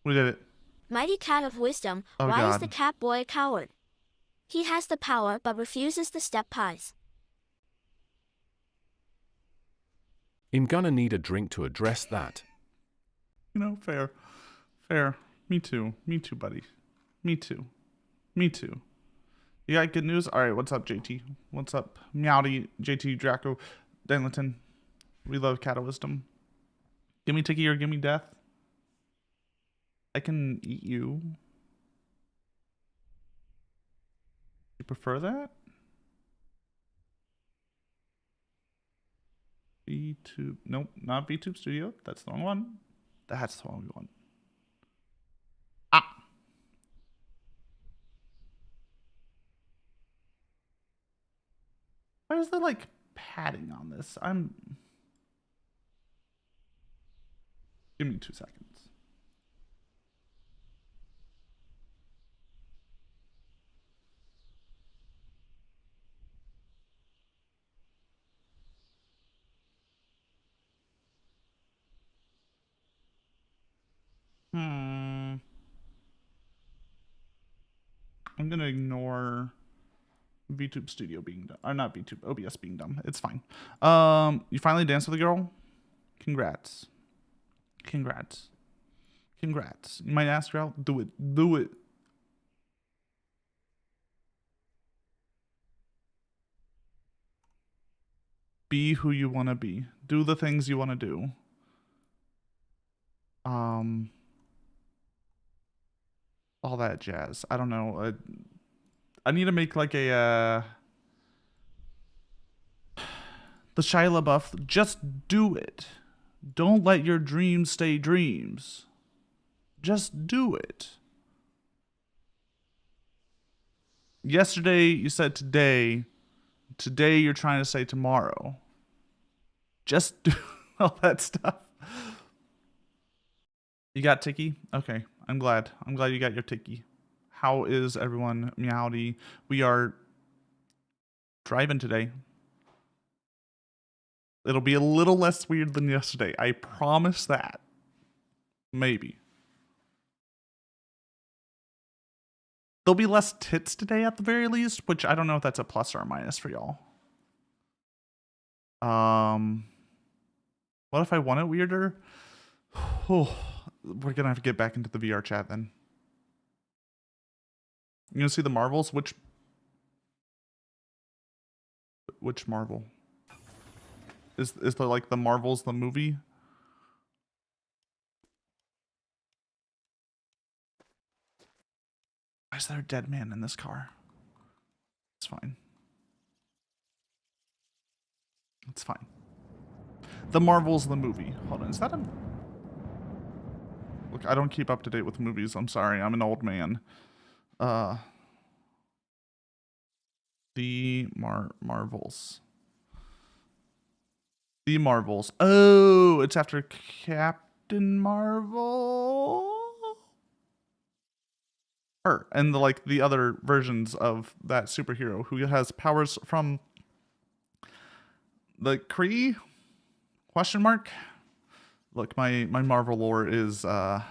We did it. Mighty cat of wisdom, Oh, why is God. the cat boy a coward? He has the power but refuses the step pies. I'm gonna need a drink to address that. You know, fair. Fair. Me too. Me too, buddy. Me too. Me too. You got good news? Alright, what's up, JT? What's up? Meowdy, JT, Draco, Danglington. We love cat of wisdom. Give me Tiki or give me death. I can eat you. You prefer that? Vtube. Nope, not Vtube Studio. That's the wrong one. That's the wrong one. Ah! Why is there like padding on this? Give me 2 seconds. I'm gonna ignore VTube Studio being dumb. Or not VTube, OBS being dumb. It's fine. You finally danced with a girl? Congrats. Congrats. Congrats. You might ask her out. Do it. Do it. Be who you want to be. Do the things you want to do. All that jazz. I don't know. I need to make like a the Shia LaBeouf. Just do it. Don't let your dreams stay dreams. Just do it. Yesterday you said today. Today you're trying to say tomorrow. Just do all that stuff. You got Tiki? Okay, I'm glad. I'm glad you got your Tiki. How is everyone? Meowdy. We are driving today. It'll be a little less weird than yesterday. I promise that. Maybe. There'll be less tits today at the very least, which I don't know if that's a plus or a minus for y'all. What if I want it weirder? Oh, we're gonna have to get back into the VR chat then. You gonna see the Marvels? Which Marvel? Is there like the Marvels the movie? Why is there a dead man in this car? It's fine. It's fine. The Marvels the movie. Hold on, is that a... Look, I don't keep up to date with movies. I'm sorry, I'm an old man. The Marvels. The Marvels. Oh, it's after Captain Marvel. Her and the other versions of that superhero who has powers from the Kree? Question mark. Look, my Marvel lore is it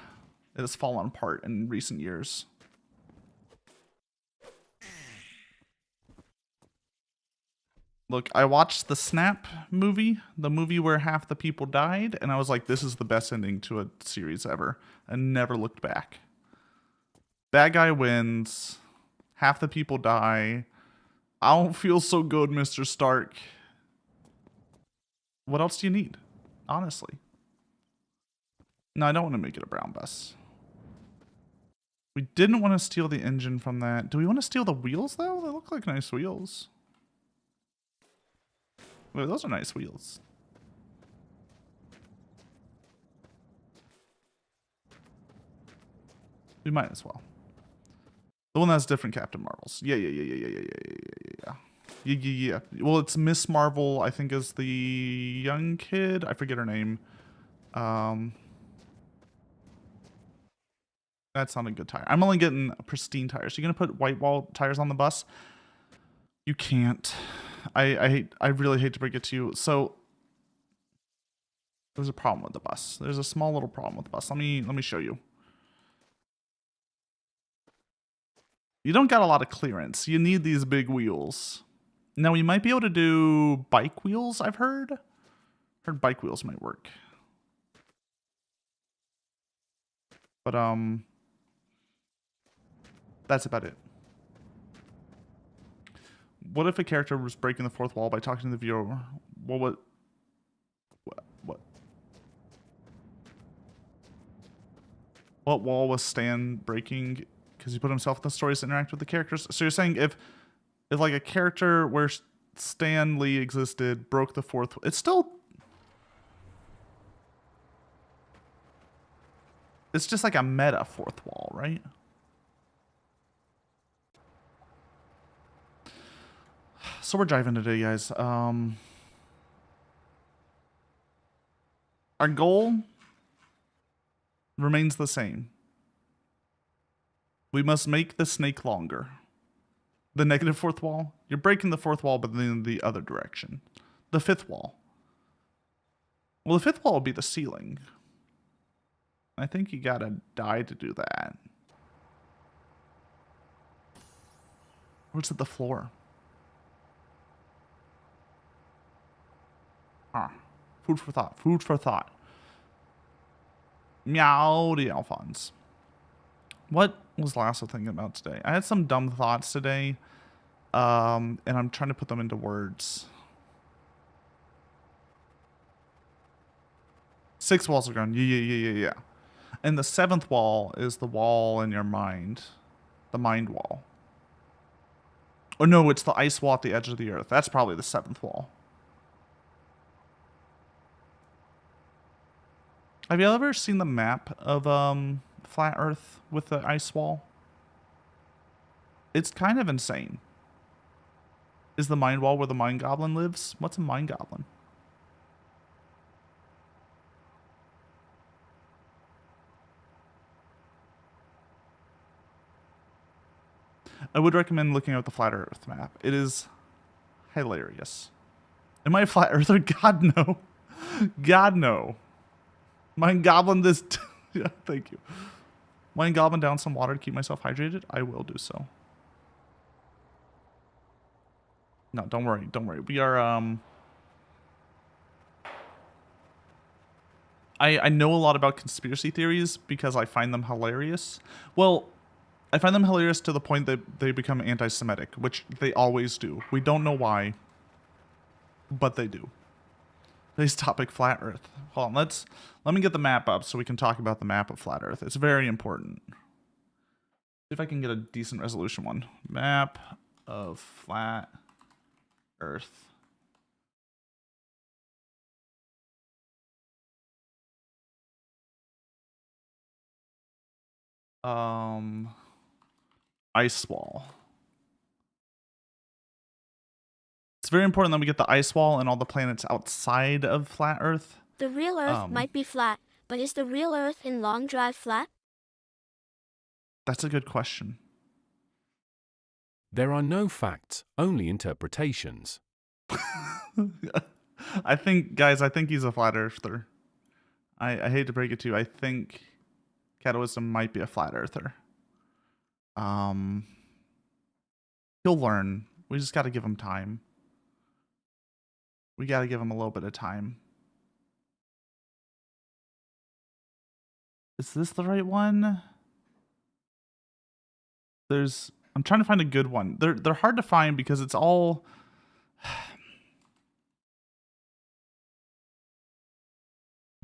has fallen apart in recent years. Look, I watched the Snap movie, the movie where half the people died, and I was like, this is the best ending to a series ever, and never looked back. Bad guy wins, half the people die. I don't feel so good, Mr. Stark. What else do you need? Honestly. No, I don't want to make it a brown bus. We didn't want to steal the engine from that. Do we want to steal the wheels, though? They look like nice wheels. Wait, those are nice wheels. We might as well. The one that's different Captain Marvels. Yeah. Well, it's Miss Marvel, I think, is the young kid. I forget her name. That sounded good tire. I'm only getting pristine tires. You gonna put white wall tires on the bus? You can't. I really hate to break it to you. So there's a problem with the bus. There's a small little problem with the bus. Let me show you. You don't got a lot of clearance. You need these big wheels. Now, we might be able to do bike wheels, I've heard. Heard bike wheels might work. But, that's about it. What if a character was breaking the fourth wall by talking to the viewer? What? What wall was Stan breaking because he put himself in the stories to interact with the characters? So you're saying if like a character where Stan Lee existed broke the fourth, it's just like a meta fourth wall, right? So we're driving today, guys. Our goal remains the same. We must make the snake longer. The negative fourth wall, you're breaking the fourth wall, but then the other direction. The fifth wall. Well, the fifth wall will be the ceiling. I think you gotta die to do that. Or is it the floor? Ah, food for thought. Food for thought. Meowdy Alphonse. What was Lasso thinking about today? I had some dumb thoughts today, and I'm trying to put them into words. 6 walls are gone. Yeah. And the 7th wall is the wall in your mind. The mind wall. Or no, it's the ice wall at the edge of the earth. That's probably the 7th wall. Have you ever seen the map of flat earth with the ice wall? It's kind of insane. Is the mind wall where the mind goblin lives? What's a mind goblin? I would recommend looking at the flat earth map. It is hilarious. Am I a flat earther? God no. God no. Mind goblin this. Yeah, thank you. Mind goblin down some water to keep myself hydrated. I will do so. No, don't worry. Don't worry. We are I know a lot about conspiracy theories because I find them hilarious. Well, I find them hilarious to the point that they become anti-Semitic, which they always do. We don't know why, but they do. Today's topic, flat Earth. Hold on, let me get the map up so we can talk about the map of flat Earth. It's very important. See if I can get a decent resolution one. Map of flat Earth. Ice wall. It's very important that we get the ice wall and all the planets outside of flat Earth. The real Earth might be flat, but is the real Earth in long drive flat? That's a good question. There are no facts, only interpretations. I think, guys, I think he's a flat earther. I hate to break it to you. I think Catawism might be a flat earther. He'll learn. We just got to give him time. We got to give him a little bit of time. Is this the right one? I'm trying to find a good one. They're hard to find because it's all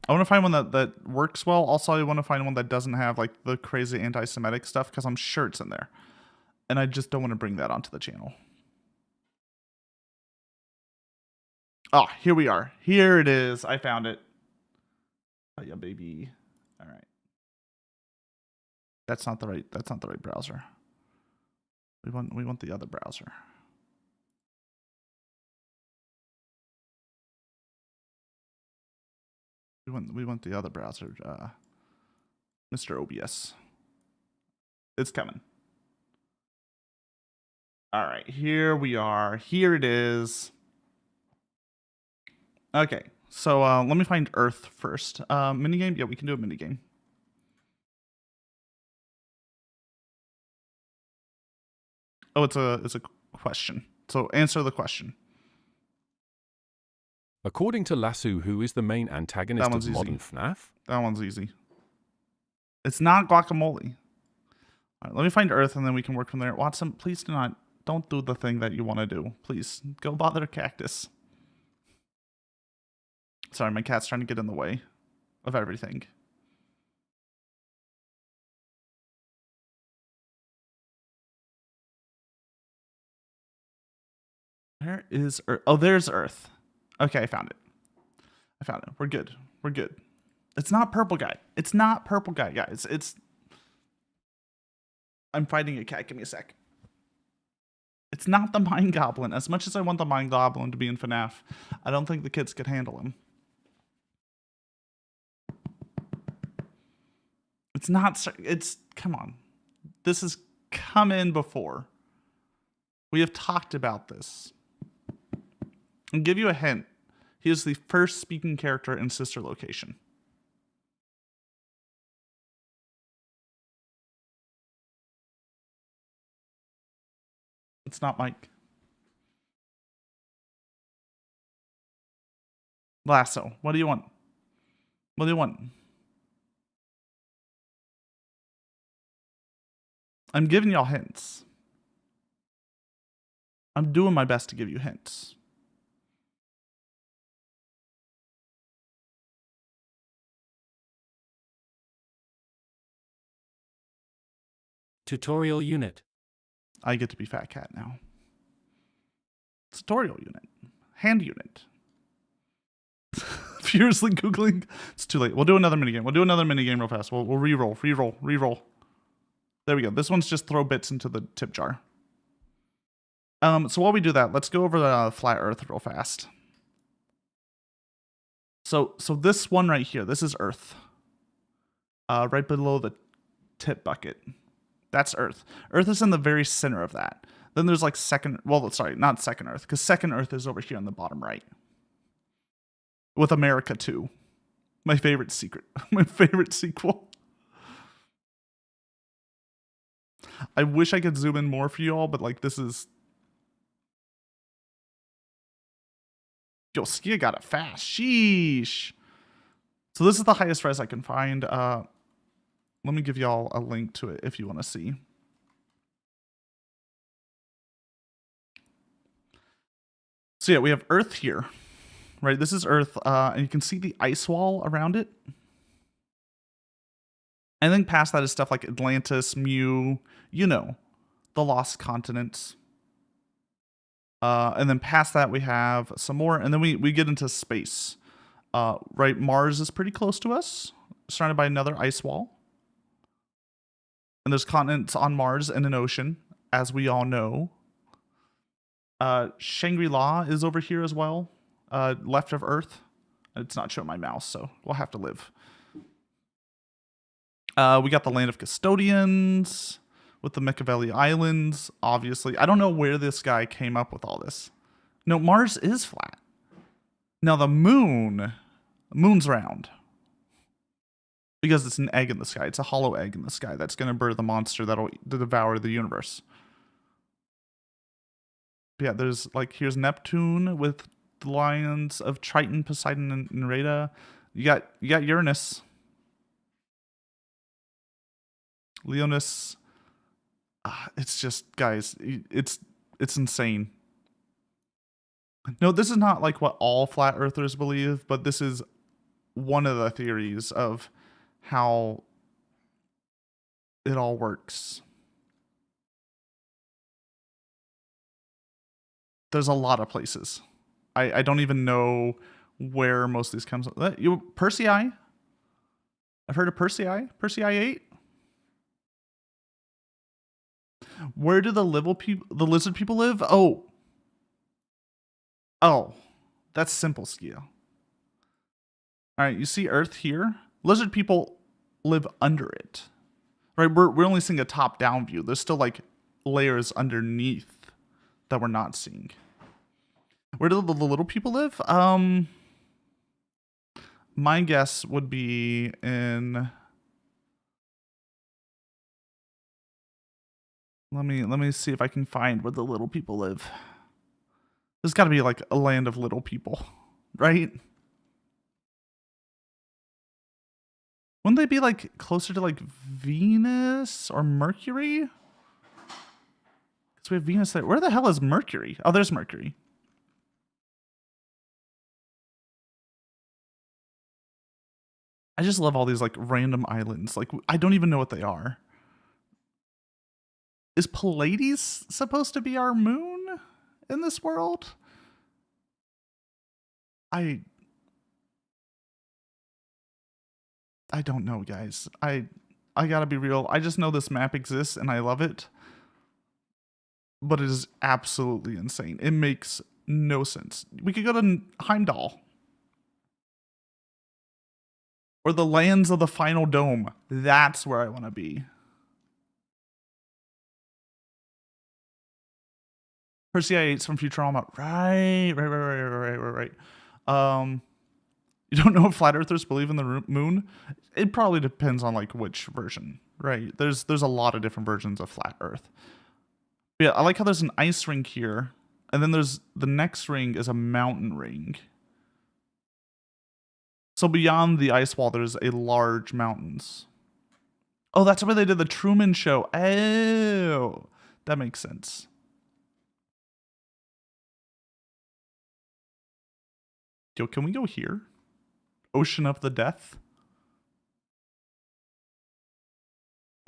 I want to find one that works well. Also, I want to find one that doesn't have like the crazy anti-Semitic stuff because I'm sure it's in there. And I just don't want to bring that onto the channel. Oh, here we are. Here it is. I found it. Oh yeah, baby. All right. That's not the right browser. We want the other browser. We want the other browser, Mr. OBS. It's coming. All right, here we are. Here it is. Okay, so let me find Earth first. Minigame? Yeah, we can do a minigame. Oh, it's a question. So answer the question. According to Lasso, who is the main antagonist That of one's modern easy. FNAF? That one's easy. It's not guacamole. All right, let me find Earth and then we can work from there. Watson, please don't do the thing that you want to do. Please, go bother Cactus. Sorry, my cat's trying to get in the way of everything. Where is Earth? Oh, there's Earth. Okay, I found it. We're good. We're good. It's not purple guy. It's not purple guy, guys. It's... I'm fighting a cat. Give me a sec. It's not the Mind Goblin. As much as I want the Mind Goblin to be in FNAF, I don't think the kids could handle him. It's not... It's... Come on. This has come in before. We have talked about this. I'll give you a hint. He is the first speaking character in Sister Location. It's not Mike. Lasso, what do you want? What do you want? I'm giving y'all hints. I'm doing my best to give you hints. Tutorial unit. I get to be Fat Cat now. Tutorial unit. Hand unit. Furiously Googling. It's too late. We'll do another minigame. We'll do another minigame real fast. We'll re-roll. Re-roll. There we go. This one's just throw bits into the tip jar. So while we do that, let's go over the flat Earth real fast. So this one right here, this is Earth. Right below the tip bucket. That's Earth. Earth is in the very center of that. Then there's like second, well, sorry, not second Earth, because second Earth is over here on the bottom right. With America 2. My favorite secret. My favorite sequel. I wish I could zoom in more for you all, but like this is... Yo, Skia got it fast. Sheesh. So this is the highest res I can find. Let me give y'all a link to it if you want to see. So yeah, we have Earth here. Right, this is Earth, and you can see the ice wall around it. And then past that is stuff like Atlantis, Mew, you know, the lost continents. And then past that we have some more, and then we get into space. Right, Mars is pretty close to us, surrounded by another ice wall. And there's continents on Mars and an ocean, as we all know. Shangri-La is over here as well, left of Earth. It's not showing my mouse, so we'll have to live. We got the land of custodians with the Machiavelli Islands, obviously. I don't know where this guy came up with all this. No, Mars is flat. Now the moon's round. Because it's an egg in the sky. It's a hollow egg in the sky that's going to birth the monster that'll devour the universe. But yeah, there's like, here's Neptune with the lions of Triton, Poseidon, and Rhea. You got Uranus. Leonis. It's just, guys, it's insane. No, this is not like what all flat earthers believe, but this is one of the theories of how it all works. There's a lot of places. I don't even know where most of these comes. Persei? I've heard of Persei. Persei 8. Where do the lizard people live? Oh, that's simple, Skia. All right, you see Earth here. Lizard people live under it. Right, we're only seeing a top-down view. There's still like layers underneath that we're not seeing. Where do the little people live? My guess would be in... Let me see if I can find where the little people live. There's got to be like a land of little people, right? Wouldn't they be like closer to like Venus or Mercury? Because we have Venus there. Where the hell is Mercury? Oh, there's Mercury. I just love all these like random islands. Like I don't even know what they are. Is Pleiades supposed to be our moon in this world? I don't know, guys. I gotta be real. I just know this map exists and I love it. But it is absolutely insane. It makes no sense. We could go to Heimdall. Or the lands of the final dome. That's where I want to be. Percy 8's from Futurama. Right. You don't know if flat earthers believe in the moon? It probably depends on like which version, right? There's a lot of different versions of flat earth. But yeah, I like how there's an ice ring here, and then there's the next ring is a mountain ring. So beyond the ice wall, there's a large mountains. Oh, that's where they did the Truman Show. Oh, that makes sense. Yo, can we go here? Ocean of the Death.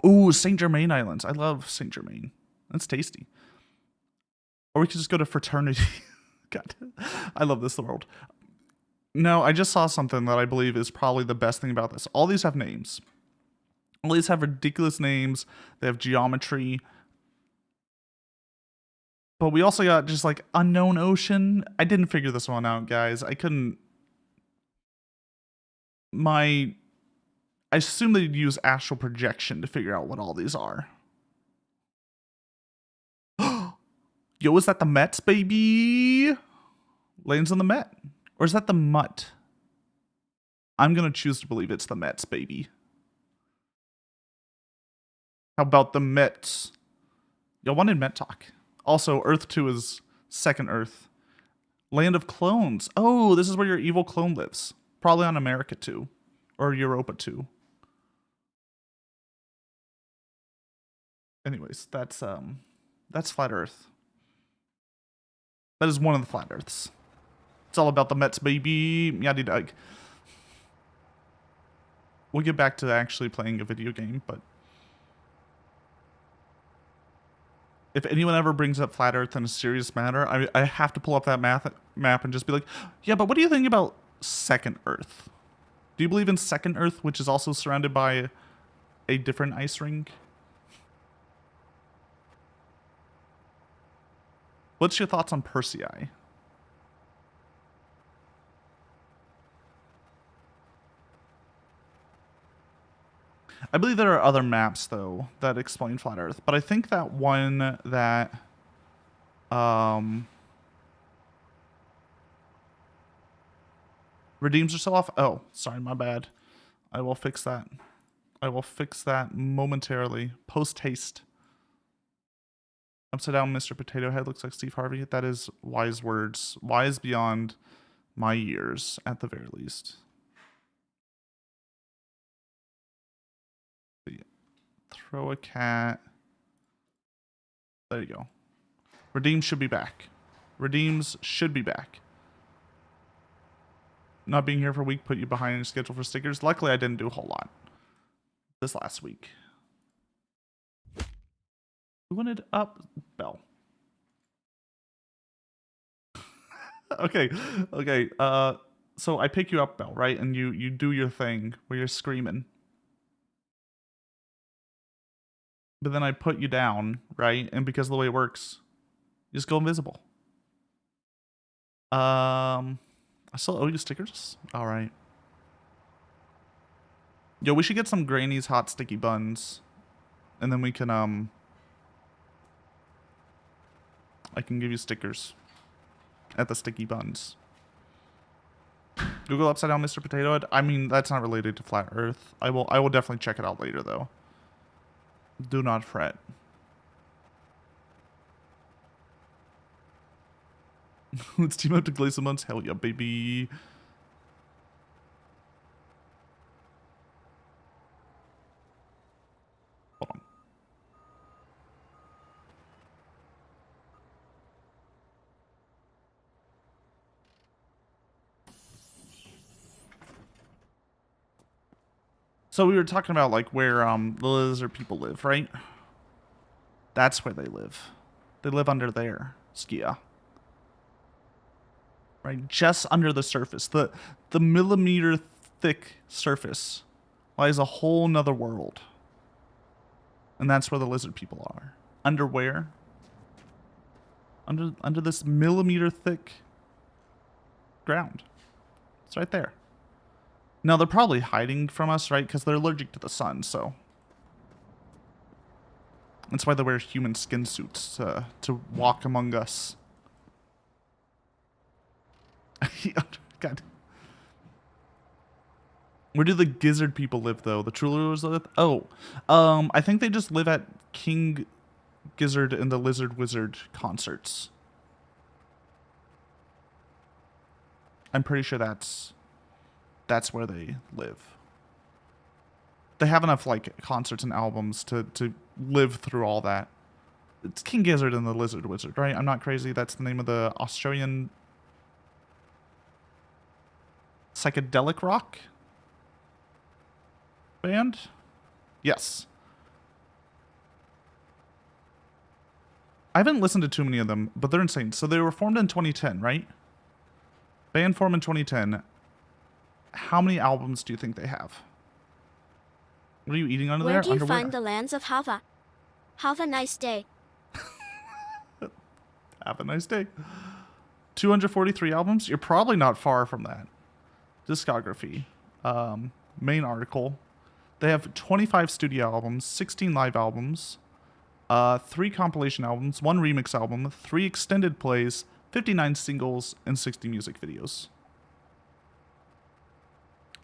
Ooh, Saint Germain Islands. I love Saint Germain. That's tasty. Or we could just go to Fraternity. God, I love this world. No, I just saw something that I believe is probably the best thing about this. All these have names. All these have ridiculous names. They have geometry. But we also got just like unknown ocean. I didn't figure this one out, guys. I couldn't. I assume they'd use astral projection to figure out what all these are. Yo, is that the Mets, baby? Lanes on the Met. Or is that the Mutt? I'm going to choose to believe it's the Mets, baby. How about the Mets? Y'all wanted Met talk. Also, Earth 2 is second Earth. Land of clones. Oh, this is where your evil clone lives. Probably on America 2. Or Europa 2. Anyways, that's Flat Earth. That is one of the Flat Earths. It's all about the Mets, baby. Meowdy Doug. We'll get back to actually playing a video game, but if anyone ever brings up Flat Earth in a serious matter, I have to pull up that map and just be like, yeah, but what do you think about second Earth? Do you believe in second Earth, which is also surrounded by a different ice ring? What's your thoughts on Persei? I believe there are other maps, though, that explain Flat Earth. But I think that one that... redeems herself off... Oh, sorry, my bad. I will fix that. I will fix that momentarily. Post-haste. Upside down Mr. Potato Head looks like Steve Harvey. That is wise words. Wise beyond my years, at the very least. Throw a cat. There you go. Redeems should be back. Redeems should be back. Not being here for a week put you behind your schedule for stickers. Luckily, I didn't do a whole lot this last week. Who wanted up Bell? Okay. So I pick you up, Bell, right? And you do your thing where you're screaming. But then I put you down, right? And because of the way it works, you just go invisible. I still owe you stickers? Alright. Yo, we should get some Granny's hot sticky buns. And then we can, I can give you stickers at the sticky buns. Google upside down Mr. Potato Head. I mean, that's not related to Flat Earth. I will definitely check it out later, though. Do not fret. Let's team up to glaze some months. Hell yeah, baby. Hold on. So we were talking about like where the lizard people live, right? That's where they live. They live under there, Skia. Right, just under the surface. The millimeter thick surface lies a whole nother world. And that's where the lizard people are. Under where? Under this millimeter thick ground. It's right there. Now they're probably hiding from us, right? Because they're allergic to the sun, so. That's why they wear human skin suits to walk among us. God. Where do the gizzard people live, though? The true rulers live? Oh, I think they just live at King Gizzard and the Lizard Wizard concerts. I'm pretty sure that's where they live. They have enough like concerts and albums to live through all that. It's King Gizzard and the Lizard Wizard, right? I'm not crazy. That's the name of the Australian psychedelic rock band? Yes. I haven't listened to too many of them, but they're insane. So they were formed in 2010, right? Band formed in 2010. How many albums do you think they have? What are you eating under there? Where do you Underwear? find the lands of Hava? Have a nice day. Have a nice day. 243 albums? You're probably not far from that. Discography. Main article. They have 25 studio albums, 16 live albums, 3 compilation albums, 1 remix album, 3 extended plays, 59 singles, and 60 music videos.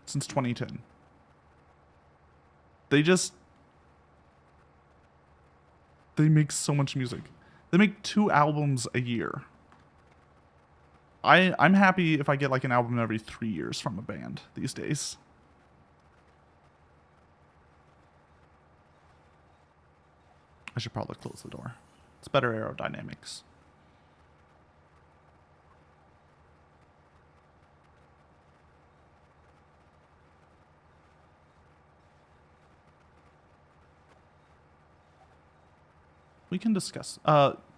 Since 2010. They make so much music. They make 2 albums a year. I'm happy if I get like an album every 3 years from a band these days. I should probably close the door. It's better aerodynamics. We can discuss.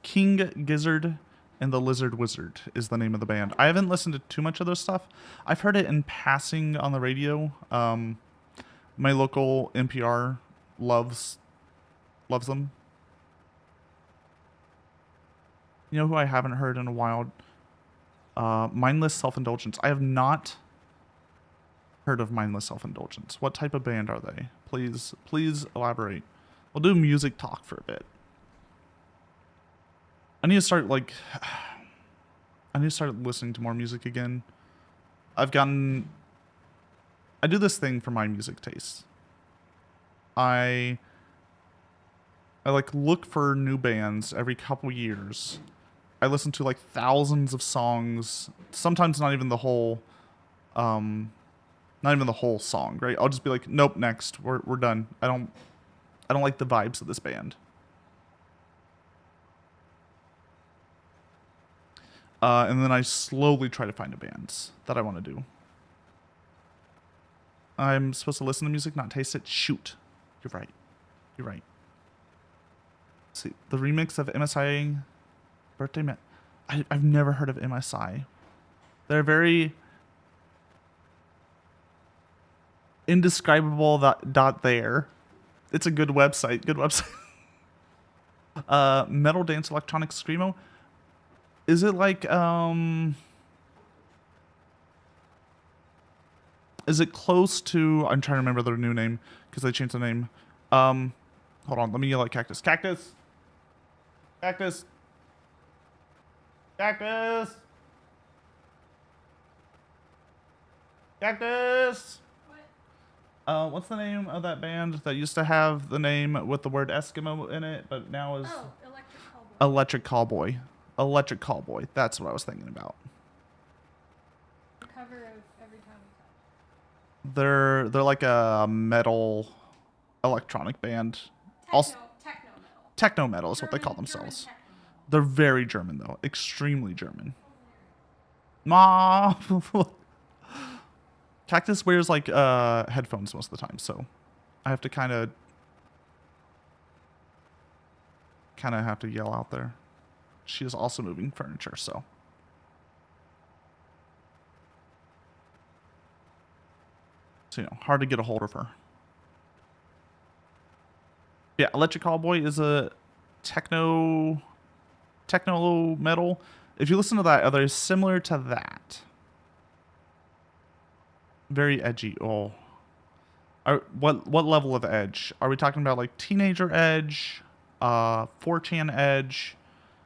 King Gizzard and the Lizard Wizard is the name of the band. I haven't listened to too much of their stuff. I've heard it in passing on the radio. My local NPR loves them. You know who I haven't heard in a while? Mindless Self-Indulgence. I have not heard of Mindless Self-Indulgence. What type of band are they? Please elaborate. We'll do music talk for a bit. I need to start listening to more music again. I do this thing for my music tastes. I like look for new bands every couple years. I listen to like thousands of songs, sometimes not even the whole song, right? I'll just be like, nope, next. We're done. I don't like the vibes of this band. And then I slowly try to find the bands that I want to do. I'm supposed to listen to music, not taste it? Shoot. You're right. Let's see, the remix of MSI Birthday Man. I've never heard of MSI. They're very indescribable .there. It's a good website. Metal Dance Electronic Screamo. Is it like, is it close to, I'm trying to remember their new name, because they changed the name. Hold on, let me yell at Cactus. Cactus! Cactus! Cactus! Cactus! What? What's the name of that band that used to have the name with the word Eskimo in it, but now is... Oh, Electric Callboy. Electric Callboy. Electric Callboy. That's what I was thinking about. The cover of Every Time We Touch. They're like a metal electronic band. Techno metal is what they call themselves. They're very German though, extremely German. Ma. Cactus wears like headphones most of the time, so I have to kind of have to yell out there. She is also moving furniture, so. So, you know, hard to get a hold of her. Yeah, Electric Callboy is a techno metal. If you listen to that, they're similar to that. Very edgy. Oh. What level of edge? Are we talking about like teenager edge, 4chan edge,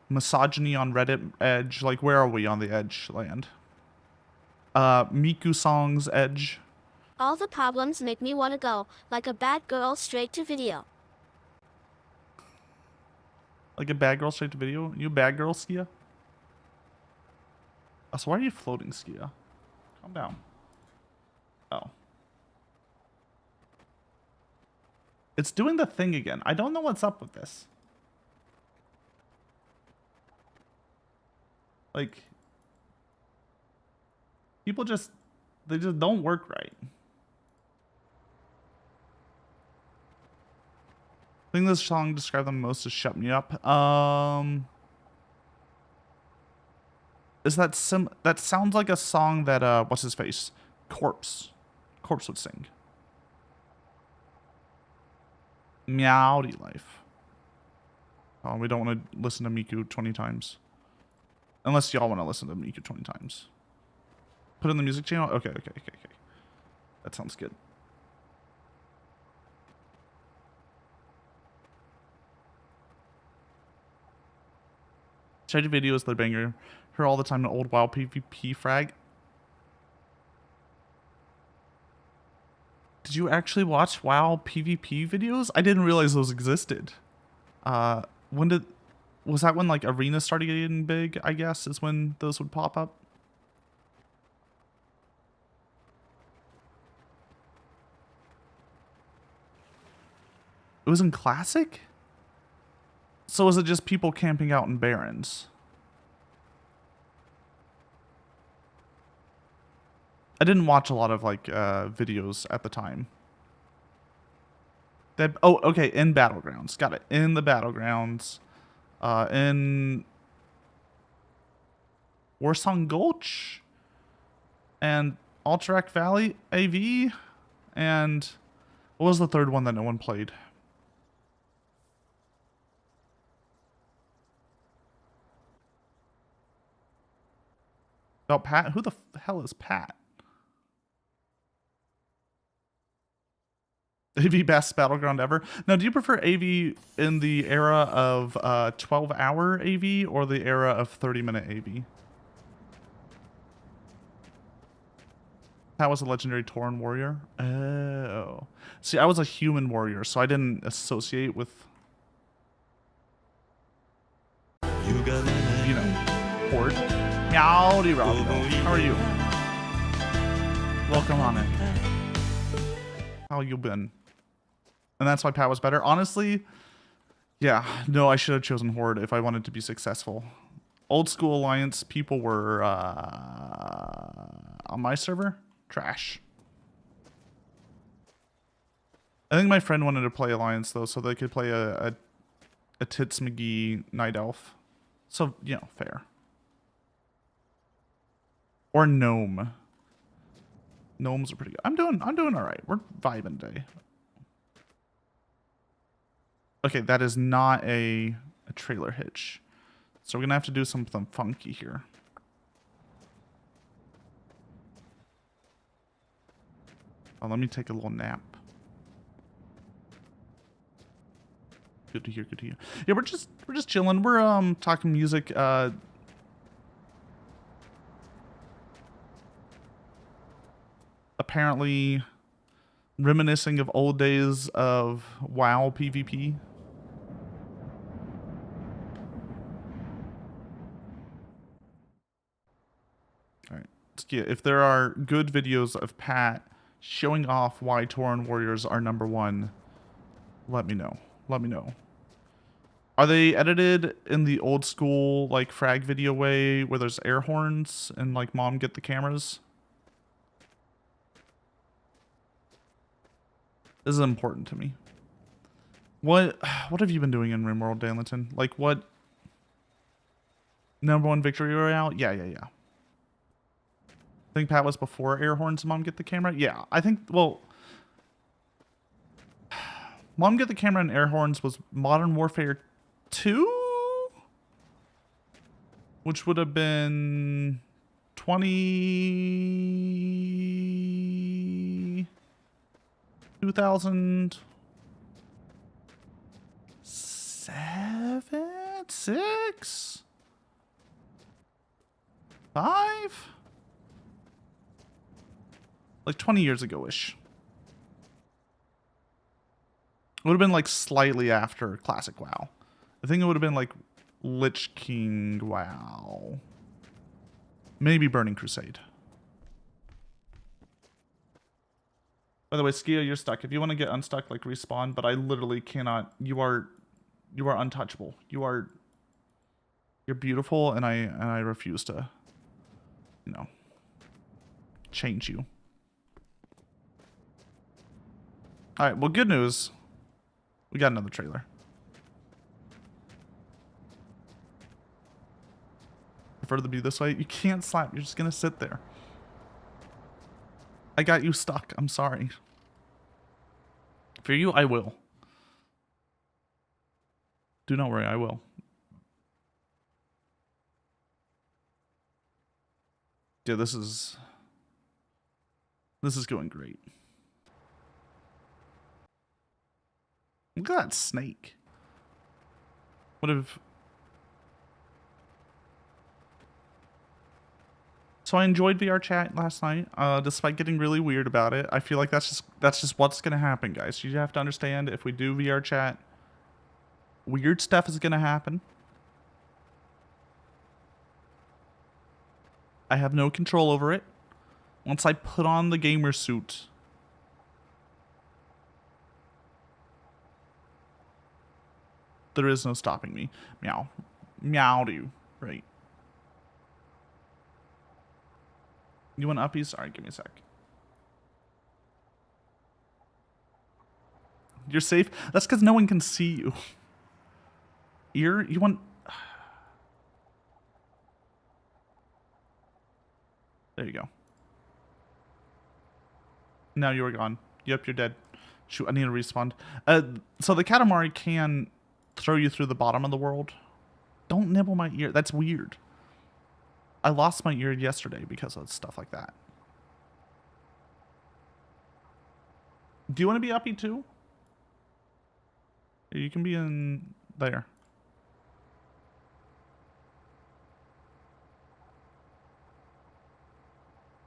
misogyny on Reddit edge? Like where are we on the edge land? Miku songs edge. All the problems make me want to go, like a bad girl, straight to video. Like a bad girl straight to video? You a bad girl, Skia? Oh, so why are you floating, Skia? Calm down. Oh. It's doing the thing again. I don't know what's up with this. Like, people just, they just don't work right. I think this song described them most as Shut Me Up. Is that that sounds like a song that what's his face? Corpse would sing. Meowdy Life. Oh, we don't want to listen to Miku 20 times. Unless y'all want to listen to Miku 20 times. Put in the music channel? Okay. That sounds good. Shady videos that banger her all the time in old WoW PvP frag. Did you actually watch WoW PvP videos? I didn't realize those existed. Was that when like arenas started getting big, I guess, is when those would pop up? It was in Classic? So is it just people camping out in Barrens? I didn't watch a lot of like videos at the time. Oh, okay, in Battlegrounds. Got it. In the Battlegrounds. In Warsong Gulch. And Alterac Valley AV. And what was the third one that no one played? About Pat? Who the hell is Pat? AV best battleground ever. Now, do you prefer AV in the era of 12-hour AV or the era of 30-minute AV? Pat was a legendary Tauren warrior. Oh. See, I was a human warrior, so I didn't associate with, you know, horde. Meowdy Rob. How are you? Welcome on in. How you been? And that's why Pat was better. Honestly, yeah, no, I should have chosen Horde if I wanted to be successful. Old school Alliance people were on my server, trash. I think my friend wanted to play Alliance though, so they could play a Tits McGee Night Elf. So, you know, fair. Or Gnome. Gnomes are pretty good. I'm doing all right. We're vibing today. Okay, that is not a trailer hitch. So we're gonna have to do something funky here. Oh, let me take a little nap. Good to hear, good to hear. Yeah, we're just chilling. We're talking music. Apparently reminiscing of old days of WoW PvP. Skia, if there are good videos of Pat showing off why Tauren warriors are #1, let me know. Let me know. Are they edited in the old school, like, frag video way where there's air horns and, like, mom get the cameras? This is important to me. What have you been doing in RimWorld, Danliton? Like, what? #1 victory royale? Yeah. I think Pat was before air horns and mom get the camera? Yeah, I think, well, mom get the camera and air horns was Modern Warfare 2? Which would have been 2007? 6? 5? Like 20 years ago-ish. It would have been like slightly after Classic WoW. I think it would have been like Lich King WoW. Maybe Burning Crusade. By the way, Skia, you're stuck. If you want to get unstuck, like respawn, but I literally cannot. You are untouchable. You're beautiful, and I refuse to, you know, change you. All right, well, good news. We got another trailer. Prefer to be this way. You can't slap. You're just gonna sit there. I got you stuck. I'm sorry. For you, I will. Do not worry, I will. Yeah, this is going great. Look at that snake. What if... So I enjoyed VR chat last night, despite getting really weird about it. I feel like that's just what's gonna happen, guys. You have to understand, if we do VR chat, weird stuff is gonna happen. I have no control over it. Once I put on the gamer suit, there is no stopping me. Meow. Meowdy. Right. You want uppies? Alright, give me a sec. You're safe? That's because no one can see you. Ear? You want... There you go. Now you are gone. Yep, you're dead. Shoot, I need to respawn. So the Katamari can throw you through the bottom of the world. Don't nibble my ear. That's weird. I lost my ear yesterday because of stuff like that. Do you want to be uppy too? You can be in there.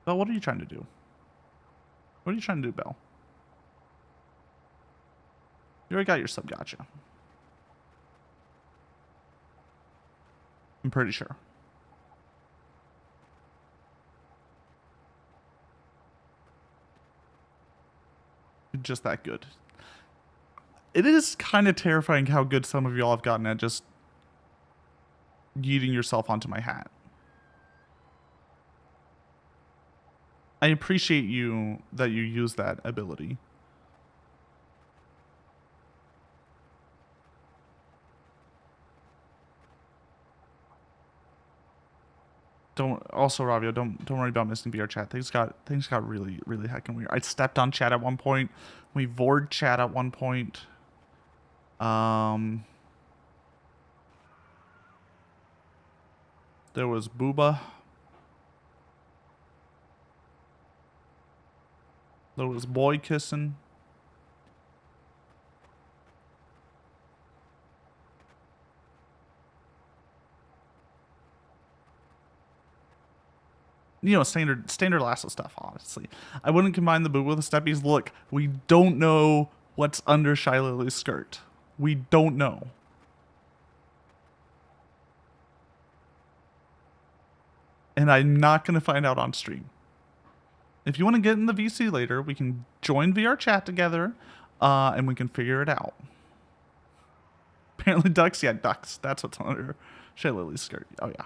Belle, what are you trying to do? What are you trying to do, Belle? You already got your sub gotcha. I'm pretty sure. Just that good. It is kind of terrifying how good some of y'all have gotten at just yeeting yourself onto my hat. I appreciate you that you use that ability. Also, Ravio, don't worry about missing VR chat. Things got really heckin' weird. I stepped on chat at one point. We vored chat at one point. There was Booba. There was boy kissing. You know, standard lasso stuff, honestly. I wouldn't combine the boot with the steppies. Look, we don't know what's under Shy Lily's skirt. We don't know. And I'm not going to find out on stream. If you want to get in the VC later, we can join VR chat together, and we can figure it out. Apparently ducks, yeah, ducks. That's what's on her Lily's skirt. Oh yeah.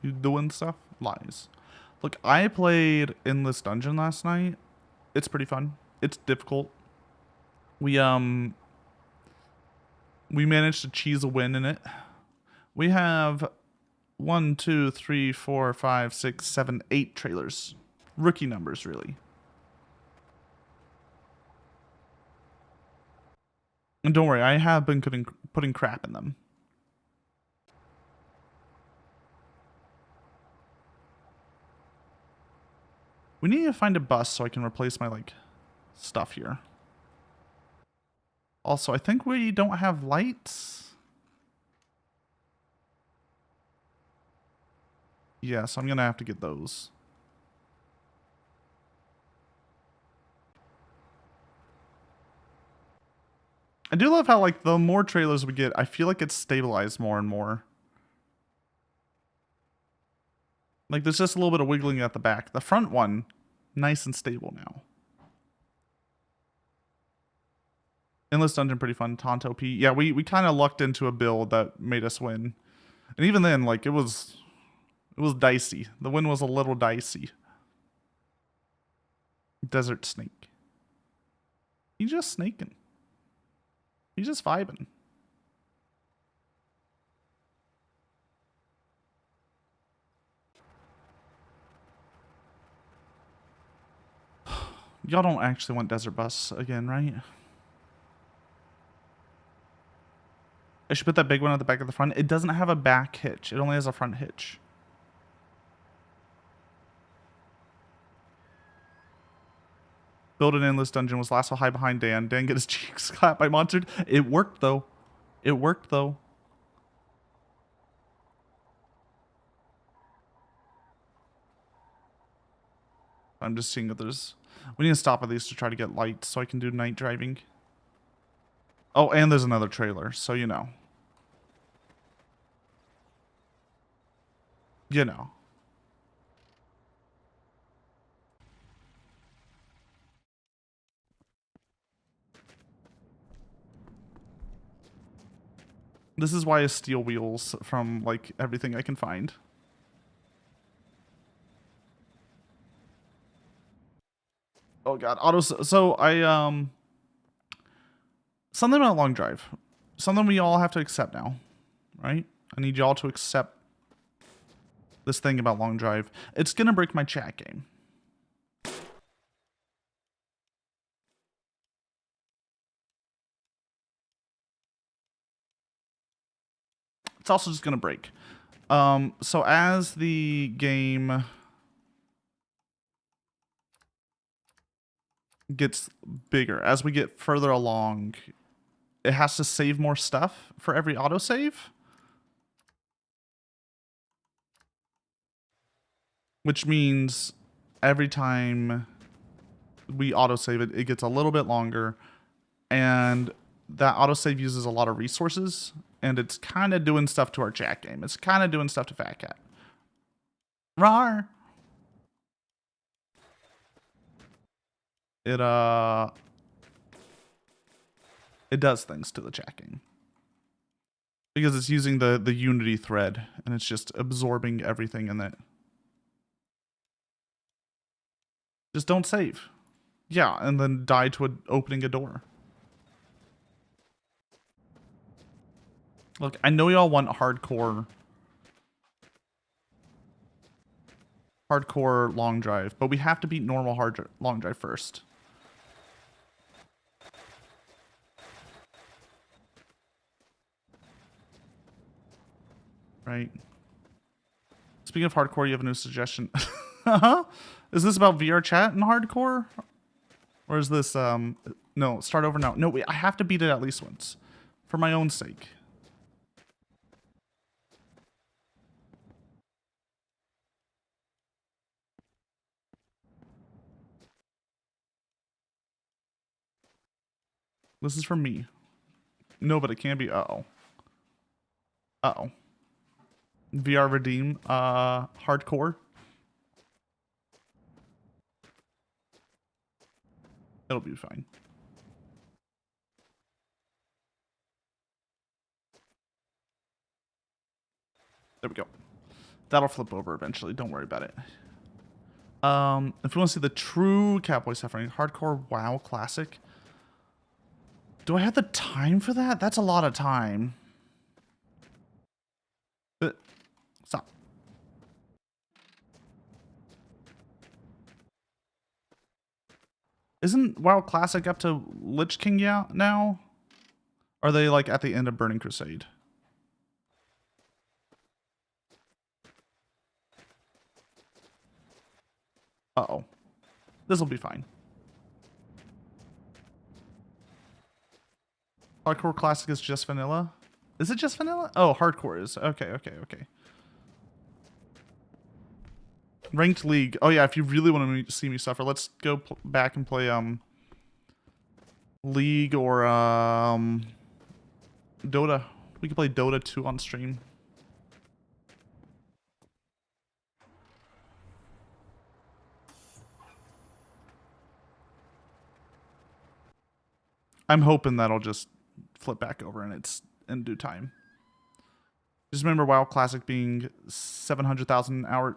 You doing stuff? Lies. Look, I played Endless Dungeon last night. It's pretty fun. It's difficult. We managed to cheese a win in it. We have 1, 2, 3, 4, 5, 6, 7, 8 trailers. Rookie numbers, really. And don't worry, I have been putting crap in them. We need to find a bus so I can replace my, like, stuff here. Also, I think we don't have lights. Yeah, so I'm gonna have to get those. I do love how, like, the more trailers we get, I feel like it's stabilized more and more. Like, there's just a little bit of wiggling at the back. The front one, nice and stable now. Endless Dungeon, pretty fun. Tonto P. Yeah, we kind of lucked into a build that made us win. And even then, like, it was dicey. The win was a little dicey. Desert Snake. He's just snaking. He's just vibing. Y'all don't actually want Desert Bus again, right? I should put that big one at the back of the front. It doesn't have a back hitch. It only has a front hitch. Build an Endless Dungeon was lasso high behind Dan. Dan get his cheeks clapped by Monster. It worked, though. It worked, though. I'm just seeing if there's... We need to stop at least to try to get lights so I can do night driving. Oh, and there's another trailer, so you know. You know. This is why I steal wheels from, like, everything I can find. Oh god, auto. So I something about long drive. Something we all have to accept now, right? I need y'all to accept this thing about long drive. It's gonna break my chat game. It's also just gonna break. So as the game gets bigger, as we get further along, it has to save more stuff for every autosave. Which means every time we autosave it, it gets a little bit longer. And that autosave uses a lot of resources. And it's kind of doing stuff to our chat game. It's kind of doing stuff to Fat Cat. Rawr! It does things to the chat game. Because it's using the Unity thread. And it's just absorbing everything in it. Just don't save. Yeah, and then die to opening a door. Look, I know y'all want hardcore long drive, but we have to beat normal long drive first. Right. Speaking of hardcore, you have a new suggestion. Uh-huh. Is this about VR chat and hardcore? Or is this, no, start over now. No, wait, I have to beat it at least once. For my own sake. This is for me. No, but it can be. Uh-oh. Uh-oh. VR redeem. Hardcore. It'll be fine. There we go. That'll flip over eventually. Don't worry about it. If you want to see the true cowboy suffering, hardcore WoW classic. Do I have the time for that? That's a lot of time. Stop. Isn't WoW classic up to Lich King now? Are they like at the end of Burning Crusade? Uh-oh. This'll be fine. Hardcore classic is just vanilla? Is it just vanilla? Oh, hardcore is. Okay. Ranked League. Oh yeah, if you really want to see me suffer, let's go back and play League or Dota. We can play Dota 2 on stream. I'm hoping that'll just flip back over and it's in due time. Just remember WoW Classic being 700,000 hours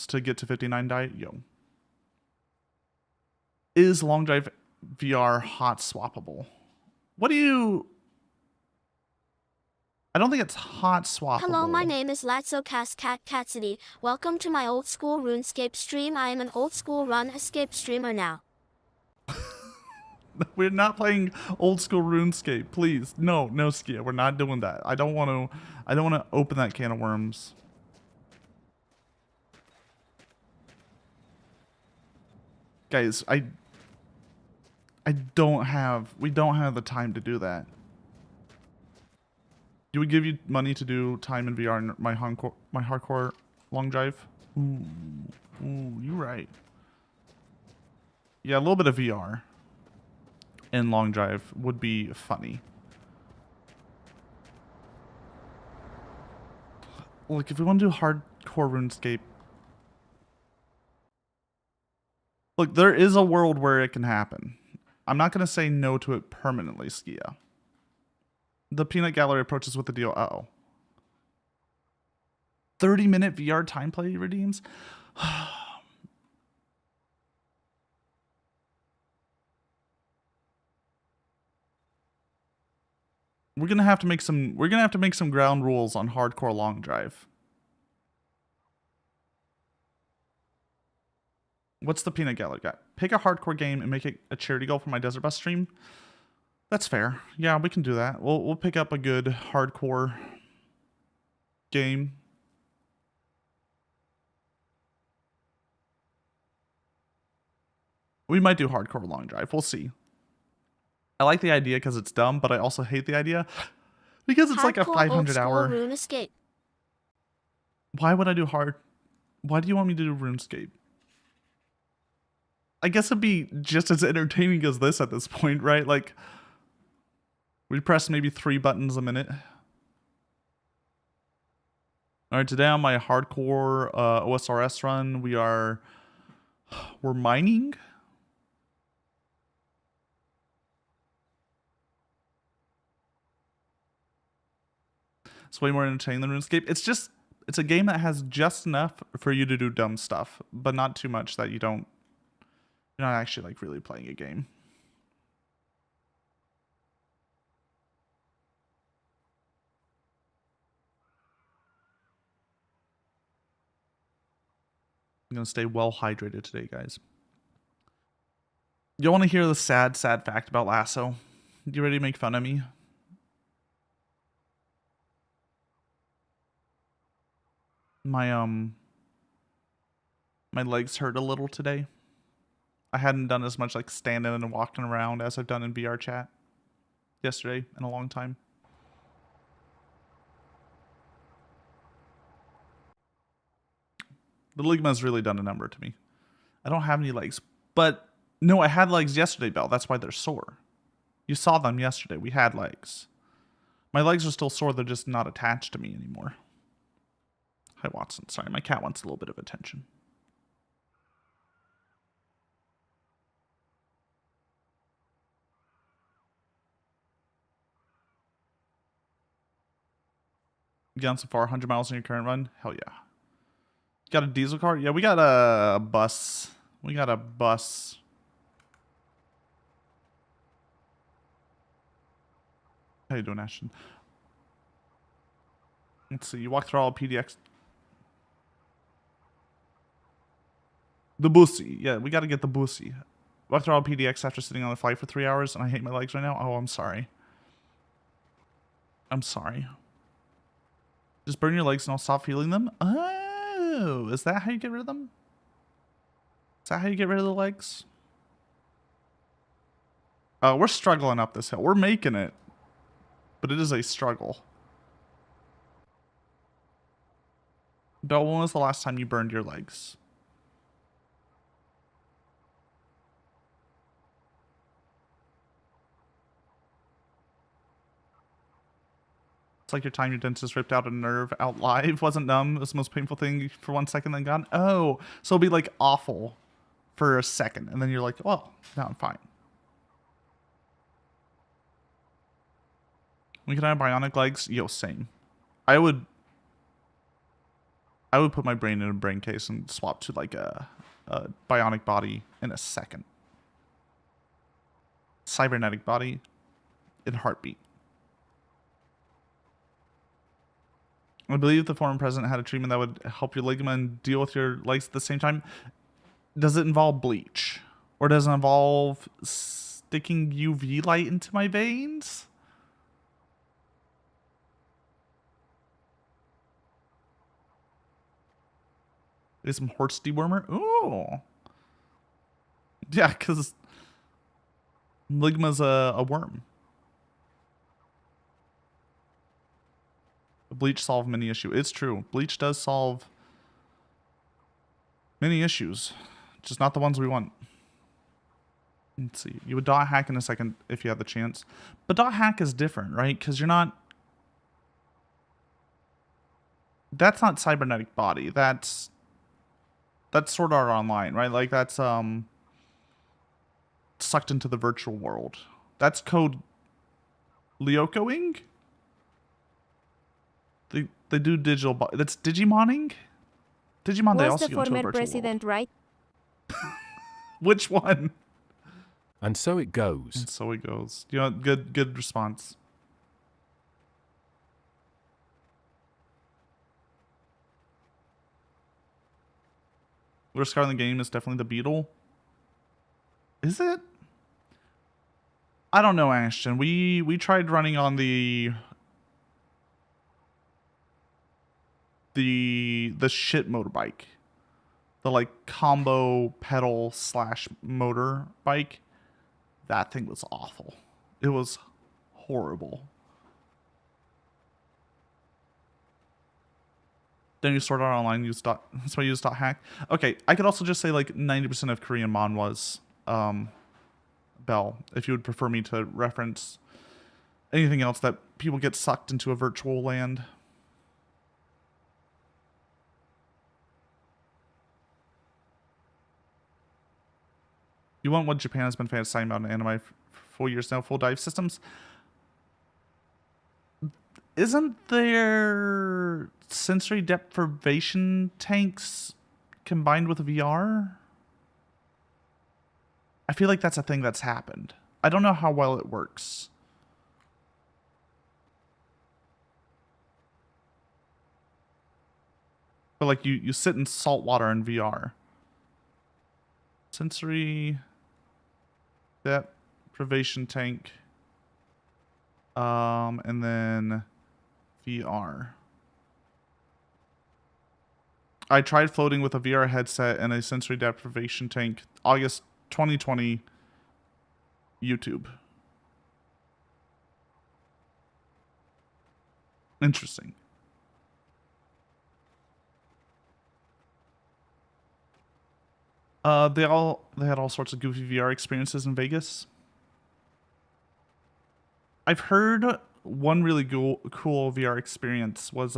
to get to 59 diet. Yo. Is Long Drive VR hot swappable? What do you... I don't think it's hot swappable. Hello, my name is Lasso Catsidy. Welcome to my old school RuneScape stream. I am an old school run escape streamer now. We're not playing old school RuneScape, please. No, Skia, we're not doing that. I don't want to open that can of worms. Guys, we don't have the time to do that. Do we give you money to do time in VR in my hardcore long drive? Ooh, you're right. Yeah, a little bit of VR in long drive would be funny. Look, if we want to do hardcore RuneScape, look, there is a world where it can happen. I'm not going to say no to it permanently, Skia. The peanut gallery approaches with the deal. Uh-oh. 30-minute VR time play redeems? We're gonna have to make some ground rules on hardcore long drive. What's the peanut gallery got? Pick a hardcore game and make it a charity goal for my Desert Bus stream. That's fair. Yeah, we can do that. We'll pick up a good hardcore game. We might do hardcore long drive. We'll see. I like the idea because it's dumb, but I also hate the idea because it's like a 500-hour. RuneScape. Why would I do hard? Why do you want me to do RuneScape? I guess it'd be just as entertaining as this at this point, right? Like, we press maybe 3 buttons a minute. All right, today on my hardcore OSRS run, we're mining. It's way more entertaining than RuneScape. It's a game that has just enough for you to do dumb stuff, but not too much that you're not actually like really playing a game. I'm gonna stay well hydrated today, guys. You want to hear the sad fact about Lasso? You ready to make fun of me? My legs hurt a little today. I hadn't done as much like standing and walking around as I've done in VR chat yesterday in a long time. The ligma's really done a number to me. I don't have any legs, but No, I had legs yesterday, Belle. That's why they're sore. You saw them yesterday. We had legs. My legs are still sore. They're just not attached to me anymore. Hi, Watson. Sorry, my cat wants a little bit of attention. You gone so far? 100 miles in your current run? Hell yeah. Got a diesel car? Yeah, we got a bus. We got a bus. How you doing, Ashton? Let's see. You walk through all PDX. The bussy. Yeah, we got to get the bussy. Walk through all PDX after sitting on the flight for 3 hours, and I hate my legs right now. Oh, I'm sorry. I'm sorry. Just burn your legs and I'll stop feeling them? Oh, is that how you get rid of them? Is that how you get rid of the legs? We're struggling up this hill. We're making it. But it is a struggle. Belle, when was the last time you burned your legs? It's like your time your dentist ripped out a nerve out live. Wasn't numb. It was the most painful thing for 1 second, then gone. Oh, so it'll be like awful for a second. And then you're like, well, now I'm fine. We can have bionic legs. Yo, same. I would put my brain in a brain case and swap to like a bionic body in a second. Cybernetic body in a heartbeat. I believe the former president had a treatment that would help your ligament deal with your legs at the same time. Does it involve bleach? Or does it involve sticking UV light into my veins? There's some horse dewormer. Ooh. Yeah, because ligma's a worm. Bleach solve many issue. It's true. Bleach does solve many issues. Just not the ones we want. Let's see. You would dot hack in a second if you had the chance. But dot hack is different, right? Because you're not... That's not cybernetic body. That's Sword Art Online, right? Like that's sucked into the virtual world. That's code Lyokoing? They do digital... That's Digimoning? Digimon, they Was also the go into a former virtual president right? world. Which one? And so it goes. And so it goes. You know, good response. Worst car in the game is definitely the Beetle. Is it? I don't know, Ashton. We tried running on the shit motorbike. The like combo pedal / motor bike. That thing was awful. It was horrible. Then you sort out online, use dot, that's why you use dot hack. Okay, I could also just say like 90% of Korean mon was Bell, if you would prefer me to reference anything else that people get sucked into a virtual land. You want what Japan has been fantasizing about in anime for 4 years now, full dive systems? Isn't there sensory deprivation tanks combined with VR? I feel like that's a thing that's happened. I don't know how well it works. But like you sit in salt water in VR. Sensory deprivation tank. And then VR. I tried floating with a VR headset and a sensory deprivation tank. August 2020. YouTube. Interesting. They had all sorts of goofy VR experiences in Vegas. I've heard one really cool VR experience was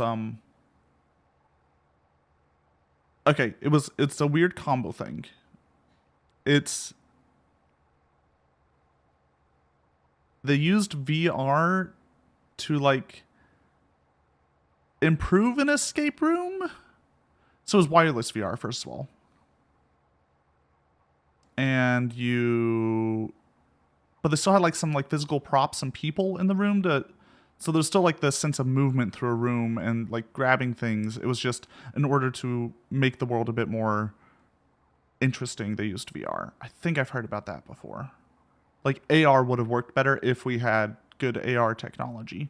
okay, it's a weird combo thing. They used VR to like improve an escape room. So it was wireless VR, first of all. And but they still had like some like physical props and people in the room so there's still like the sense of movement through a room and like grabbing things. It was just in order to make the world a bit more interesting, they used VR. I think I've heard about that before. Like AR would have worked better if we had good AR technology.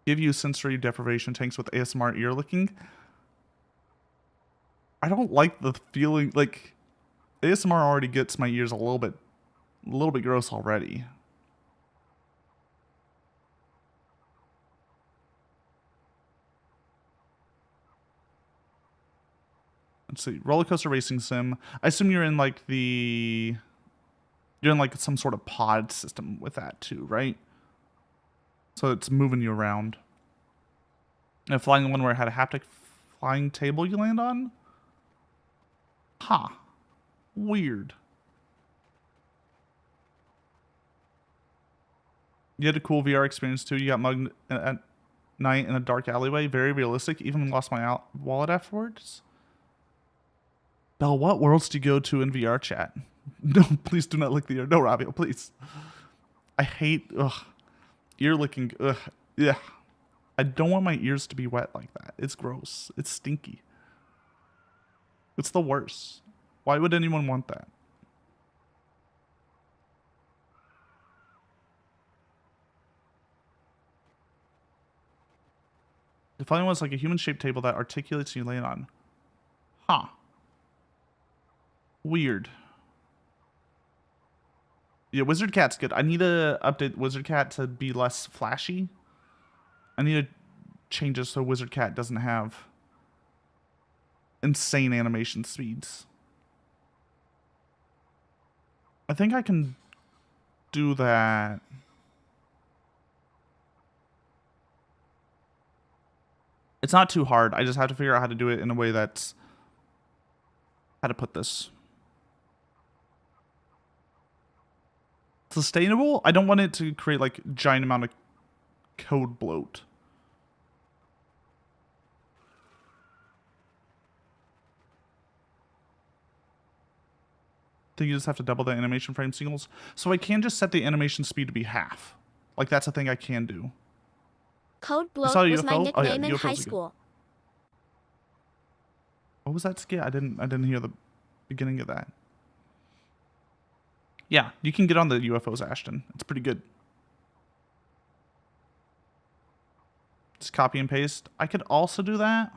Give you sensory deprivation tanks with ASMR ear licking. I don't like the feeling, like ASMR already gets my ears a little bit gross already. Let's see, roller coaster racing sim. I assume you're in like some sort of pod system with that too, right? So it's moving you around. And flying one where it had a haptic flying table you land on? Huh. Weird. You had a cool VR experience too. You got mugged at night in a dark alleyway. Very realistic. Even lost my wallet afterwards. Belle, what worlds do you go to in VR chat? No, please do not lick the ear. No, Rabio, please. I hate ear licking. Ugh. Yeah. I don't want my ears to be wet like that. It's gross. It's stinky. It's the worst. Why would anyone want that? The following was like a human-shaped table that articulates and you lay it on. Huh. Weird. Yeah, Wizard Cat's good. I need to update Wizard Cat to be less flashy. I need to change it so Wizard Cat doesn't have insane animation speeds. I think I can do that. It's not too hard. I just have to figure out how to do it in a way that's... How to put this? Sustainable? I don't want it to create like giant amount of code bloat. I think you just have to double the animation frame singles. So I can just set the animation speed to be half. Like that's a thing I can do. Code Bloat saw a was my UFO? Oh, yeah, nickname in UFOs are high good. school. What was that skit? I didn't hear the beginning of that. Yeah, you can get on the UFOs, Ashton. It's pretty good. Just copy and paste. I could also do that.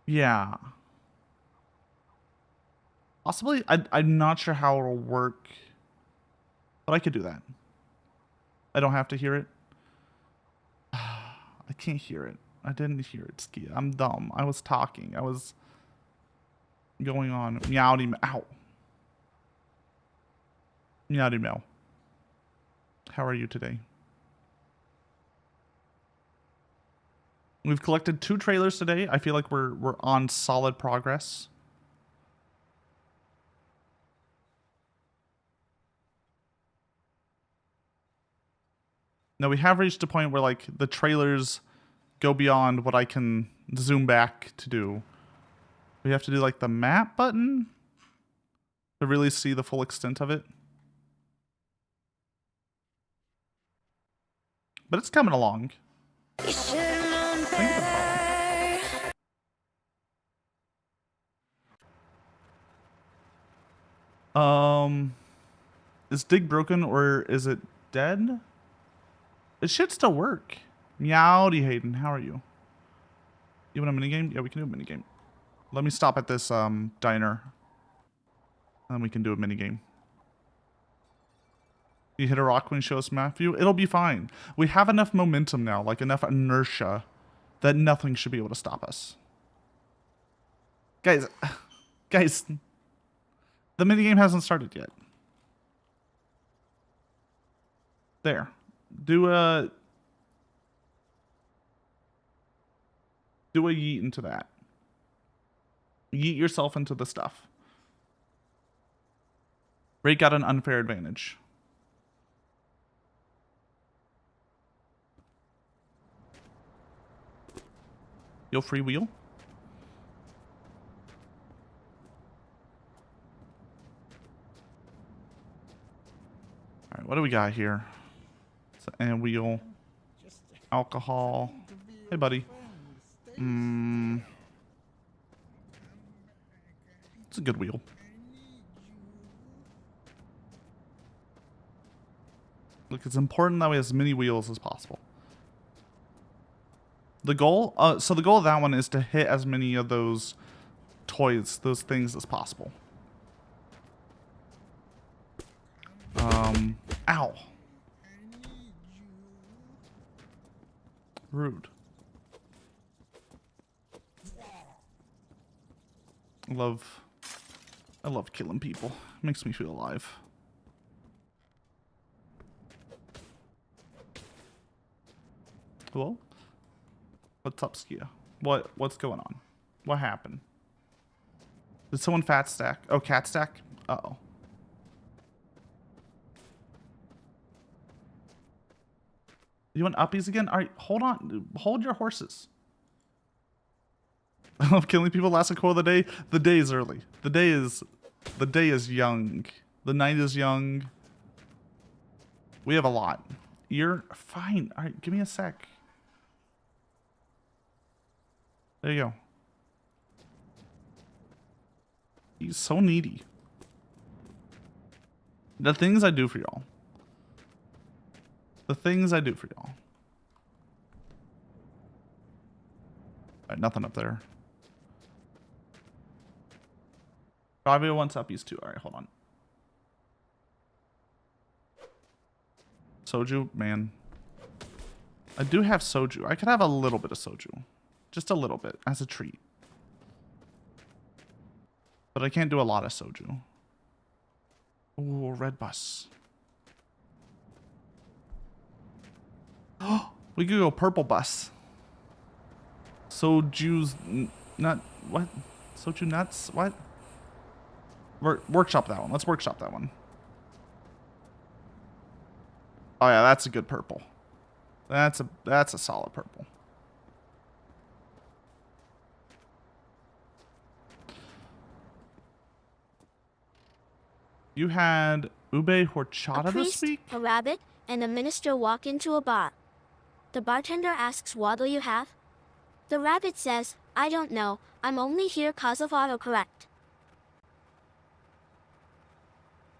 Yeah. Possibly. I'm not sure how it'll work. But I could do that. I don't have to hear it. I can't hear it. I didn't hear it, Skia. I'm dumb. I was talking. I was going on. Meowdy. Ow. Meowdy Mel. How are you today? We've collected 2 trailers today. I feel like we're on solid progress. Now we have reached a point where like the trailers go beyond what I can zoom back to do. We have to do like the map button to really see the full extent of it. But it's coming along. Is Dig broken or is it dead? It should still work. Meowdy Hayden, how are you? You want a minigame? Yeah, we can do a minigame. Let me stop at this diner. And then we can do a minigame. You hit a rock when you show us map view? It'll be fine. We have enough momentum now, like enough inertia, that nothing should be able to stop us. Guys, guys, the minigame hasn't started yet. There. Do a yeet into that. Yeet yourself into the stuff. Break out an unfair advantage. You'll freewheel. All right, what do we got here? And wheel. Alcohol. Hey, buddy. It's a good wheel. Look, it's important that we have as many wheels as possible. The goal, so the goal of that one is to hit as many of those toys, those things as possible. Ow. Rude. I love killing people. It makes me feel alive. Hello? What's up, Skia? What's going on? What happened? Did someone fat stack? Oh, cat stack? Uh-oh. You want uppies again? All right, hold on. Hold your horses. I love killing people. Last quote of the day. The day is early. The day is young. The night is young. We have a lot. You're fine. All right, give me a sec. There you go. He's so needy. The things I do for y'all. The things I do for y'all. Alright, nothing up there. Fabio wants uppies too. Alright, hold on. Soju, man. I do have soju. I could have a little bit of soju. Just a little bit, as a treat. But I can't do a lot of soju. Ooh, red bus. Oh, we could go purple bus. Soju's nut. What? Soju nuts? What? Workshop that one. Let's workshop that one. Oh yeah, that's a good purple. That's a solid purple. You had ube horchata this week? A rabbit, and a minister walk into a bar. The bartender asks, "What'll you have?" The rabbit says, "I don't know. I'm only here 'cause of autocorrect."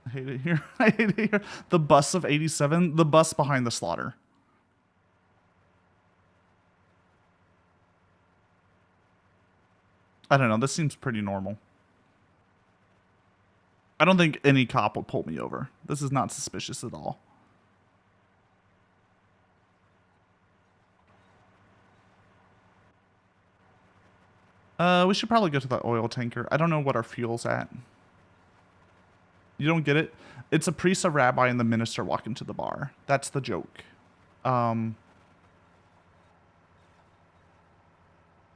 I hate it here. I hate it here. The bus of 87. The bus behind the slaughter. I don't know. This seems pretty normal. I don't think any cop would pull me over. This is not suspicious at all. We should probably go to the oil tanker. I don't know what our fuel's at. You don't get it? It's a priest, a rabbi, and the minister walk into the bar. That's the joke.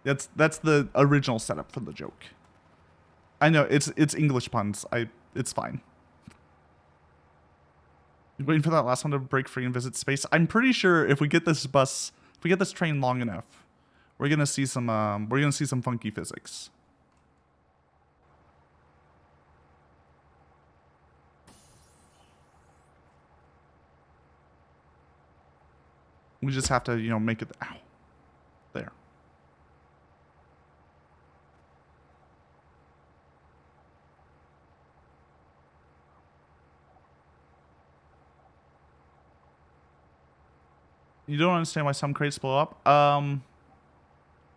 That's the original setup for the joke. I know it's English puns. It's fine. You're waiting for that last one to break free and visit space. I'm pretty sure if we get this train long enough, we're gonna see some funky physics. We just have to, make it. Ow. There. You don't understand why some crates blow up?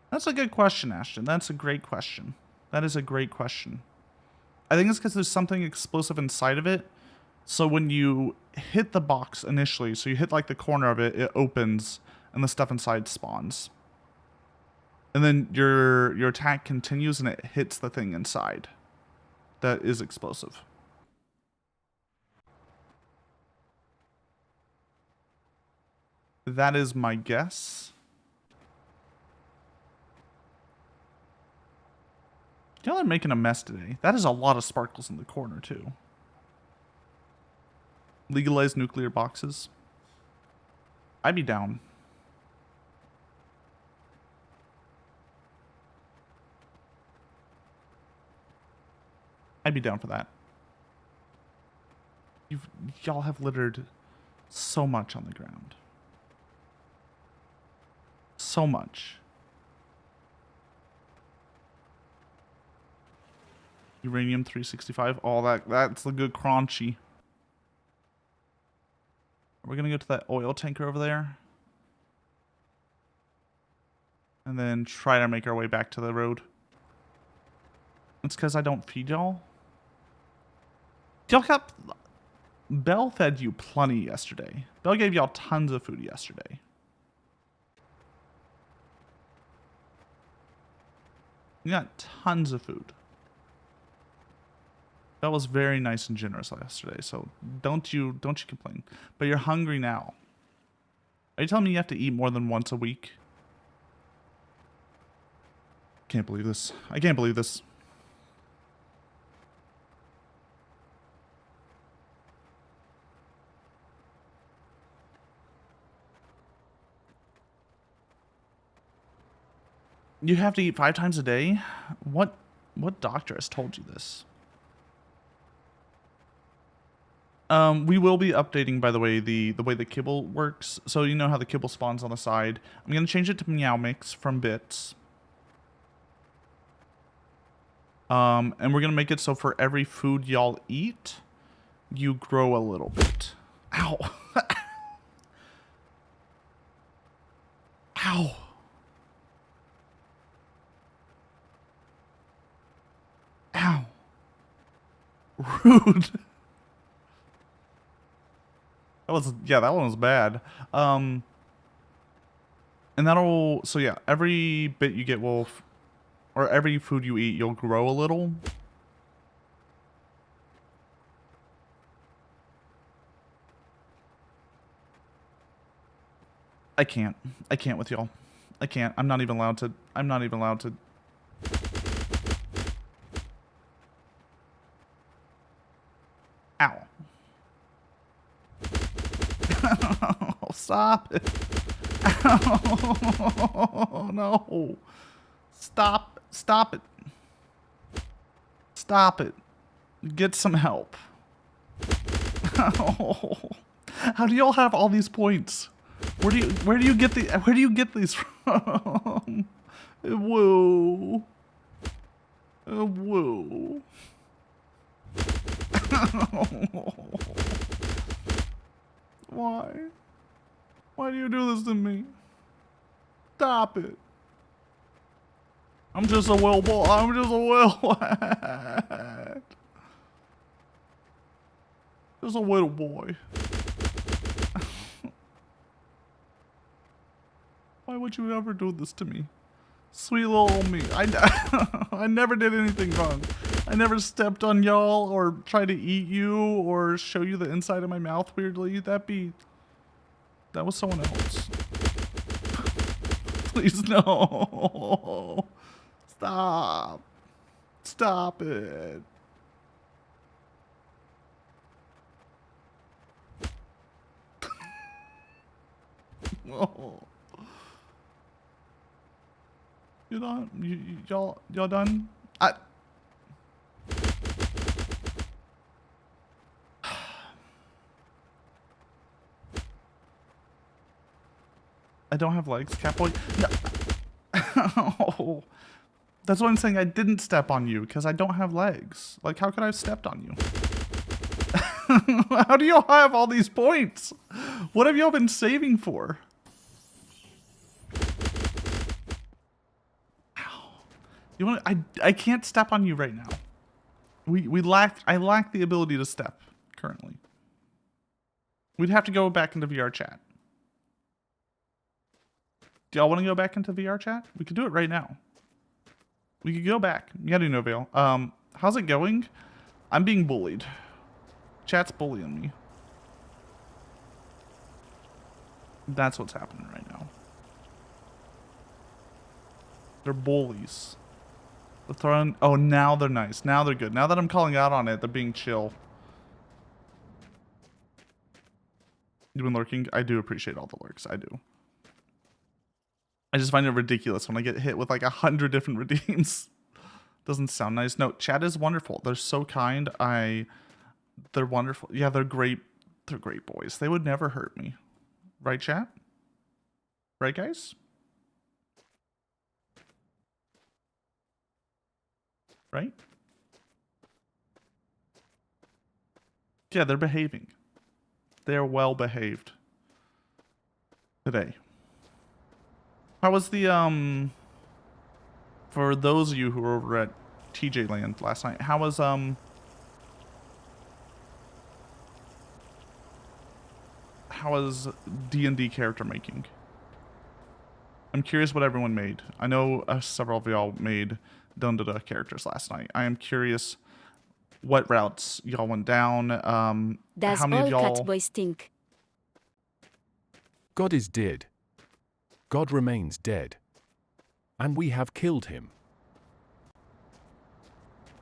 That's a good question, Ashton. That's a great question. That is a great question. I think it's because there's something explosive inside of it. So when you hit the box initially, so you hit like the corner of it, it opens and the stuff inside spawns. And then your attack continues and it hits the thing inside. That is explosive. That is my guess. Y'all are making a mess today. That is a lot of sparkles in the corner, too. Legalize nuclear boxes. I'd be down. I'd be down for that. Y'all have littered so much on the ground. So much. Uranium 365. Oh, that's the good crunchy. We're gonna go to that oil tanker over there. And then try to make our way back to the road. It's because I don't feed y'all. Y'all got... Belle fed you plenty yesterday. Belle gave y'all tons of food yesterday. You got tons of food. That was very nice and generous yesterday, so don't you complain. But you're hungry now. Are you telling me you have to eat more than once a week? Can't believe this. I can't believe this. You have to eat 5 times a day? What doctor has told you this? We will be updating, by the way, the way the kibble works. So you know how the kibble spawns on the side. I'm going to change it to Meow Mix from bits. And we're going to make it so for every food y'all eat, you grow a little bit. Ow. Ow. Ow. Rude. That one was bad. And that'll, so yeah, every bit you get will, or every food you eat, you'll grow a little. I can't with y'all. I can't. I'm not even allowed to. Ow. Oh, stop it. Ow. No. Stop it. Stop it. Get some help. Oh. How do y'all have all these points? Where do you get these from? Whoa. Whoa. Why? Why do you do this to me? Stop it. I'm just a well boy. I'm just a well lad. Just a little boy. Why would you ever do this to me? Sweet little me. I never did anything wrong. I never stepped on y'all or tried to eat you or show you the inside of my mouth weirdly. That was someone else. Please no. Stop. Stop it. Oh. You done? Y'all done? I don't have legs, Catboy. No. Oh. That's what I'm saying. I didn't step on you because I don't have legs. Like, how could I have stepped on you? How do y'all have all these points? What have y'all been saving for? Ow. You want? I can't step on you right now. I lack the ability to step currently. We'd have to go back into VR chat. Do y'all want to go back into VR chat? We could do it right now. We could go back. Meowdy no veil. How's it going? I'm being bullied. Chat's bullying me. That's what's happening right now. They're bullies. They're throwing... Oh, now they're nice. Now they're good. Now that I'm calling out on it, they're being chill. You've been lurking? I do appreciate all the lurks. I do. I just find it ridiculous when I get hit with like 100 different redeems. Doesn't sound nice. No, chat is wonderful. They're so kind. They're wonderful. Yeah, they're great. They're great boys. They would never hurt me. Right, chat? Right, guys? Right? Yeah, they're behaving. They're well behaved today. How was the for those of you who were over at TJ Land last night, how was D&D character making? I'm curious what everyone made. I know several of y'all made Dundada characters last night. I am curious what routes y'all went down. That's how many all of y'all... cat boys think. God is dead. God remains dead. And we have killed him.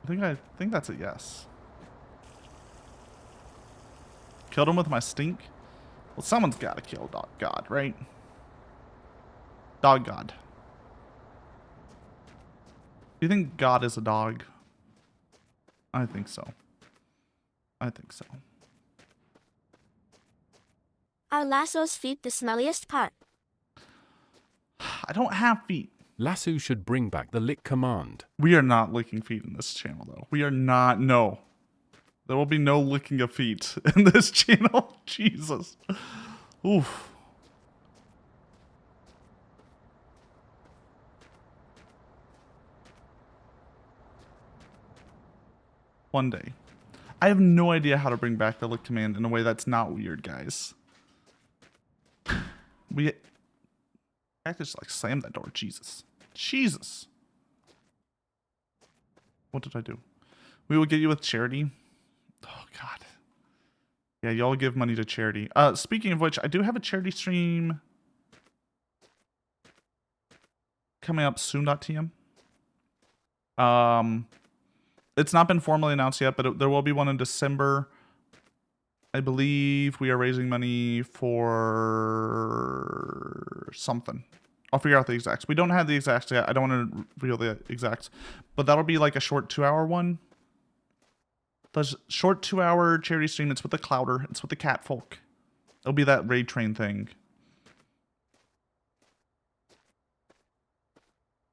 I think that's a yes. Killed him with my stink? Well, someone's got to kill God, right? Dog God. Do you think God is a dog? I think so. I think so. Are Lasso's feet the smelliest part? I don't have feet. Lasso should bring back the lick command. We are not licking feet in this channel, though. We are not. No. There will be no licking of feet in this channel. Jesus. Oof. One day. I have no idea how to bring back the lick command in a way that's not weird, guys. I just like slammed that door. Jesus. Jesus. What did I do? We will get you with charity. Oh, God. Yeah, y'all give money to charity. Speaking of which, I do have a charity stream coming up soon.tm. It's not been formally announced yet, but there will be one in December. I believe we are raising money for something. I'll figure out the exacts. We don't have the exacts yet. I don't want to reveal the exacts. But that'll be like a short 2-hour one. The short 2-hour charity stream. It's with the Clouder. It's with the cat folk. It'll be that raid train thing.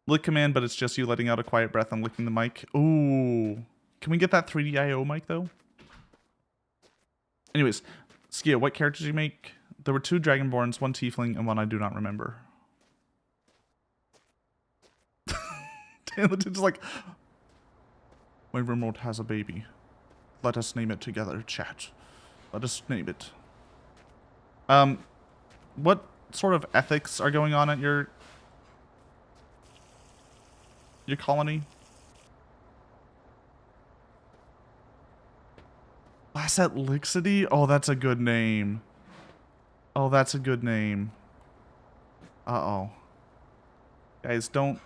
Lick command, but it's just you letting out a quiet breath and licking the mic. Ooh. Can we get that 3D.io mic, though? Anyways, Skia, what characters did you make? There were 2 Dragonborns, 1 Tiefling, and 1 I do not remember. It's like, my remote has a baby. Let us name it together, chat. Let us name it. What sort of ethics are going on at your colony? Lasset Lixidy? Oh, that's a good name. Oh, that's a good name. Uh-oh. Guys, don't...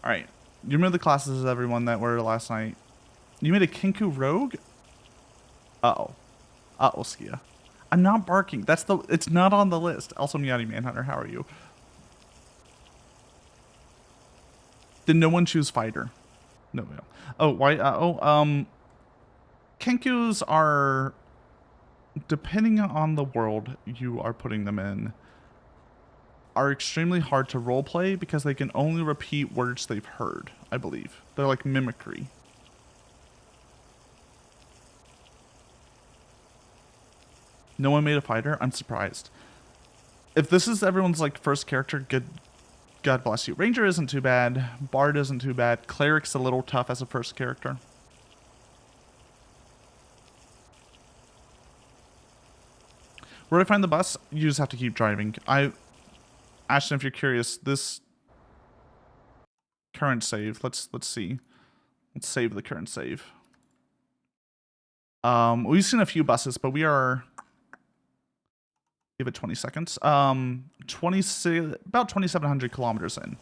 Alright. You remember the classes, everyone, that were last night? You made a Kinku Rogue? Uh-oh. Uh-oh, Skia. I'm not barking. It's not on the list. Also, Meowdy Manhunter, how are you? Did no one choose fighter? No. Oh, why? Kenkus are, depending on the world you are putting them in, are extremely hard to roleplay because they can only repeat words they've heard, I believe. They're like mimicry. No one made a fighter? I'm surprised. If this is everyone's like first character, good God bless you. Ranger isn't too bad. Bard isn't too bad. Cleric's a little tough as a first character. Where do I find the bus? You just have to keep driving. Ashton, if you're curious, this current save. Let's see. Let's save the current save. We've seen a few buses, but we are. Give it 20 seconds. About 2,700 kilometers in.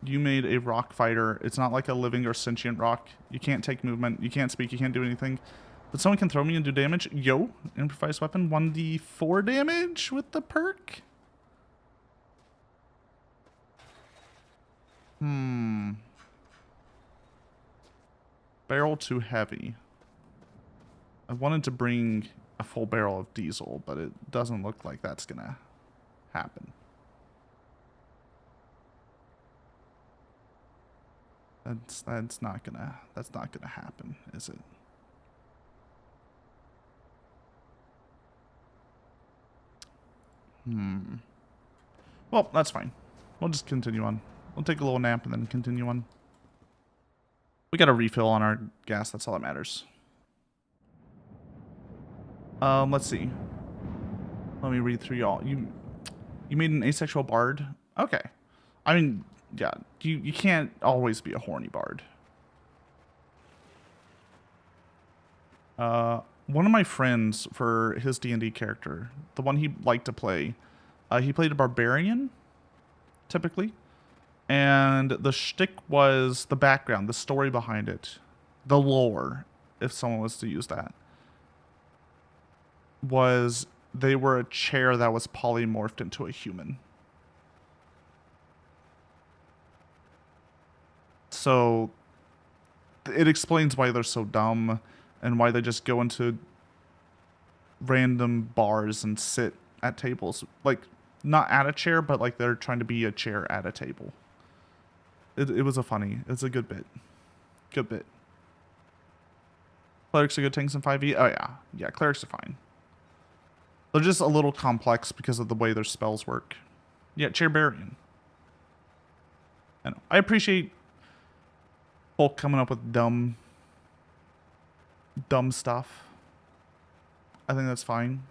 You made a rock fighter. It's not like a living or sentient rock. You can't take movement. You can't speak. You can't do anything. But someone can throw me and do damage. Yo, improvised weapon. 1d4 damage with the perk. Barrel too heavy. I wanted to bring a full barrel of diesel, but it doesn't look like that's gonna happen. That's not gonna happen, is it? Well, that's fine. We'll just continue on. We'll take a little nap and then continue on. We got a refill on our gas. That's all that matters. Let's see. Let me read through y'all. You made an asexual bard? Okay. I mean, yeah, you can't always be a horny bard. One of my friends, for his D&D character, the one he liked to play, he played a barbarian, typically. And the shtick was the background, the story behind it, the lore, if someone was to use that, was they were a chair that was polymorphed into a human. So it explains why they're so dumb and why they just go into random bars and sit at tables. Like, not at a chair, but like they're trying to be a chair at a table. It was it's a good bit. Good bit. Clerics are good tanks in 5e? Oh yeah. Yeah, clerics are fine. They're just a little complex because of the way their spells work. Yeah, Chairbarian. I know. I appreciate folk coming up with dumb stuff. I think that's fine.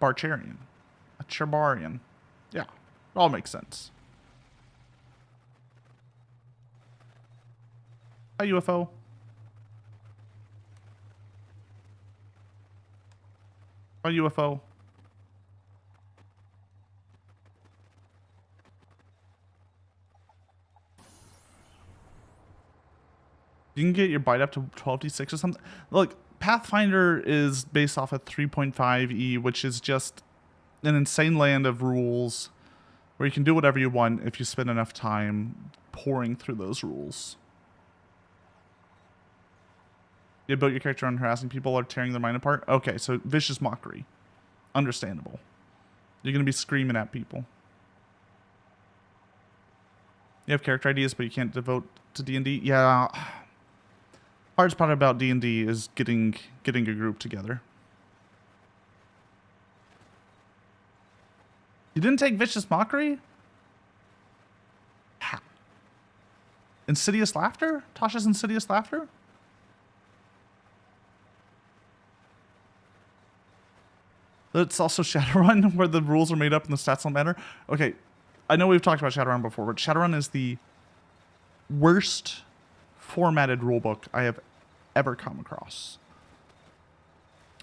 Barcharian. A Charbarian. Yeah, it all makes sense. Hi, UFO. Hi, UFO. You can get your bite up to 12d6 or something. Look, Pathfinder is based off of 3.5e, which is just an insane land of rules where you can do whatever you want if you spend enough time pouring through those rules. You built your character on harassing people or tearing their mind apart? Okay, so vicious mockery. Understandable. You're going to be screaming at people. You have character ideas, but you can't devote to D&D? Yeah. Hardest part about D&D is getting a group together. You didn't take vicious mockery? How? Insidious laughter? Tasha's insidious laughter? It's also Shadowrun, where the rules are made up and the stats don't matter. Okay, I know we've talked about Shadowrun before, but Shadowrun is the worst formatted rulebook I have ever come across.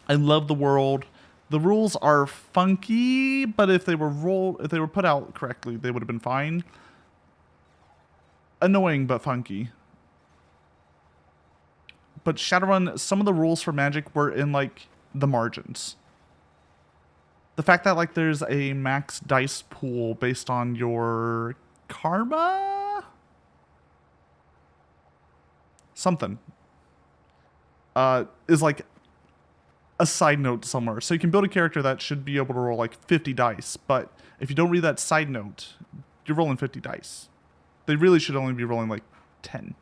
I love the world. The rules are funky, but if they were put out correctly, they would have been fine. Annoying, but funky. But Shadowrun, some of the rules for Magic were in, like, the margins. The fact that, like, there's a max dice pool based on your karma? Something. Is, like, a side note somewhere. So you can build a character that should be able to roll, like, 50 dice. But if you don't read that side note, you're rolling 50 dice. They really should only be rolling like 10.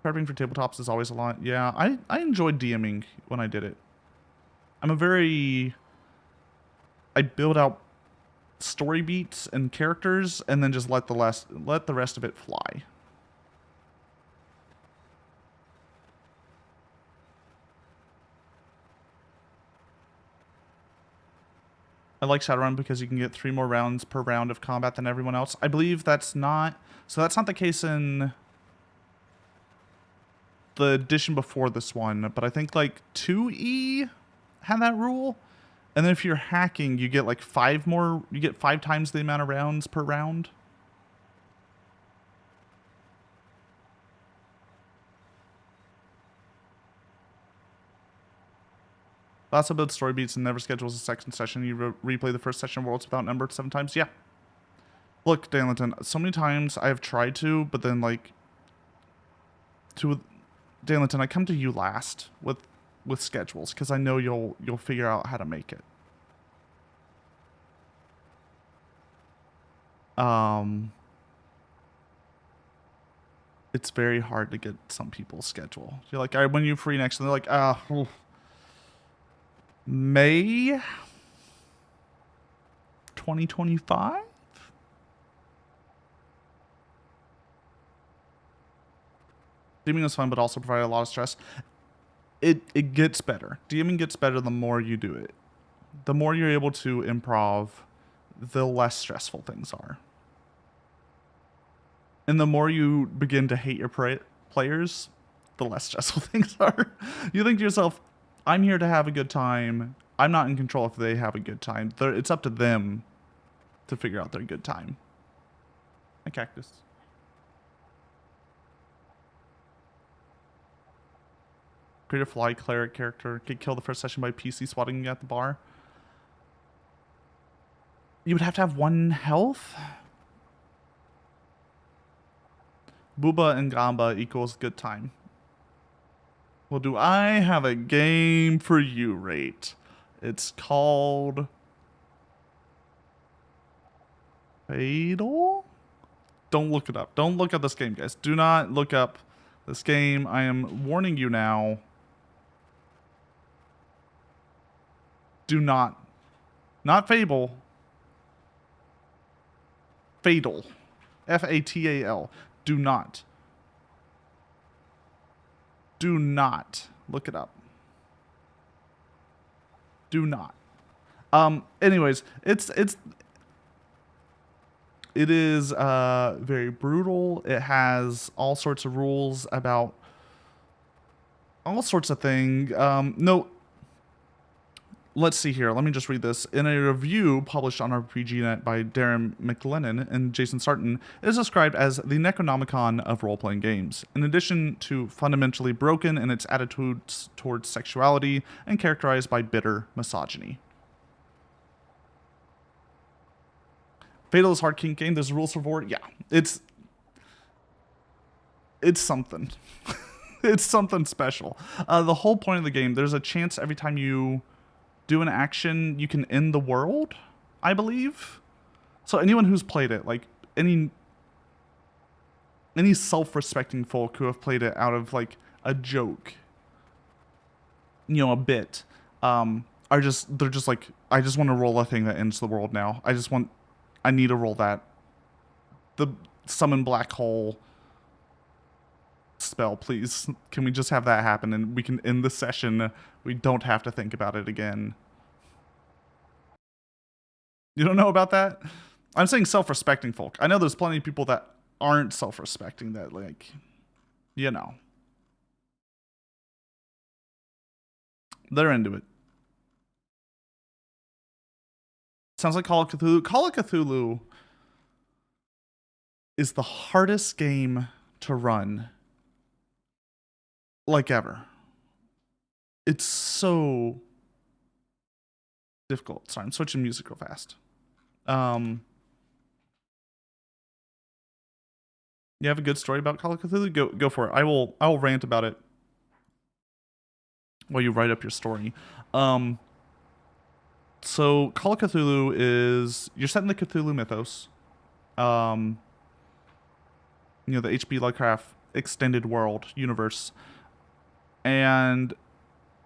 Prepping for tabletops is always a lot. Yeah, I enjoyed DMing when I did it. I build out story beats and characters and then just let the rest of it fly. I like Shadowrun because you can get 3 more rounds per round of combat than everyone else. I believe that's not the case in the edition before this one, but I think like 2E had that rule. And then if you're hacking, you get like 5 times the amount of rounds per round. Lots of build story beats and never schedules a second session. You replay the first session of Worlds Without Number 7 times. Yeah. Look, Danilton, so many times I have tried to, but then like Danilton, I come to you last with schedules because I know you'll figure out how to make it. It's very hard to get some people's schedule. You're like, all right, when are you free next? And they're like, May 2025? DMing is fun, but also provided a lot of stress. It gets better. DMing gets better the more you do it. The more you're able to improv, the less stressful things are. And the more you begin to hate your players, the less stressful things are. You think to yourself, I'm here to have a good time. I'm not in control if they have a good time. It's up to them to figure out their good time. Hi, Cactus. Create a fly cleric character. Get killed the first session by PC swatting you at the bar. You would have to have 1 health. Booba and Gamba equals good time. Well, do I have a game for you, Rate? It's called Fatal? Don't look it up. Don't look up this game, guys. Do not look up this game. I am warning you now. Do not. Not Fable. Fatal. Fatal. Do not. Do not look it up. Do not. Anyways, it is very brutal. It has all sorts of rules about all sorts of things. No, let's see here. Let me just read this. In a review published on RPGNet by Darren McLennan and Jason Sarton, it is described as the Necronomicon of role-playing games, in addition to fundamentally broken in its attitudes towards sexuality and characterized by bitter misogyny. Fatal is hard kink game. There's rules for war. Yeah, it's something. It's something special. The whole point of the game, there's a chance every time you do an action, you can end the world, I believe. So anyone who's played it, like any self-respecting folk who have played it out of like a joke, a bit, they're just like, I just want to roll a thing that ends the world now. I need to roll that. The summon black hole spell, please. Can we just have that happen and we can end the session? We don't have to think about it again. You don't know about that? I'm saying self-respecting folk. I know there's plenty of people that aren't self-respecting, that like, they're into it. Sounds like Call of Cthulhu. Call of Cthulhu is the hardest game to run like ever. It's so difficult. Sorry, I'm switching music real fast. You have a good story about Call of Cthulhu? Go for it. I will rant about it while you write up your story. So Call of Cthulhu is, you're set in the Cthulhu mythos. The H.P. Lovecraft extended world universe. And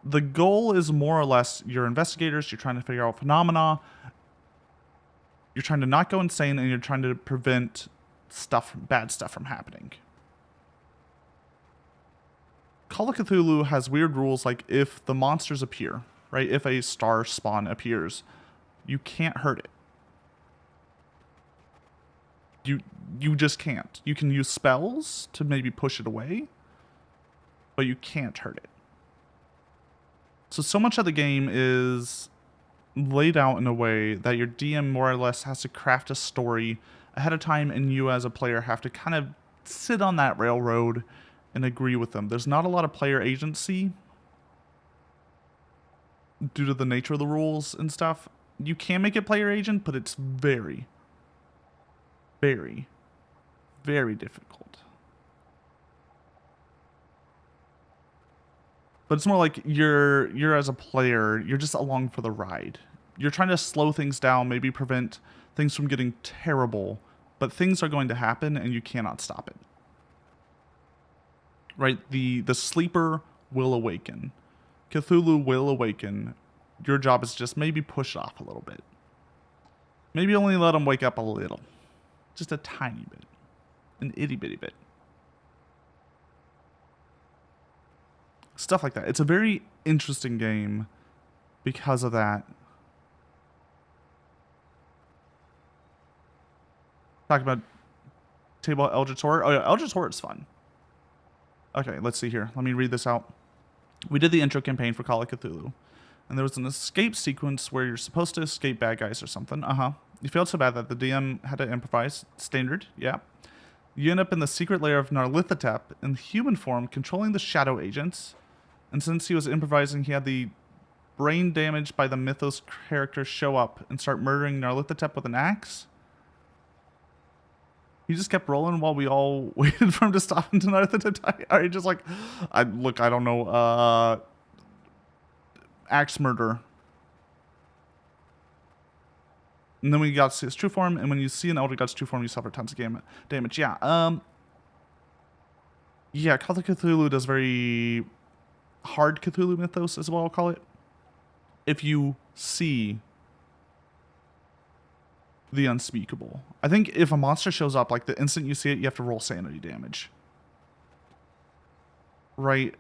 the goal is more or less, you're investigators, you're trying to figure out phenomena, you're trying to not go insane, and you're trying to prevent bad stuff from happening. Call of Cthulhu has weird rules, like if the monsters appear, right? If a star spawn appears, you can't hurt it. You just can't. You can use spells to maybe push it away, but you can't hurt it. So much of the game is laid out in a way that your DM more or less has to craft a story ahead of time, and you as a player have to kind of sit on that railroad and agree with them. There's not a lot of player agency due to the nature of the rules and stuff. You can make it player agent, but it's very, very, very difficult. But it's more like you're as a player, you're just along for the ride. You're trying to slow things down, maybe prevent things from getting terrible, but things are going to happen and you cannot stop it. Right? The sleeper will awaken. Cthulhu will awaken. Your job is just maybe push off a little bit. Maybe only let him wake up a little. Just a tiny bit. An itty bitty bit. Stuff like that. It's a very interesting game because of that. Talk about Table Eldritch Horror. Oh yeah, Eldritch Horror is fun. Okay, let's see here. Let me read this out. We did the intro campaign for Call of Cthulhu, and there was an escape sequence where you're supposed to escape bad guys or something. You failed so bad that the DM had to improvise. Standard, yeah. You end up in the secret lair of Nyarlathotep in human form, controlling the shadow agents. And since he was improvising, he had the brain damaged by the mythos character show up and start murdering Nyarlathotep with an axe. He just kept rolling while we all waited for him to stop and Nyarlathotep die. Are you just like, I don't know, axe murder. And then when you got to see his true form, and when you see an Elder God's true form, you suffer tons of damage. Yeah, yeah, Call of Cthulhu does very hard Cthulhu mythos, is what I'll call it. If you see the unspeakable. I think if a monster shows up, like the instant you see it, you have to roll sanity damage. Right?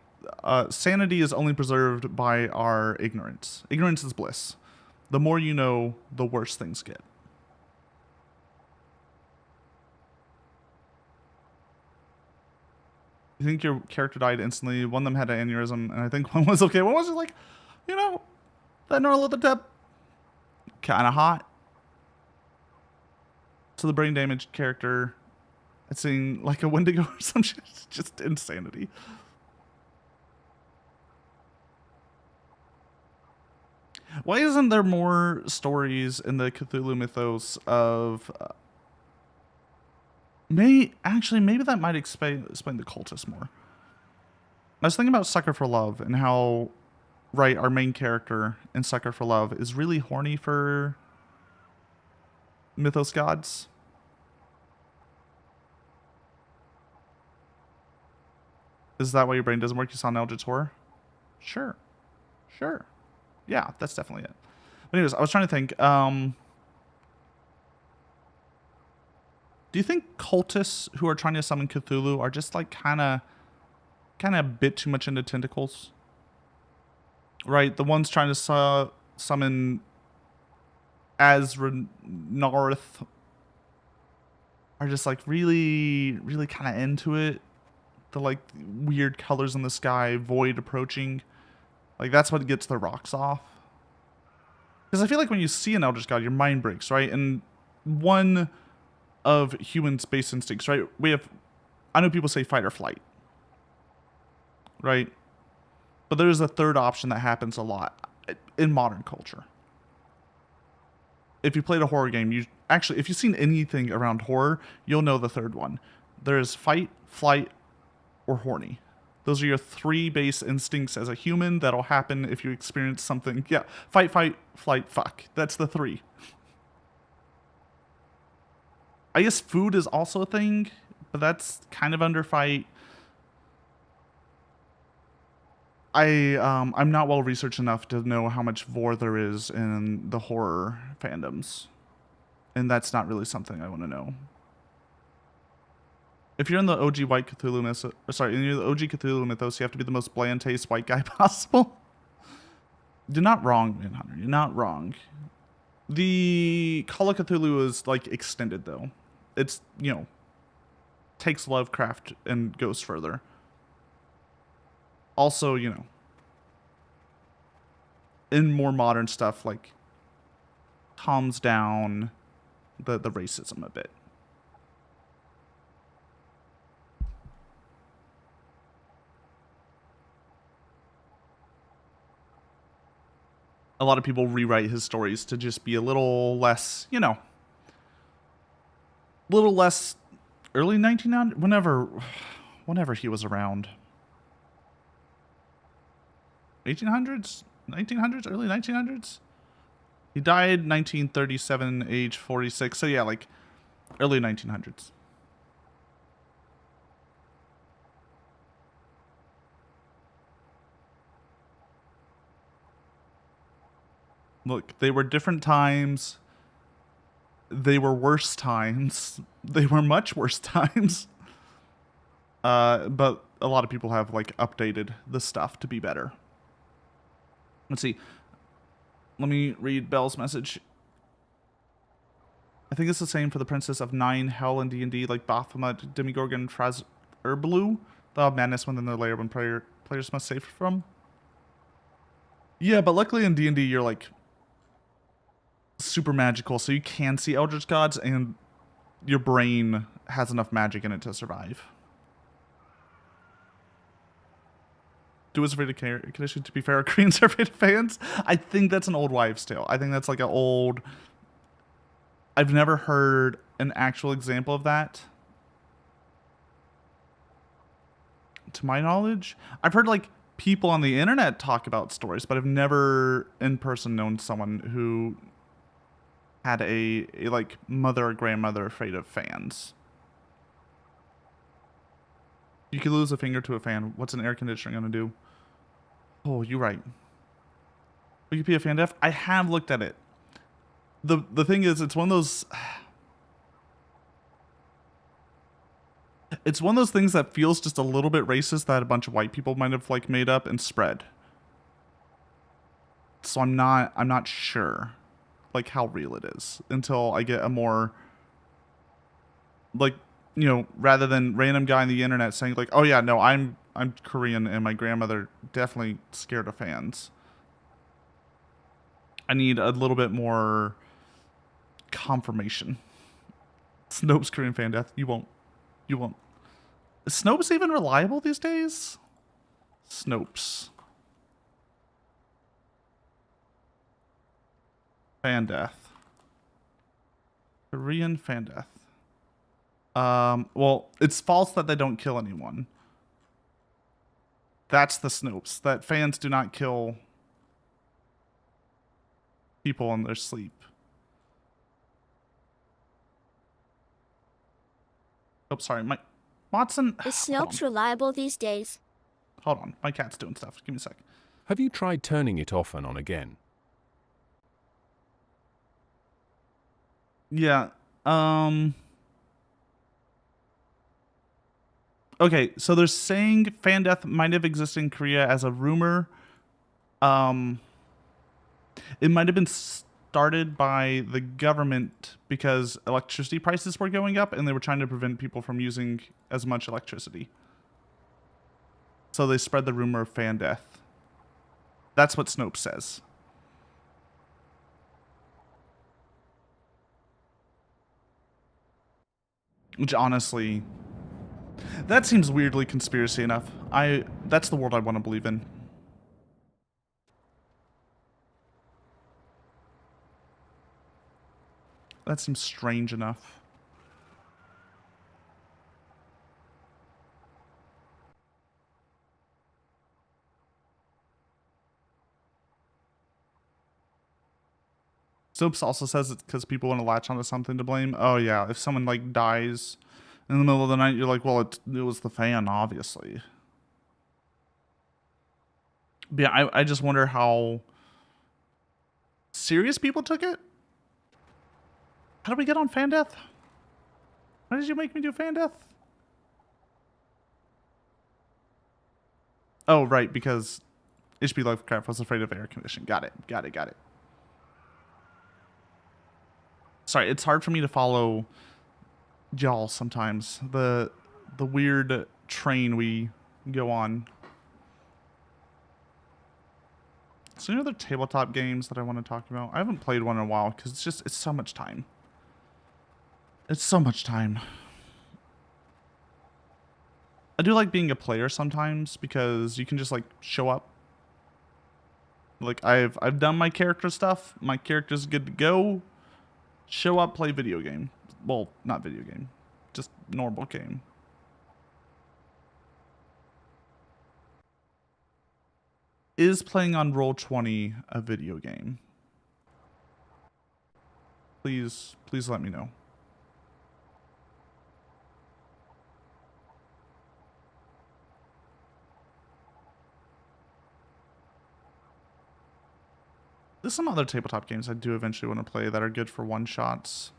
Sanity is only preserved by our ignorance. Ignorance is bliss. The more you know, the worse things get. You think your character died instantly. One of them had an aneurysm, and I think one was okay. One was just like, that Nyarlathotep, kind of hot. So the brain damaged character, it's seeing like a Wendigo or some shit. It's just insanity. Why isn't there more stories in the Cthulhu mythos of... maybe that might explain the cultists more. I was thinking about Sucker for Love and how, right, our main character in Sucker for Love is really horny for mythos gods. Is that why your brain doesn't work? You saw an Eldritch Horror? Sure. Yeah, that's definitely it. But anyways, I was trying to think. Do you think cultists who are trying to summon Cthulhu are just like kind of a bit too much into tentacles? Right? The ones trying to summon Narth are just like really, really kind of into it. The like weird colors in the sky, void approaching. Like that's what gets the rocks off. Because I feel like when you see an Eldritch God, your mind breaks, right? And one of humans' base instincts, right? I know people say fight or flight, right? But there's a third option that happens a lot in modern culture. If you played a horror game, if you've seen anything around horror, you'll know the third one. There's fight, flight, or horny. Those are your 3 base instincts as a human that'll happen if you experience something. Yeah, fight, flight, fuck. That's the 3. I guess food is also a thing, but that's kind of under fight. I'm not well researched enough to know how much vor there is in the horror fandoms. And that's not really something I want to know. If you're in the OG White Cthulhu mythos, sorry, in the OG Cthulhu mythos, you have to be the most bland taste white guy possible. You're not wrong, Manhunter. You're not wrong. The Call of Cthulhu is like extended though. It's, you know, takes Lovecraft and goes further. Also, you know, in more modern stuff, like calms down the racism a bit. A lot of people rewrite his stories to just be a little less, you know, little less early 1900s, whenever he was around. 1800s? 1900s? Early 1900s? He died 1937, age 46. So yeah, like early 1900s. Look, they were different times. They were worse times. They were much worse times. But a lot of people have like updated the stuff to be better. Let's see. Let me read Belle's message. I think it's the same for the Princess of Nine Hell in D&D, like Baphomet, Demigorgon, Traz, Blue. The madness within their lair when players must save from. Yeah, but luckily in D&D you're like super magical, so you can see Eldritch Gods, and your brain has enough magic in it to survive. Do us afraid of condition. To be fair, Koreans are afraid of fans. I think that's an old wives' tale. I think that's like an old. I've never heard an actual example of that. To my knowledge, I've heard like people on the internet talk about stories, but I've never in person known someone who had a like mother or grandmother afraid of fans. You could lose a finger to a fan. What's an air conditioner gonna do? Oh, you're right. Wikipedia fan def. I have looked at it. The thing is, it's one of those. It's one of those things that feels just a little bit racist that a bunch of white people might have like made up and spread. So I'm not sure like how real it is until I get a more like, you know, rather than random guy on the internet saying like, oh yeah, no, I'm Korean and my grandmother definitely scared of fans. I need a little bit more confirmation. Snopes Korean fan death. You won't. Is Snopes even reliable these days? Snopes. Fan death. Korean fan death. Well, it's false that they don't kill anyone. That's the Snopes. That fans do not kill people in their sleep. Oh, sorry, my Watson. Is Snopes reliable these days? Hold on, my cat's doing stuff. Give me a sec. Have you tried turning it off and on again? Yeah. Okay, so they're saying fan death might have existed in Korea as a rumor. It might have been started by the government because electricity prices were going up and they were trying to prevent people from using as much electricity. So they spread the rumor of fan death. That's what Snopes says. Which honestly, that seems weirdly conspiracy enough. That's the world I want to believe in. That seems strange enough. Snopes also says it's because people want to latch onto something to blame. Oh yeah, if someone like dies in the middle of the night, you're like, well, it was the fan, obviously. But yeah, I just wonder how serious people took it. How did we get on fan death? Why did you make me do fan death? Oh, right, because H.P. Lovecraft was afraid of air conditioning. Got it. Sorry, it's hard for me to follow y'all sometimes. The weird train we go on. So any other tabletop games that I want to talk about? I haven't played one in a while because it's so much time. It's so much time. I do like being a player sometimes because you can just like show up. Like I've done my character stuff. My character's good to go. Show up, play video game. Well, not video game. Just normal game. Is playing on Roll20 a video game? Please let me know. There's some other tabletop games I do eventually want to play that are good for one-shots.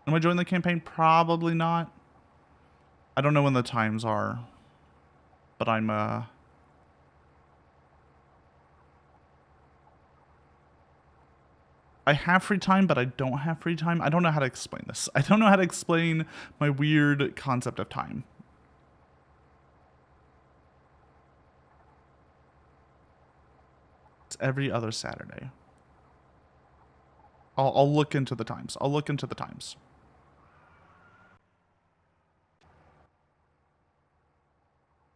Am I joining the campaign? Probably not. I don't know when the times are. But I'm, I have free time, but I don't have free time. I don't know how to explain this. I don't know how to explain my weird concept of time. It's every other Saturday. I'll look into the times. I'll look into the times.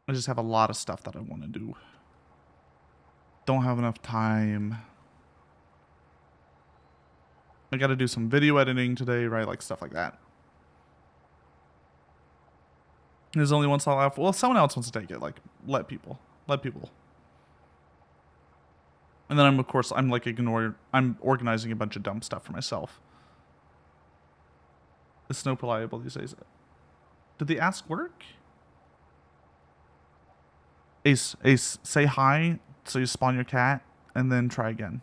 I just have a lot of stuff that I want to do. Don't have enough time. I got to do some video editing today, right? Like stuff like that. There's only one slot left. Well, if someone else wants to take it, like let people. And then of course I'm organizing a bunch of dumb stuff for myself. It's no reliable these days. Did the ask work? Ace, say hi so you spawn your cat and then try again.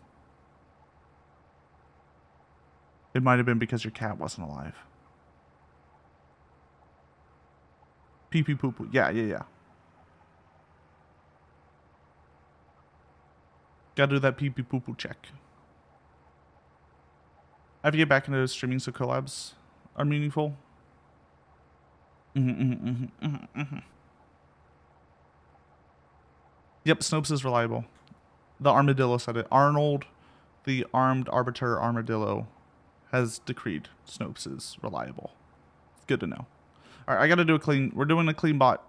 It might have been because your cat wasn't alive. Pee pee poo poo. Yeah. Gotta do that pee pee poo poo check. I have to get back into streaming so collabs are meaningful. Yep, Snopes is reliable. The armadillo said it. Arnold, the armed arbiter armadillo, has decreed Snopes is reliable. It's good to know. All right, I got to do a clean. We're doing a clean bot.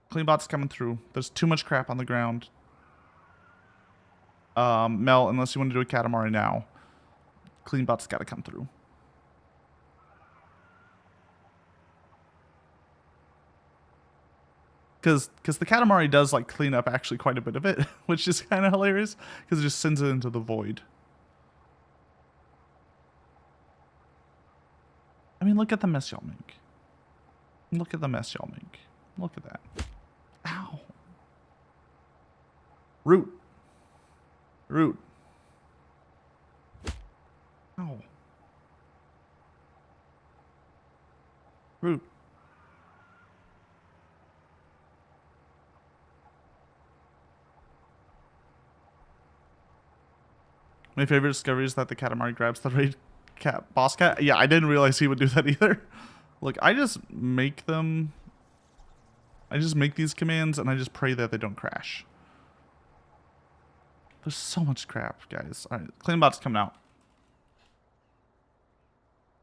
Clean bot's coming through. There's too much crap on the ground. Mel, unless you want to do a Katamari now, clean bot's got to come through. Because the Katamari does like clean up actually quite a bit of it, which is kind of hilarious because it just sends it into the void. I mean, look at the mess y'all make. Look at the mess y'all make. Look at that. Ow. Root. Ow. Root. My favorite discovery is that the Katamari grabs the raid cat boss cat. Yeah, I didn't realize he would do that either. Look, I just make these commands and I just pray that they don't crash. There's so much crap, guys. All right, Cleanbot's coming out.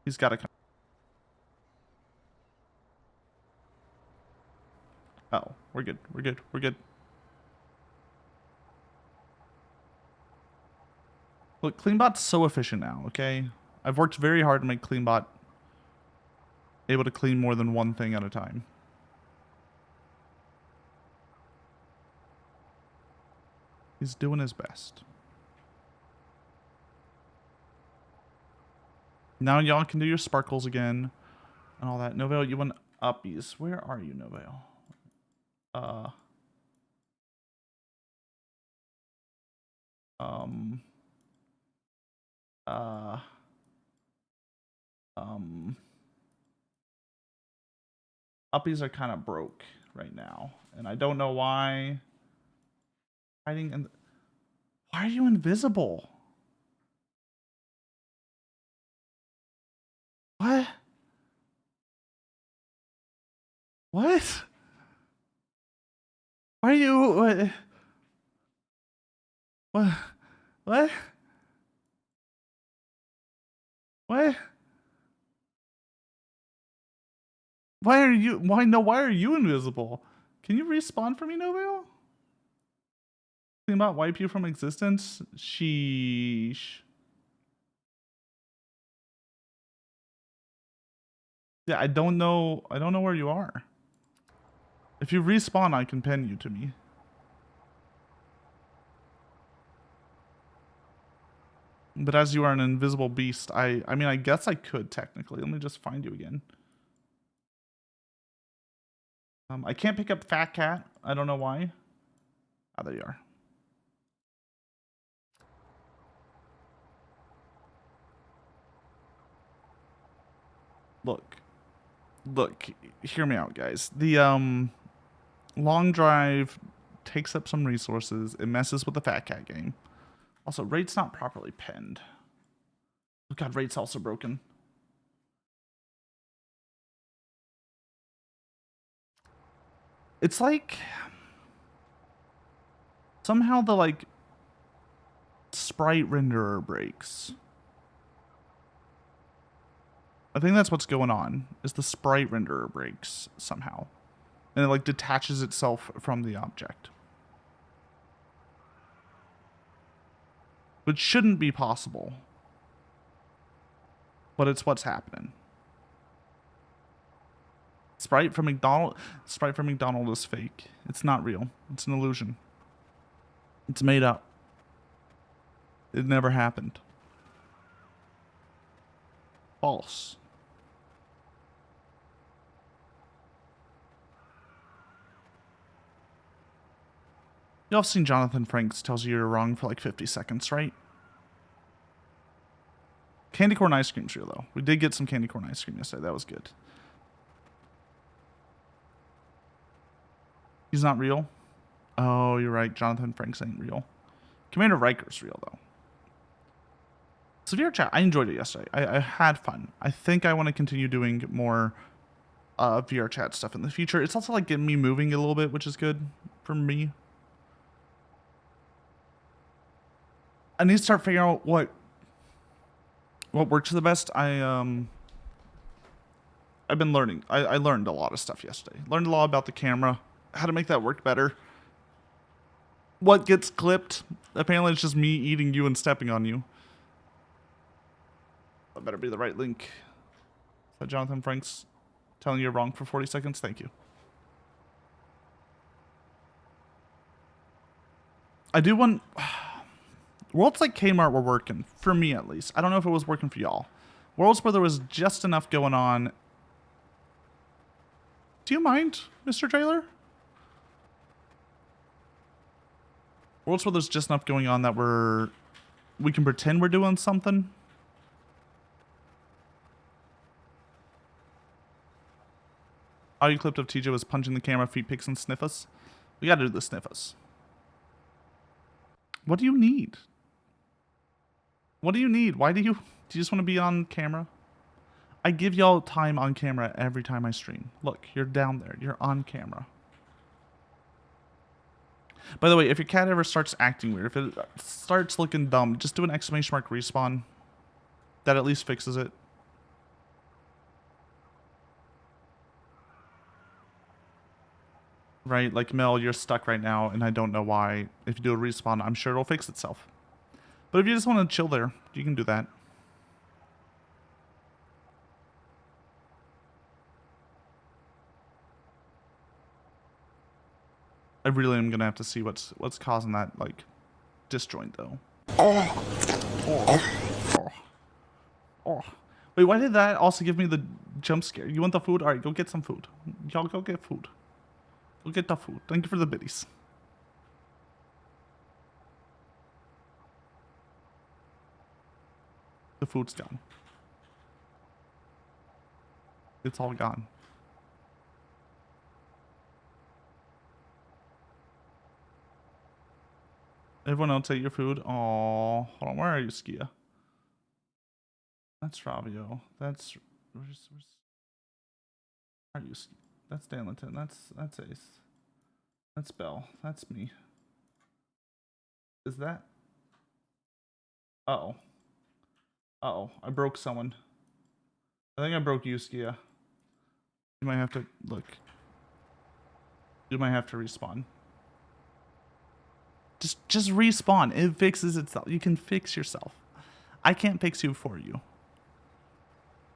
He's got to come. Oh, we're good. Look, Cleanbot's so efficient now, okay? I've worked very hard to make Cleanbot able to clean more than one thing at a time. He's doing his best. Now y'all can do your sparkles again and all that. Novale, you want uppies. Where are you, Novale? Um, uppies are kind of broke right now, and I don't know why. Hiding and why are you invisible? What? What? Why are you what? What? What? What? Why are you? Why are you invisible? Can you respawn for me, Novale? Think about wipe you from existence? Sheesh. Yeah, I don't know where you are. If you respawn, I can pin you to me. But as you are an invisible beast, I mean, I guess I could technically. Let me just find you again. I can't pick up Fat Cat. I don't know why. Ah, there you are. Look, hear me out, guys. The long drive takes up some resources. It messes with the Fat Cat game. Also, rate's not properly pinned. Oh god, rate's also broken. It's like somehow the like sprite renderer breaks. I think that's what's going on, is the sprite renderer breaks somehow. And it like detaches itself from the object. Which shouldn't be possible. But it's what's happening. Sprite from McDonald is fake. It's not real. It's an illusion. It's made up. It never happened. False. Y'all have seen Jonathan Franks tells you you're wrong for like 50 seconds, right? Candy corn ice cream's real, though. We did get some candy corn ice cream yesterday. That was good. He's not real? Oh, you're right. Jonathan Franks ain't real. Commander Riker's real, though. Severe chat. I enjoyed it yesterday. I had fun. I think I want to continue doing more VR chat stuff in the future. It's also like getting me moving a little bit, which is good for me. I need to start figuring out what works the best. I've been learning. I learned a lot of stuff yesterday. Learned a lot about the camera, how to make that work better. What gets clipped? Apparently it's just me eating you and stepping on you. That better be the right link. Is that Jonathan Franks telling you you're wrong for 40 seconds? Thank you. I do want... Worlds like Kmart were working, for me at least. I don't know if it was working for y'all. Worlds where there was just enough going on. Do you mind, Mr. Trailer? Worlds where there's just enough going on that we can pretend we're doing something. Audio clip of TJ was punching the camera, feet picks and sniff us. We gotta do the sniff us. What do you need? What do you need? Why do you just want to be on camera? I give y'all time on camera every time I stream. Look, you're down there. You're on camera. By the way, if your cat ever starts acting weird, if it starts looking dumb, just do an exclamation mark respawn. That at least fixes it. Right? Like, Mel, you're stuck right now, and I don't know why. If you do a respawn, I'm sure it'll fix itself. But if you just want to chill there, you can do that. I really am gonna have to see what's causing that, like, disjoint though. Oh. Wait, why did that also give me the jump scare? You want the food? All right, go get some food. Y'all go get food. Go get the food. Thank you for the biddies. The food's gone. It's all gone. Everyone else ate your food? Oh, hold on. Where are you, Skia? That's Ravio. That's... Where's are you? That's Danlinton. That's Ace. That's Belle. That's me. Is that... Uh-oh. Uh-oh. I broke someone. I think I broke you, Skia. You might have to... Look. You might have to respawn. Just respawn. It fixes itself. You can fix yourself. I can't fix you for you.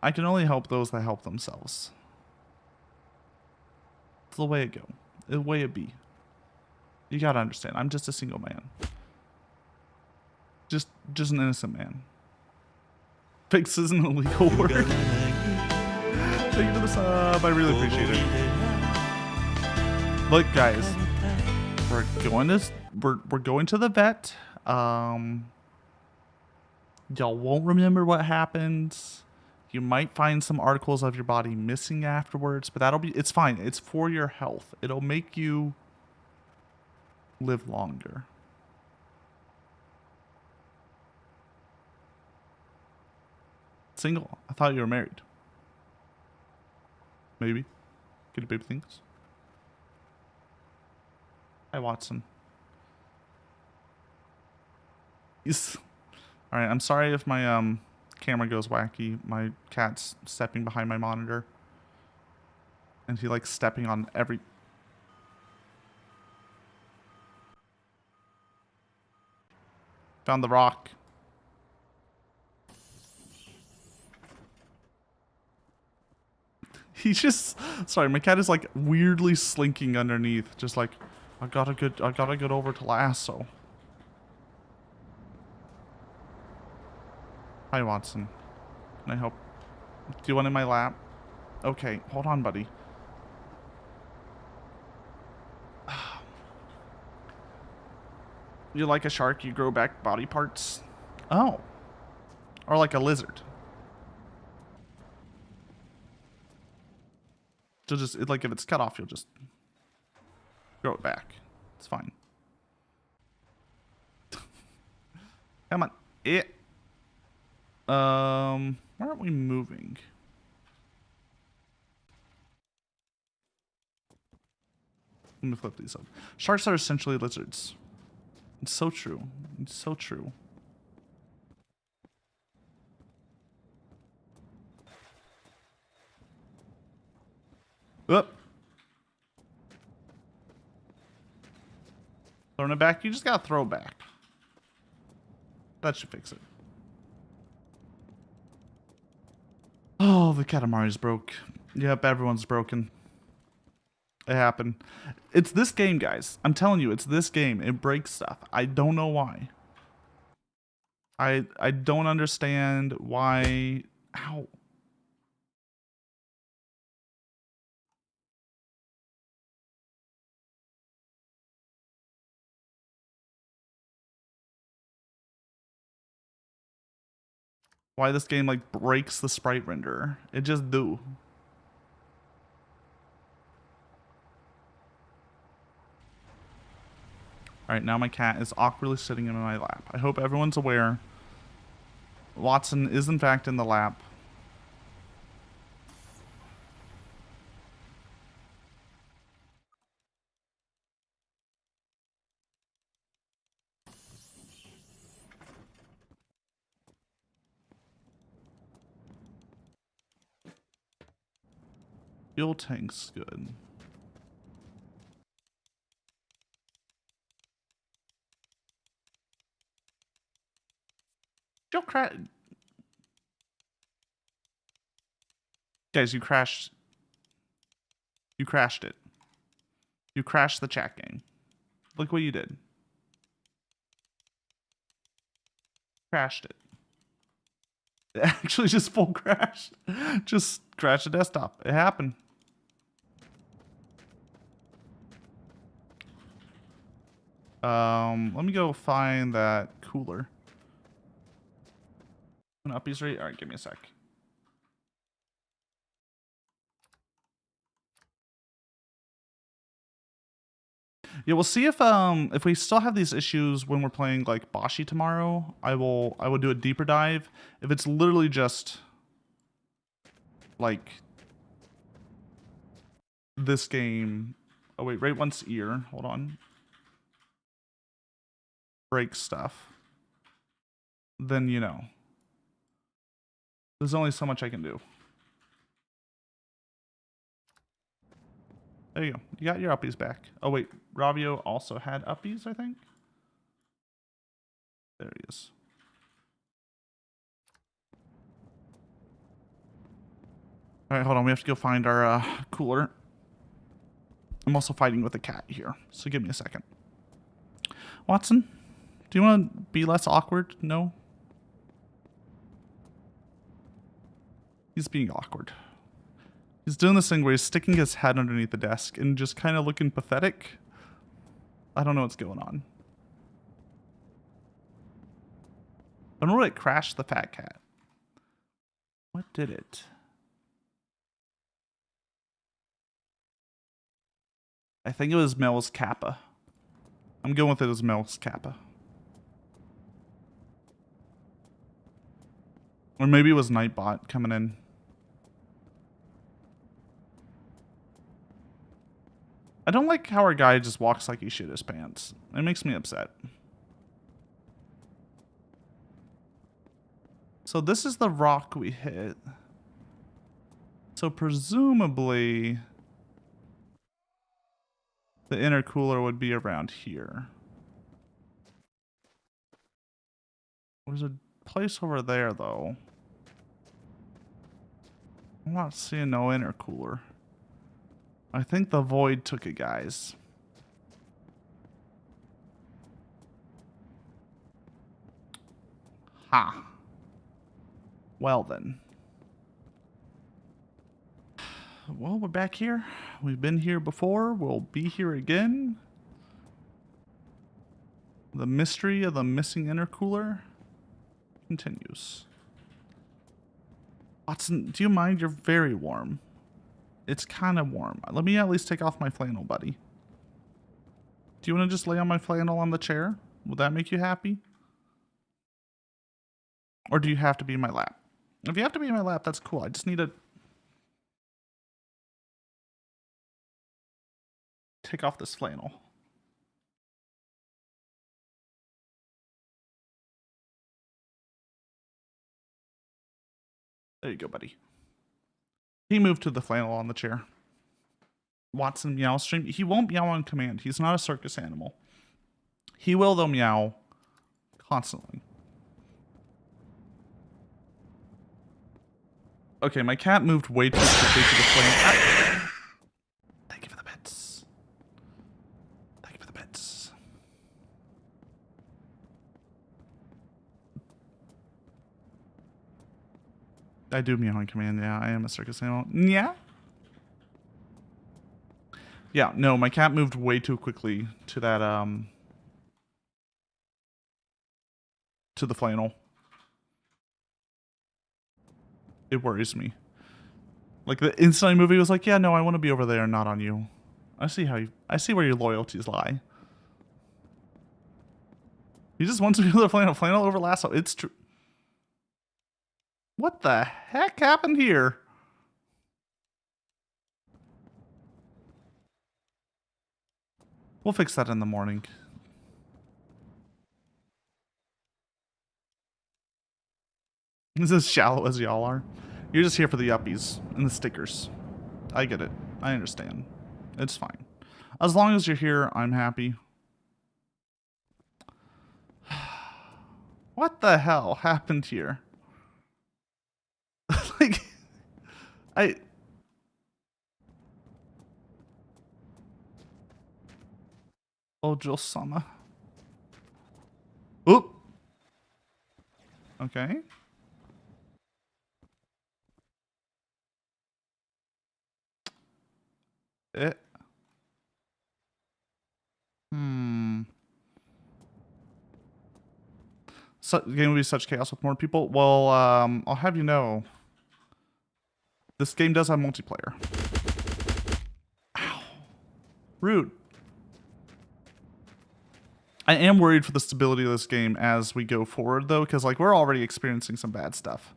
I can only help those that help themselves. It's the way it go. The way it be. You gotta understand. I'm just a single man. Just an innocent man. Fix isn't a legal word. Thank you for the sub. I really appreciate it. Look, guys, we're going to the vet. Y'all won't remember what happened. You might find some articles of your body missing afterwards, but it's fine. It's for your health. It'll make you live longer. Single? I thought you were married. Maybe. Get a baby things. Hi, Watson. He's... Alright, I'm sorry if my camera goes wacky. My cat's stepping behind my monitor. And he likes stepping on every... Found the rock. He just... Sorry, my cat is like weirdly slinking underneath. Just like, I gotta get over to Lasso. Hi, Watson. Can I help? Do you want in my lap? Okay, hold on, buddy. You like a shark, you grow back body parts? Oh. Or like a lizard. You'll just, like, if it's cut off, you'll just grow it back. It's fine. Come on. Why aren't we moving? Let me flip these up. Sharks are essentially lizards. It's so true. It's so true. Oop. Throwing it back? You just gotta throw it back. That should fix it. Oh, the Katamari's broke. Yep, everyone's broken. It happened. It's this game, guys. I'm telling you, it's this game. It breaks stuff. I don't know why. I don't understand why. Ow. Why this game like breaks the sprite renderer. It just do. Alright, now my cat is awkwardly sitting in my lap. I hope everyone's aware. Watson is in fact in the lap. Fuel tank's good. Yo, guys, you crashed. You crashed it. You crashed the chat game. Look what you did. Crashed it. It actually just full crashed. Just crashed the desktop. It happened. Let me go find that cooler. An uppies rate? Alright, give me a sec. Yeah, we'll see if we still have these issues when we're playing like Bashi tomorrow. I will do a deeper dive. If it's literally just like this game. Oh wait, right once ear. Hold on. Break stuff. Then you know. There's only so much I can do. There you go. You got your uppies back. Oh wait, Ravio also had uppies, I think. There he is. Alright, hold on. We have to go find our cooler. I'm also fighting with a cat here, so give me a second. Watson, do you want to be less awkward? No? He's being awkward. He's doing this thing where he's sticking his head underneath the desk and just kind of looking pathetic. I don't know what's going on. I don't know what crashed the fat cat. What did it? I think it was Mel's Kappa. I'm going with it as Mel's Kappa. Or maybe it was Nightbot coming in. I don't like how our guy just walks like he shit his pants. It makes me upset. So this is the rock we hit. So presumably the intercooler would be around here. There's a place over there though. I'm not seeing no intercooler. I think the void took it, guys. Ha. Well then. Well, we're back here. We've been here before. We'll be here again. The mystery of the missing intercooler continues. Watson, do you mind? You're very warm. It's kind of warm. Let me at least take off my flannel, buddy. Do you want to just lay on my flannel on the chair? Will that make you happy? Or do you have to be in my lap? If you have to be in my lap, that's cool. I just need to take off this flannel. There you go, buddy. He moved to the flannel on the chair. Watson meow stream. He won't meow on command. He's not a circus animal. He will, though, meow constantly. Okay, my cat moved way too quickly to the flame. Thank you for the bits. Thank you for the bits. I do meow on command. Yeah, I am a circus animal. Yeah. Yeah, no, my cat moved way too quickly to that, to the flannel. It worries me. Like the inside movie was like, yeah, no, I want to be over there, not on you. I see where your loyalties lie. He just wants to be with the flannel over lasso. It's true. What the heck happened here? We'll fix that in the morning. This is as shallow as y'all are. You're just here for the uppies and the stickers. I get it. I understand. It's fine. As long as you're here, I'm happy. What the hell happened here? Like, Oh, Jill-sama. Oop. Okay. it. So, game would be such chaos with more people. Well, I'll have you know, this game does have multiplayer. Ow. Rude. I am worried for the stability of this game as we go forward, though, because like we're already experiencing some bad stuff.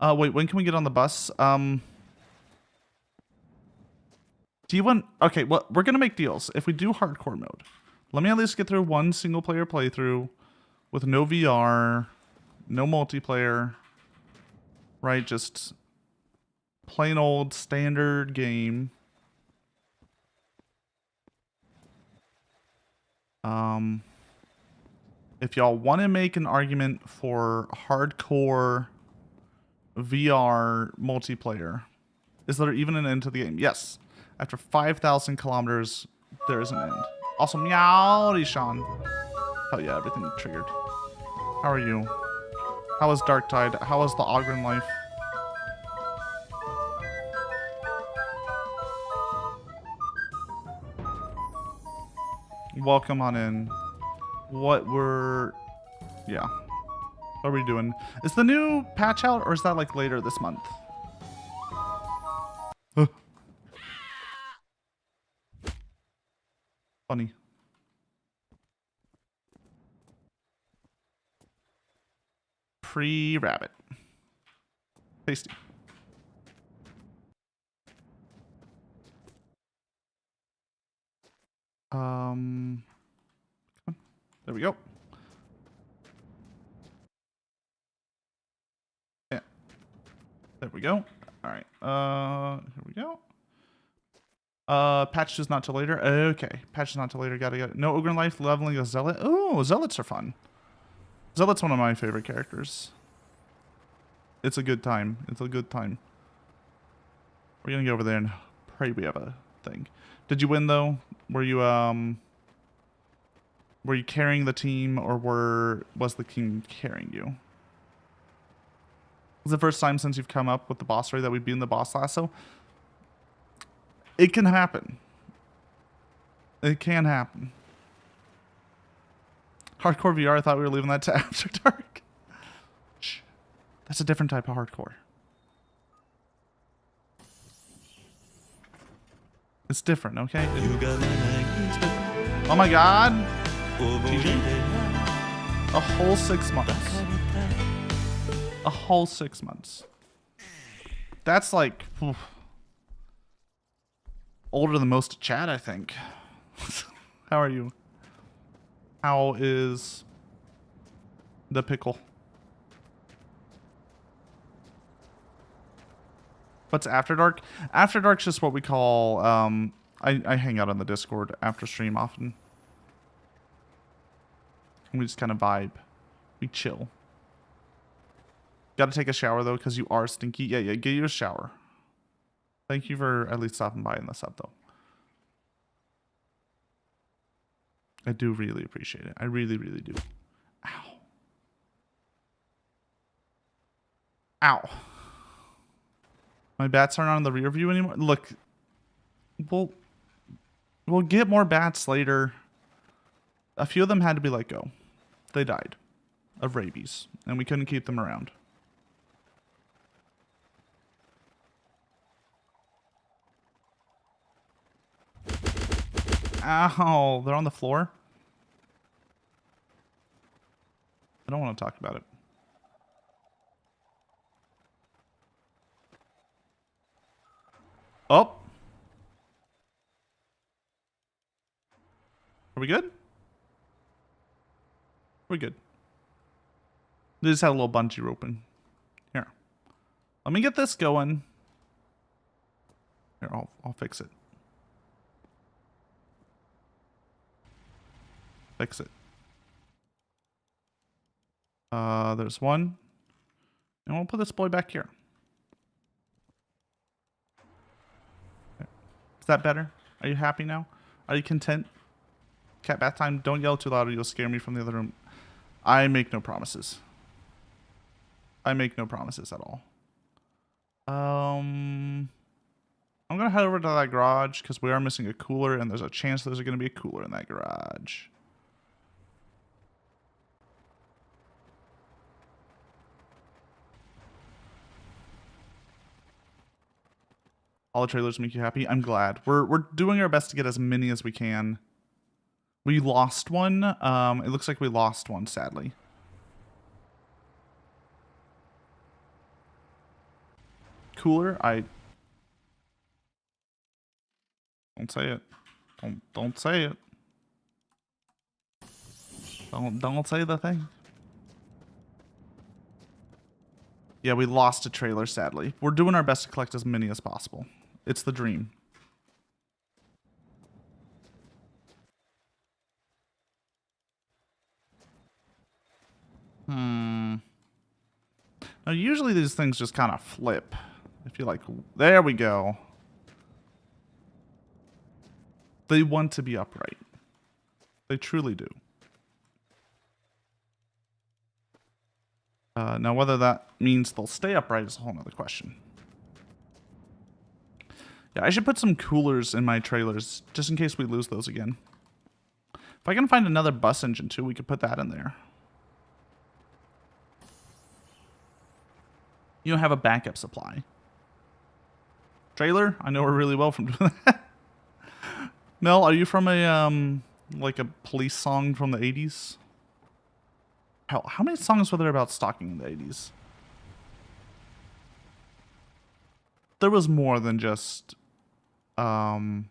Wait, when can we get on the bus? Do you want... Okay, well, we're going to make deals. If we do hardcore mode, let me at least get through one single-player playthrough with no VR, no multiplayer, right? Just plain old standard game. If y'all want to make an argument for hardcore VR multiplayer, is there even an end to the game? Yes. After 5,000 kilometers, there is an end. Also, Meowdy, Sean. Hell yeah, everything triggered. How are you? How was Dark Tide? How was the Ogren life? Welcome on in. Yeah. What are we doing? Is the new patch out, or is that like later this month? Funny. Pre-rabbit. Tasty. Come on. There we go. Yeah. There we go. All right. Here we go. Patch is not till later. Okay. Patch is not till later. Gotta get it. No Ogre Life leveling a Zealot. Oh, Zealots are fun. Zealot's one of my favorite characters. It's a good time. It's a good time. We're gonna go over there and pray we have a thing. Did you win though? Were you carrying the team, or was the team carrying you? It's the first time since you've come up with the boss raid that we've been the boss lasso. It can happen. It can happen. Hardcore VR, I thought we were leaving that to After Dark. Shh. That's a different type of hardcore. It's different, okay? Oh my god! GG. A whole 6 months. A whole 6 months. That's like... Oof. Older than most chat, I think. How are you? How is the pickle? What's After Dark? After Dark's just what we call, I hang out on the Discord after stream often. And we just kind of vibe. We chill. Gotta take a shower though, because you are stinky. Yeah, get you a shower. Thank you for at least stopping by in the sub though. I do really appreciate it. I really, really do. Ow. Ow. My bats aren't on the rear view anymore. Look, we'll get more bats later. A few of them had to be let go. They died of rabies, and we couldn't keep them around. Ow, they're on the floor. I don't want to talk about it. Oh. Are we good? We're good. They just had a little bungee roping. Here. Let me get this going. Here, I'll fix it. Fix it. There's one. And we'll put this boy back here. Is that better? Are you happy now? Are you content? Cat bath time. Don't yell too loud or you'll scare me from the other room. I make no promises. I make no promises at all. I'm going to head over to that garage because we are missing a cooler, and there's a chance there's going to be a cooler in that garage. All the trailers make you happy? I'm glad. We're doing our best to get as many as we can. We lost one. It looks like we lost one, sadly. Cooler? Don't say it. Don't say it. Don't say the thing. Yeah, we lost a trailer, sadly. We're doing our best to collect as many as possible. It's the dream. Now, usually these things just kind of flip. If you like, there we go. They want to be upright. They truly do. Now, whether that means they'll stay upright is a whole nother question. Yeah, I should put some coolers in my trailers, just in case we lose those again. If I can find another bus engine, too, we could put that in there. You don't have a backup supply. Trailer? I know her really well from doing that. Mel, are you from a, like a police song from the 80s? Hell, how many songs were there about stalking in the 80s? There was more than just, I'll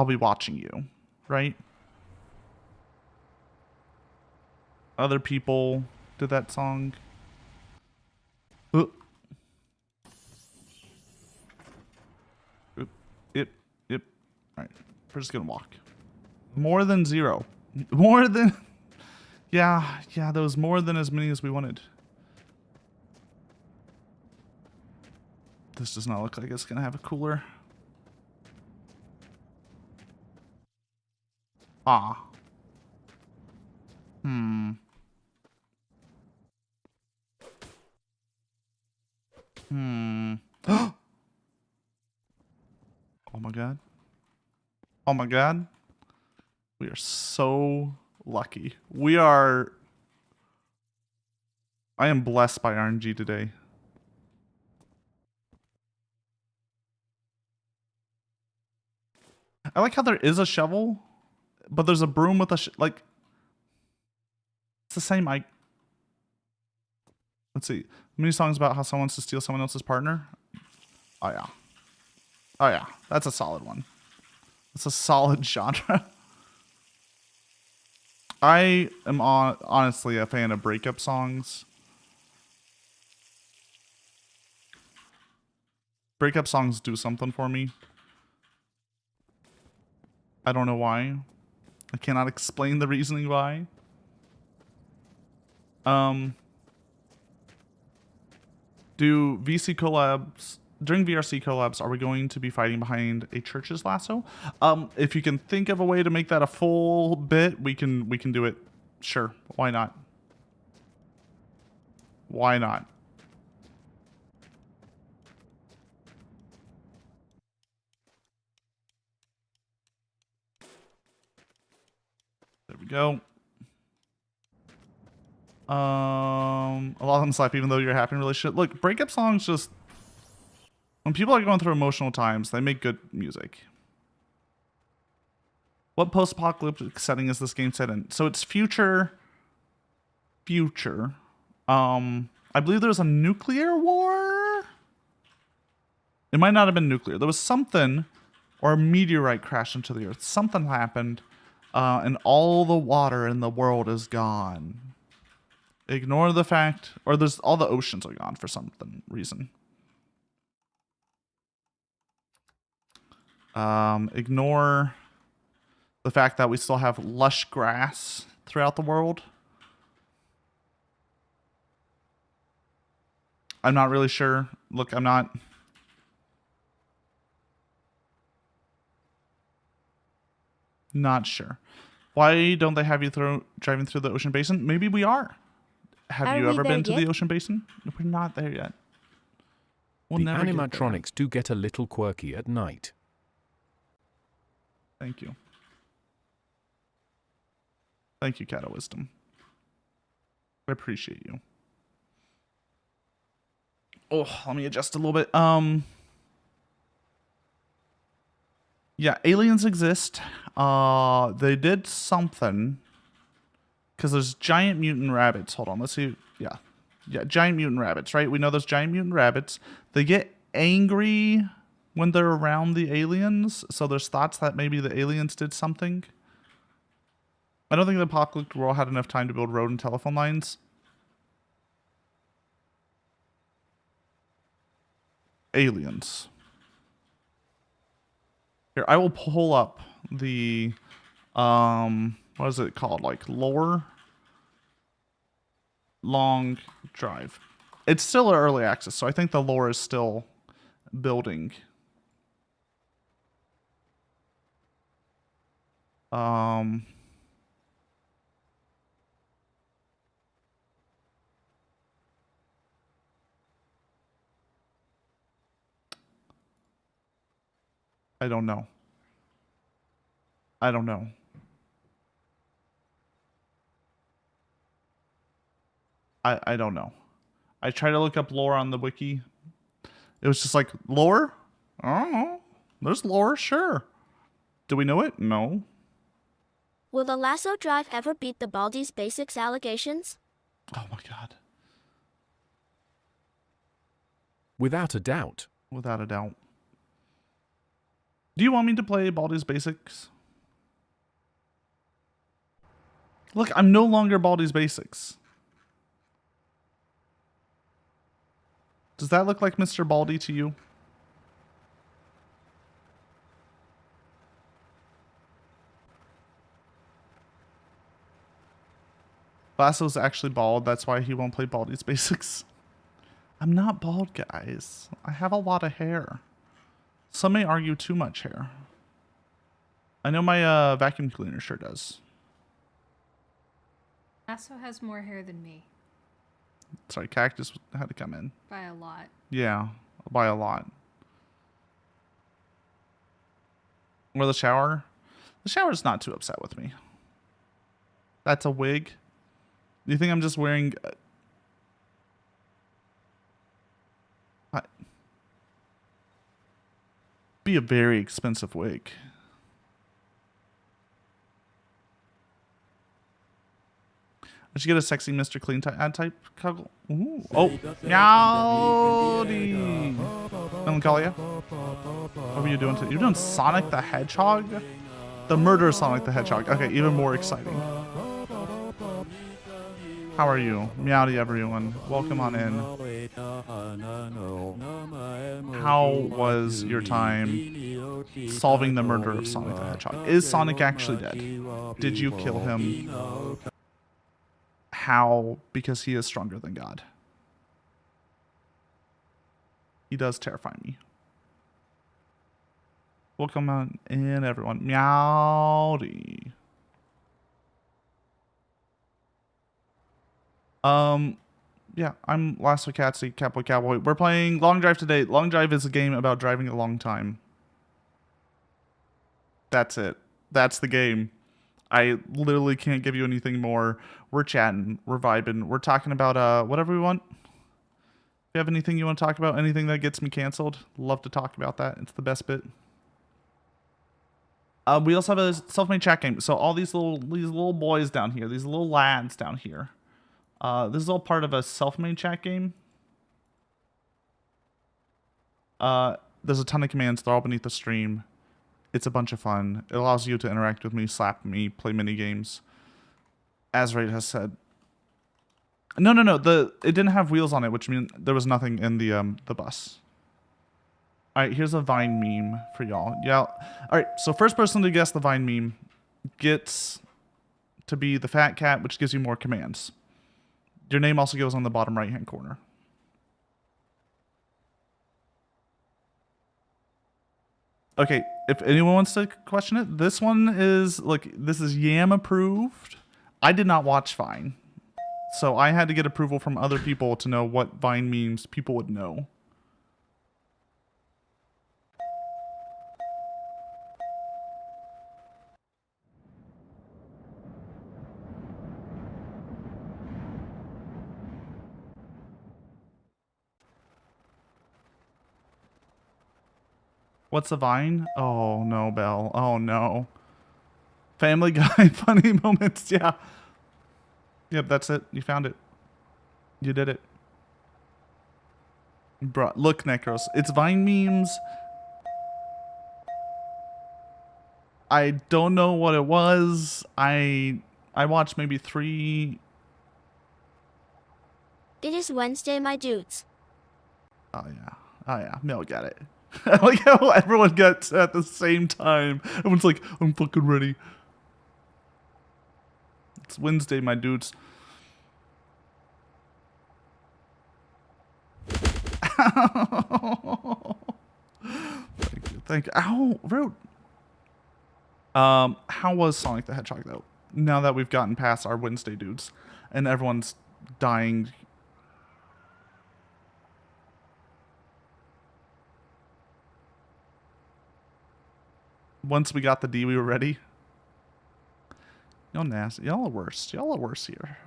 be watching you, right? Other people did that song. Yep. Alright. We're just gonna walk. More than 0. More than... Yeah, there was more than as many as we wanted. This does not look like it's gonna have a cooler. Ah. Oh my god. Oh my god. We are so lucky. We are... I am blessed by RNG today. I like how there is a shovel, but there's a broom with a like... It's the same... Let's see. Many songs about how someone wants to steal someone else's partner. Oh yeah. Oh yeah. That's a solid one. That's a solid genre. I am honestly a fan of breakup songs. Breakup songs do something for me. I don't know why. I cannot explain the reasoning why. Do VC collabs... During VRC collabs, are we going to be fighting behind a church's lasso? If you can think of a way to make that a full bit, we can do it. Sure, why not? Why not? There we go. A lot of them slap even though you're happy in a relationship. Look, breakup songs just... When people are going through emotional times, they make good music. What post-apocalyptic setting is this game set in? So it's future. I believe there was a nuclear war? It might not have been nuclear. There was something, or a meteorite crashed into the earth. Something happened, and all the water in the world is gone. Ignore the fact, or there's all the oceans are gone for some reason. Ignore the fact that we still have lush grass throughout the world. I'm not really sure. Look, I'm not sure. Why don't they have you driving through the ocean basin? Maybe we are. Have you ever been to the ocean basin? We're not there yet. We'll The never get there. animatronics do get a little quirky at night. Thank you. Thank you, Cat of Wisdom. I appreciate you. Oh, let me adjust a little bit. Yeah, aliens exist. They did something. Because there's giant mutant rabbits. Hold on, let's see. Yeah. Yeah, giant mutant rabbits, right? We know there's giant mutant rabbits. They get angry when they're around the aliens. So there's thoughts that maybe the aliens did something. I don't think the apocalyptic world had enough time to build road and telephone lines. Aliens. Here, I will pull up the, what is it called? Like lore? Long drive. It's still early access, so I think the lore is still building. I don't know. I don't know. I don't know. I tried to look up lore on the wiki. It was just like, lore? I don't know. There's lore, sure. Do we know it? No. Will the Lasso Drive ever beat the Baldi's Basics allegations? Oh my god. Without a doubt. Without a doubt. Do you want me to play Baldi's Basics? Look, I'm no longer Baldi's Basics. Does that look like Mr. Baldi to you? Lasso's actually bald. That's why he won't play Baldi's Basics. I'm not bald, guys. I have a lot of hair. Some may argue too much hair. I know my vacuum cleaner sure does. Lasso has more hair than me. Sorry, Cactus had to come in. By a lot. Yeah, by a lot. Or the shower? The shower's not too upset with me. That's a wig. Do you think I'm just wearing... Be a very expensive wig. I should get a sexy Mr. Clean ad type cuddle. Ooh. Oh, Meowdy. Melancholia. What were you doing today? You're doing Sonic the Hedgehog? The murder of Sonic the Hedgehog. Okay, even more exciting. How are you? Meowdy, everyone. Welcome on in. How was your time solving the murder of Sonic the Hedgehog? Is Sonic actually dead? Did you kill him? How? Because he is stronger than God. He does terrify me. Welcome on in, everyone. Meowdy. Yeah, I'm Lasso Catsidy, Cowboy Cowboy. We're playing Long Drive today. Long Drive is a game about driving a long time. That's it. That's the game. I literally can't give you anything more. We're chatting. We're vibing. We're talking about whatever we want. If you have anything you want to talk about, anything that gets me canceled, love to talk about that. It's the best bit. We also have a self-made chat game. So all these little boys down here, these little lads down here. This is all part of a self-made chat game. There's a ton of commands. They're all beneath the stream. It's a bunch of fun. It allows you to interact with me, slap me, play mini games. As Raid has said. No. It didn't have wheels on it, which means there was nothing in the bus. All right, here's a Vine meme for y'all. Yeah. All right, so first person to guess the Vine meme gets to be the fat cat, which gives you more commands. Your name also goes on the bottom right-hand corner. Okay, if anyone wants to question it, this one is, like, this is Yam approved. I did not watch Vine. So I had to get approval from other people to know what Vine memes people would know. What's the Vine? Oh no, Belle. Oh no. Family Guy funny moments. Yeah. Yep, that's it. You found it. You did it. Bruh, look, Necros. It's Vine memes. I don't know what it was. I watched maybe 3. It is Wednesday, my dudes. Oh yeah. Oh yeah. Mel got it. I like how everyone gets at the same time. Everyone's like, I'm fucking ready. It's Wednesday, my dudes. Thank you. Ow, rude. How was Sonic the Hedgehog though? Now that we've gotten past our Wednesday dudes and everyone's dying. Once we got the D, we were ready. Y'all nasty. Y'all are worse. Y'all are worse here.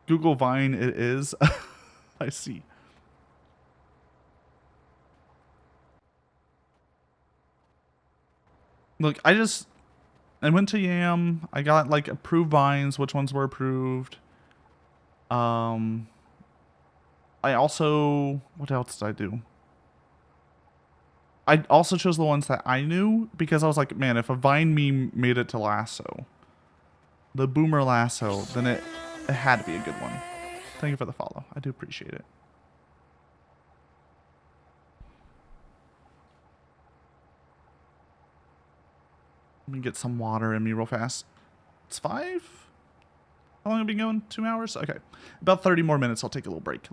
Google Vine it is. I see. Look, I went to Yam. I got like approved vines, which ones were approved. I also, what else did I do? I also chose the ones that I knew because I was like, man, if a Vine meme made it to Lasso, the Boomer Lasso, then it had to be a good one. Thank you for the follow. I do appreciate it. Let me get some water in me real fast. It's 5? How long have we been going? 2 hours? Okay. About 30 more minutes. I'll take a little break.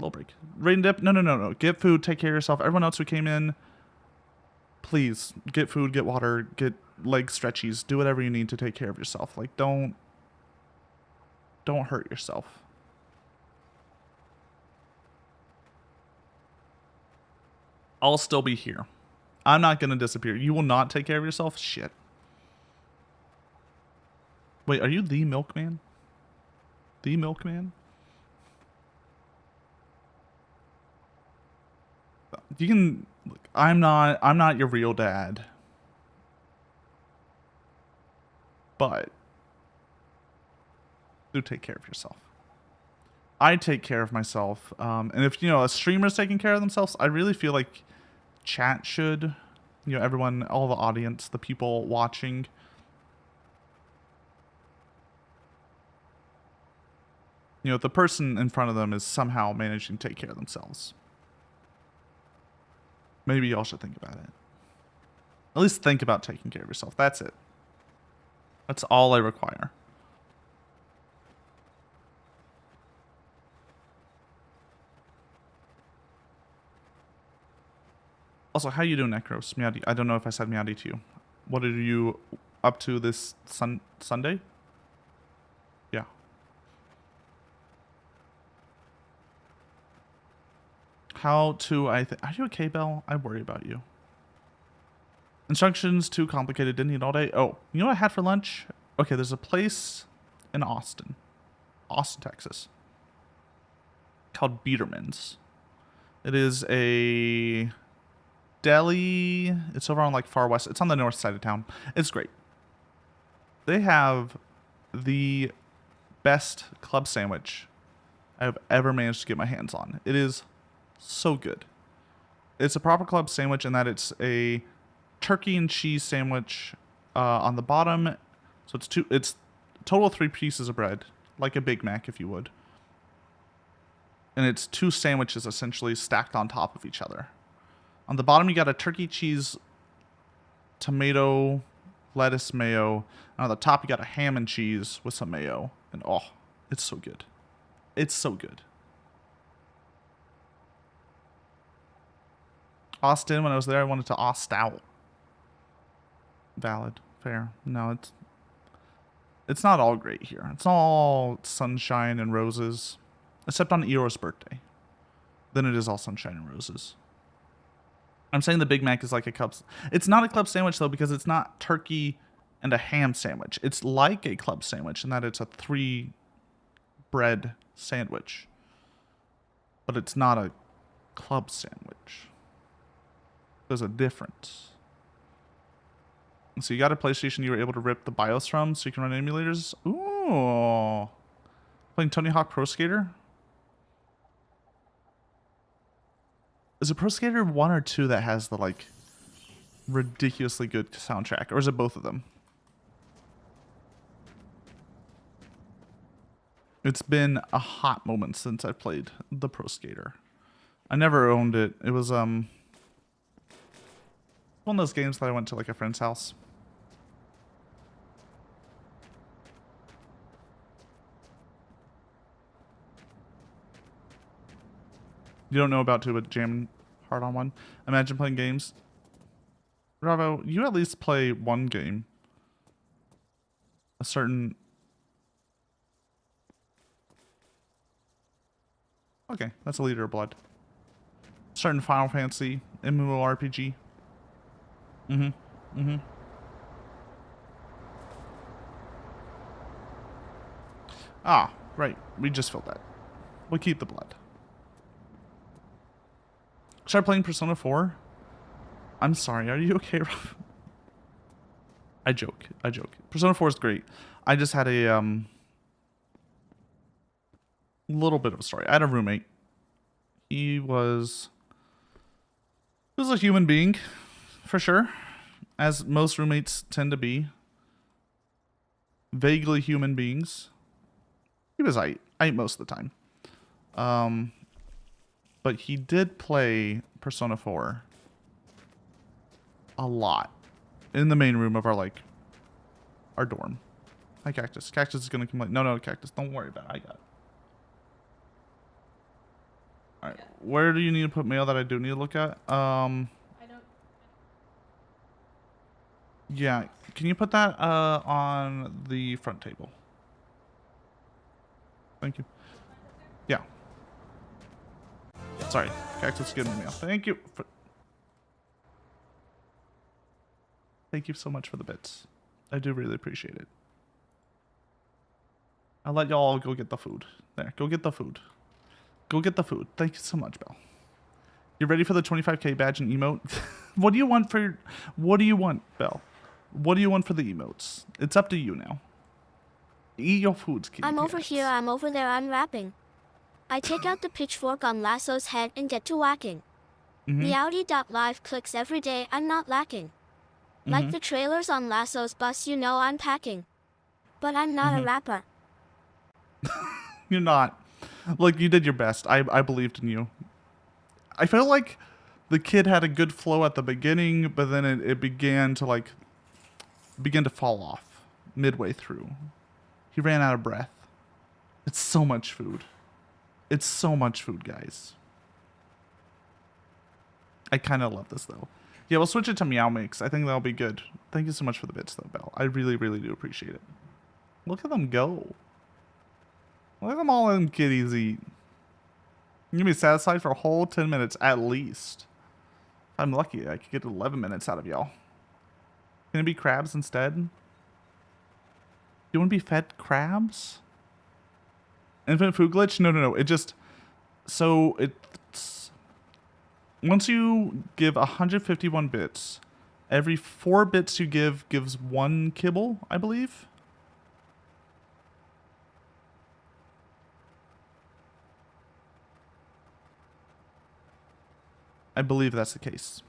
Rain dip? No. Get food. Take care of yourself. Everyone else who came in, please get food, get water, get leg stretchies. Do whatever you need to take care of yourself. Like, don't hurt yourself. I'll still be here. I'm not going to disappear. You will not take care of yourself? Shit. Wait, are you the milkman? The milkman? You can look, I'm not your real dad. But do take care of yourself. I take care of myself. And if, a streamer's taking care of themselves, I really feel like chat should, everyone, all the audience, the people watching. The person in front of them is somehow managing to take care of themselves. Maybe y'all should think about it. At least think about taking care of yourself. That's it. That's all I require. Also, how you doing, Necros? Meowdy. I don't know if I said Meowdy to you. What are you up to this Sunday? Yeah. Are you okay, Belle? I worry about you. Instructions too complicated, didn't eat all day. Oh, you know what I had for lunch? Okay, there's a place in Austin, Texas, called Biederman's. It is a deli. It's over on like far west. It's on the north side of town. It's great. They have the best club sandwich I've ever managed to get my hands on. It is so good. It's a proper club sandwich in that it's a turkey and cheese sandwich on the bottom. So it's total 3 pieces of bread, like a Big Mac if you would. And it's 2 sandwiches essentially stacked on top of each other. On the bottom you got a turkey, cheese, tomato, lettuce, mayo. And on the top you got a ham and cheese with some mayo. And oh, it's so good. It's so good. Austin, when I was there, I wanted to Aust out. Valid. Fair. No, it's not all great here. It's all sunshine and roses. Except on Eeyore's birthday. Then it is all sunshine and roses. I'm saying the Big Mac is like a club. It's not a club sandwich, though, because it's not turkey and a ham sandwich. It's like a club sandwich in that it's a 3 bread sandwich. But it's not a club sandwich. There's a difference. So you got a PlayStation you were able to rip the BIOS from so you can run emulators? Ooh. Playing Tony Hawk Pro Skater? Is it Pro Skater 1 or 2 that has the, like, ridiculously good soundtrack? Or is it both of them? It's been a hot moment since I played the Pro Skater. I never owned it. It was, one of those games that I went to, like, a friend's house. You don't know about two, but jamming hard on one. Imagine playing games. Bravo, you at least play one game. A certain... Okay, that's a liter of blood. Certain Final Fantasy, MMORPG. Ah, right. We just filled that. We'll keep the blood. Start playing Persona 4? I'm sorry, are you okay, Rob? I joke. Persona 4 is great. I just had a little bit of a story. I had a roommate. He was a human being, for sure. As most roommates tend to be. Vaguely human beings. He was I ate most of the time. But he did play Persona 4 a lot in the main room of our dorm. Hi, Cactus. Cactus is gonna complain. No, Cactus, don't worry about it. I got it. All right, where do you need to put mail that I do need to look at? I don't. Yeah, can you put that on the front table? Thank you. Yeah. Sorry, Cactus is getting the mail. Thank you. Thank you so much for the bits. I do really appreciate it. I'll let y'all go get the food. There, go get the food. Go get the food. Thank you so much, Belle. You ready for the 25k badge and emote? What do you want, Belle? What do you want for the emotes? It's up to you now. Eat your foods, kid. I'm over here, I'm over there, I'm rapping. I take out the pitchfork on Lasso's head and get to whacking. Meowdy.live clicks every day, I'm not lacking. Like the trailers on Lasso's bus, you know I'm packing. But I'm not a rapper. You're not. Look, you did your best. I believed in you. I felt like the kid had a good flow at the beginning, but then it began to fall off midway through. He ran out of breath. It's so much food. It's so much food, guys. I kind of love this, though. Yeah, we'll switch it to Meow Mix. I think that'll be good. Thank you so much for the bits, though, Belle. I really, really do appreciate it. Look at them go. Look at them all them kitties eat. You're going to be satisfied for a whole 10 minutes at least. If I'm lucky, I could get 11 minutes out of y'all. Can it be crabs instead? You want to be fed crabs? Infinite food glitch? No. It just... So, it's... Once you give 151 bits, every 4 bits you give gives 1 kibble, I believe. I believe that's the case.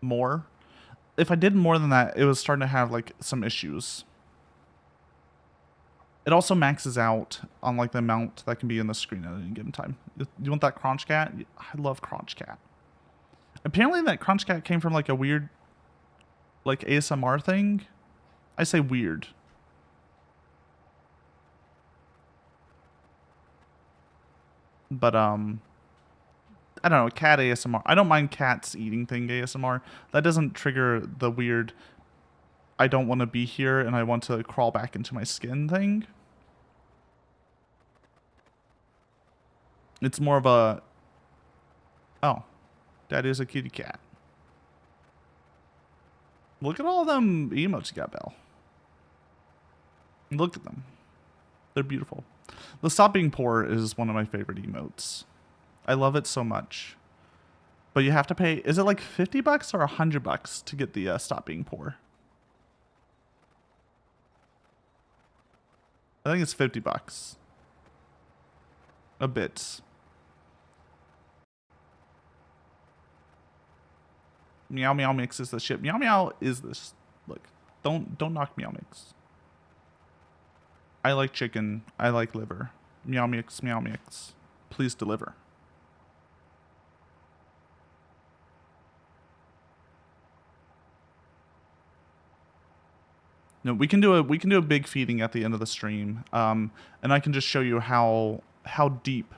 More. If I did more than that, it was starting to have some issues. It also maxes out on the amount that can be in the screen at any given time. You want that Crunch Cat? I love Crunch Cat. Apparently that Crunch Cat came from a weird ASMR thing. I say weird. But I don't know, cat ASMR. I don't mind cats eating thing ASMR. That doesn't trigger the weird I don't want to be here and I want to crawl back into my skin thing. It's more of a, oh, that is a kitty cat. Look at all them emotes you got, Belle. Look at them. They're beautiful. The Stop Being Poor is one of my favorite emotes. I love it so much. But you have to pay, is it like $50 or $100 to get the Stop Being Poor? I think it's $50. A bit. Meow Meow Mix is the shit. Meow Meow is this. Look, don't knock Meow Mix. I like chicken. I like liver. Meow Mix, Meow Mix. Please deliver. No, we can do a big feeding at the end of the stream, and I can just show you how deep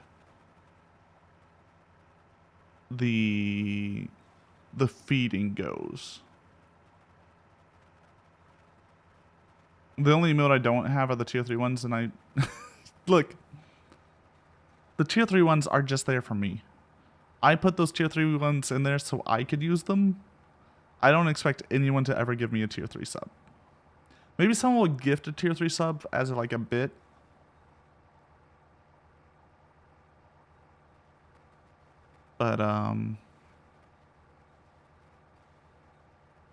the feeding goes. The only emote I don't have are the tier 3 ones, and I look. The tier 3 ones are just there for me. I put those tier 3 ones in there so I could use them. I don't expect anyone to ever give me a tier 3 sub. Maybe someone will gift a tier 3 sub as like a bit. But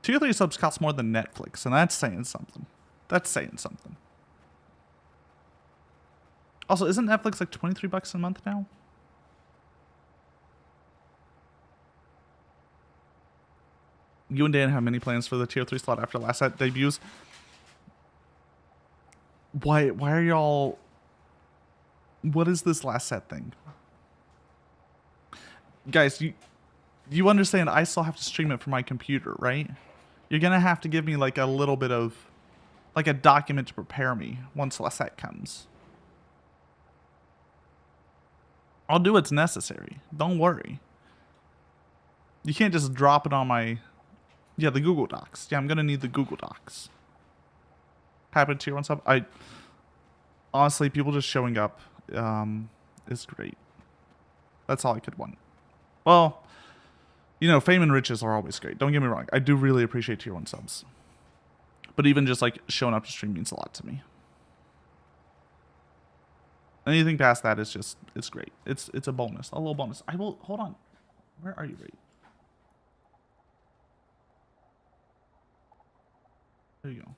tier 3 subs cost more than Netflix, and that's saying something. That's saying something. Also, isn't Netflix like $23 a month now? You and Dan have many plans for the tier 3 slot after last set debuts. Why are y'all... What is this last set thing? Guys, you understand I still have to stream it from my computer, right? You're gonna have to give me like a little bit of... like a document to prepare me once last set comes. I'll do what's necessary. Don't worry. You can't just drop it on my... Yeah, the Google Docs. Yeah, I'm gonna need the Google Docs. Happy tier 1 sub. Honestly, people just showing up is great. That's all I could want. Well, you know, fame and riches are always great. Don't get me wrong. I do really appreciate tier 1 subs. But even just like showing up to stream means a lot to me. Anything past that is just, it's great. It's a bonus, a little bonus. I will, hold on. Where are you, Ray? There you go.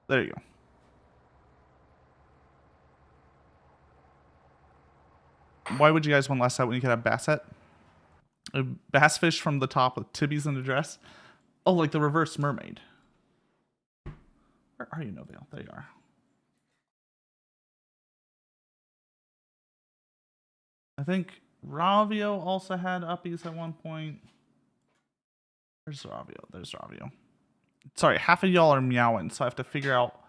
There you go. Why would you guys want last set when you could have Bassett? A bass fish from the top with tibbies and a dress? Oh, like the reverse mermaid. Where are you, Novale? There you are. I think Ravio also had uppies at one point. There's Ravio. There's Ravio. Sorry, half of y'all are meowing, so I have to figure out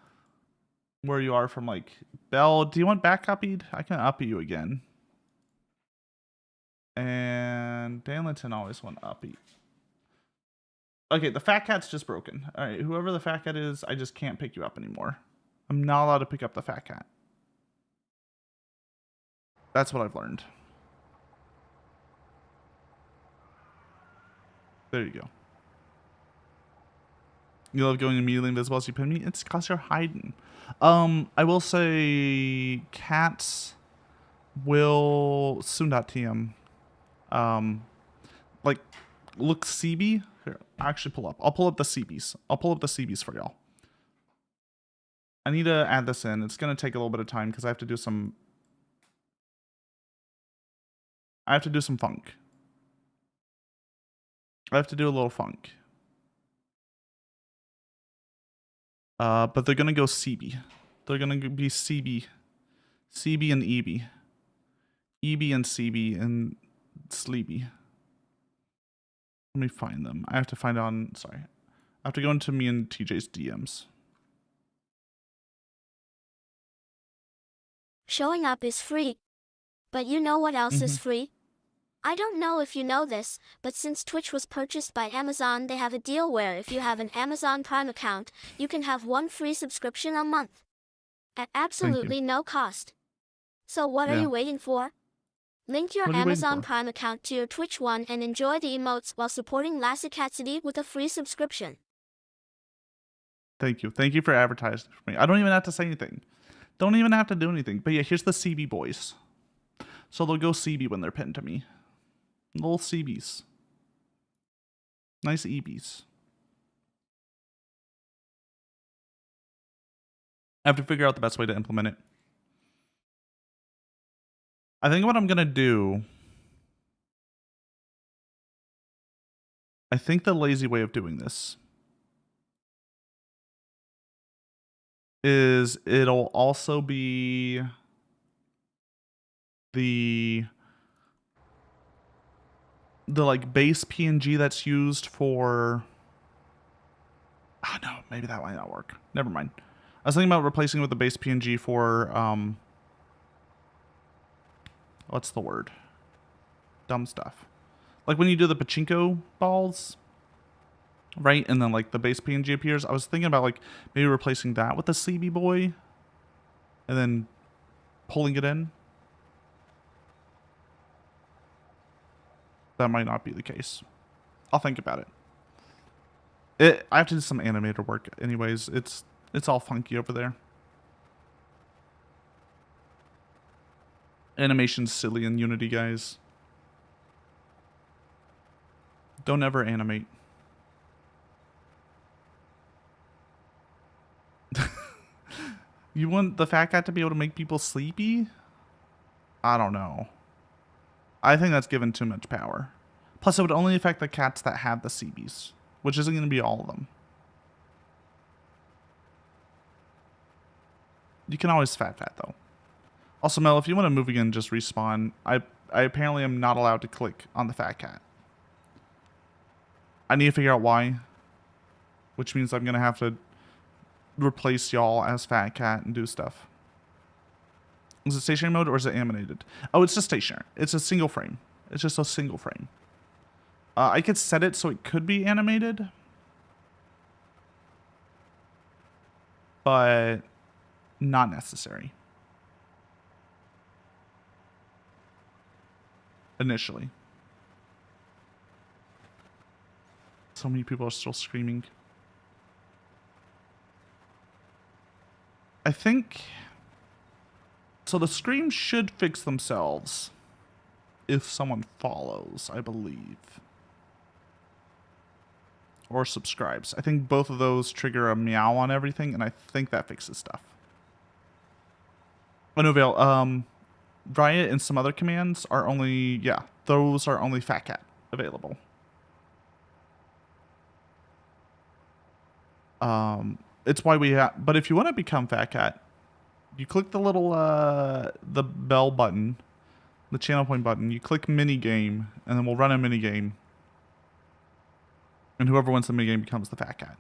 where you are from, like, Belle. Do you want back uppied? I can uppy you again. And Danlinton always went uppy. Okay, the fat cat's just broken. All right, whoever the fat cat is, I just can't pick you up anymore. I'm not allowed to pick up the fat cat. That's what I've learned. There you go. You love going immediately invisible as you pin me? It's because you're hiding. I will say cats will soon.tm. Like, look CB. Here, actually pull up. I'll pull up the CBs. I'll pull up the CBs for y'all. I need to add this in. It's going to take a little bit of time because I have to do some... funk. I have to do a little funk. But they're going to go CB. They're going to be CB. CB and EB. EB and CB and Sleepy. Let me find them. I have to find on... Sorry. I have to go into me and TJ's DMs. Showing up is free. But you know what else is free? I don't know if you know this, but since Twitch was purchased by Amazon, they have a deal where if you have an Amazon Prime account, you can have one free subscription a month. At absolutely no cost. So what are you waiting for? Link your What are you waiting Amazon for? Prime account to your Twitch one and enjoy the emotes while supporting Lasso Catsidy with a free subscription. Thank you. Thank you for advertising for me. I don't even have to say anything. Don't even have to do anything. But yeah, here's the CB boys. So they'll go CB when they're pinned to me. Little CBs. Nice EBs. I have to figure out the best way to implement it. I think what I'm going to do... I think the lazy way of doing this is it'll also be the like base PNG that's used for... Oh no, maybe that might not work. Never mind. I was thinking about replacing it with the base PNG for what's the word? Dumb stuff. Like when you do the pachinko balls, right? And then like the base PNG appears. I was thinking about like maybe replacing that with the CB boy and then pulling it in. That might not be the case. I'll think about it. I have to do some animator work anyways. It's all funky over there. Animation's silly in Unity, guys. Don't ever animate. You want the fat cat to be able to make people sleepy? I don't know. I think that's given too much power. Plus, it would only affect the cats that have the CBs, which isn't going to be all of them. You can always fat though. Also, Mel, if you want to move again, just respawn. I apparently am not allowed to click on the fat cat. I need to figure out why. Which means I'm going to have to replace y'all as fat cat and do stuff. Is it stationary mode or is it animated? Oh, it's just stationary. It's a single frame. It's just a single frame. I could set it so it could be animated. But not necessary. Initially. So many people are still screaming. I think... So the screams should fix themselves if someone follows, I believe. Or subscribes. I think both of those trigger a meow on everything, and I think that fixes stuff. Oh no, Vale, Riot and some other commands are only, yeah, those are only fat cat available. It's why we have, but if you want to become fat cat, you click the little, the bell button, the channel point button, you click mini game, and then we'll run a mini game. And whoever wins the mini game becomes the fat cat.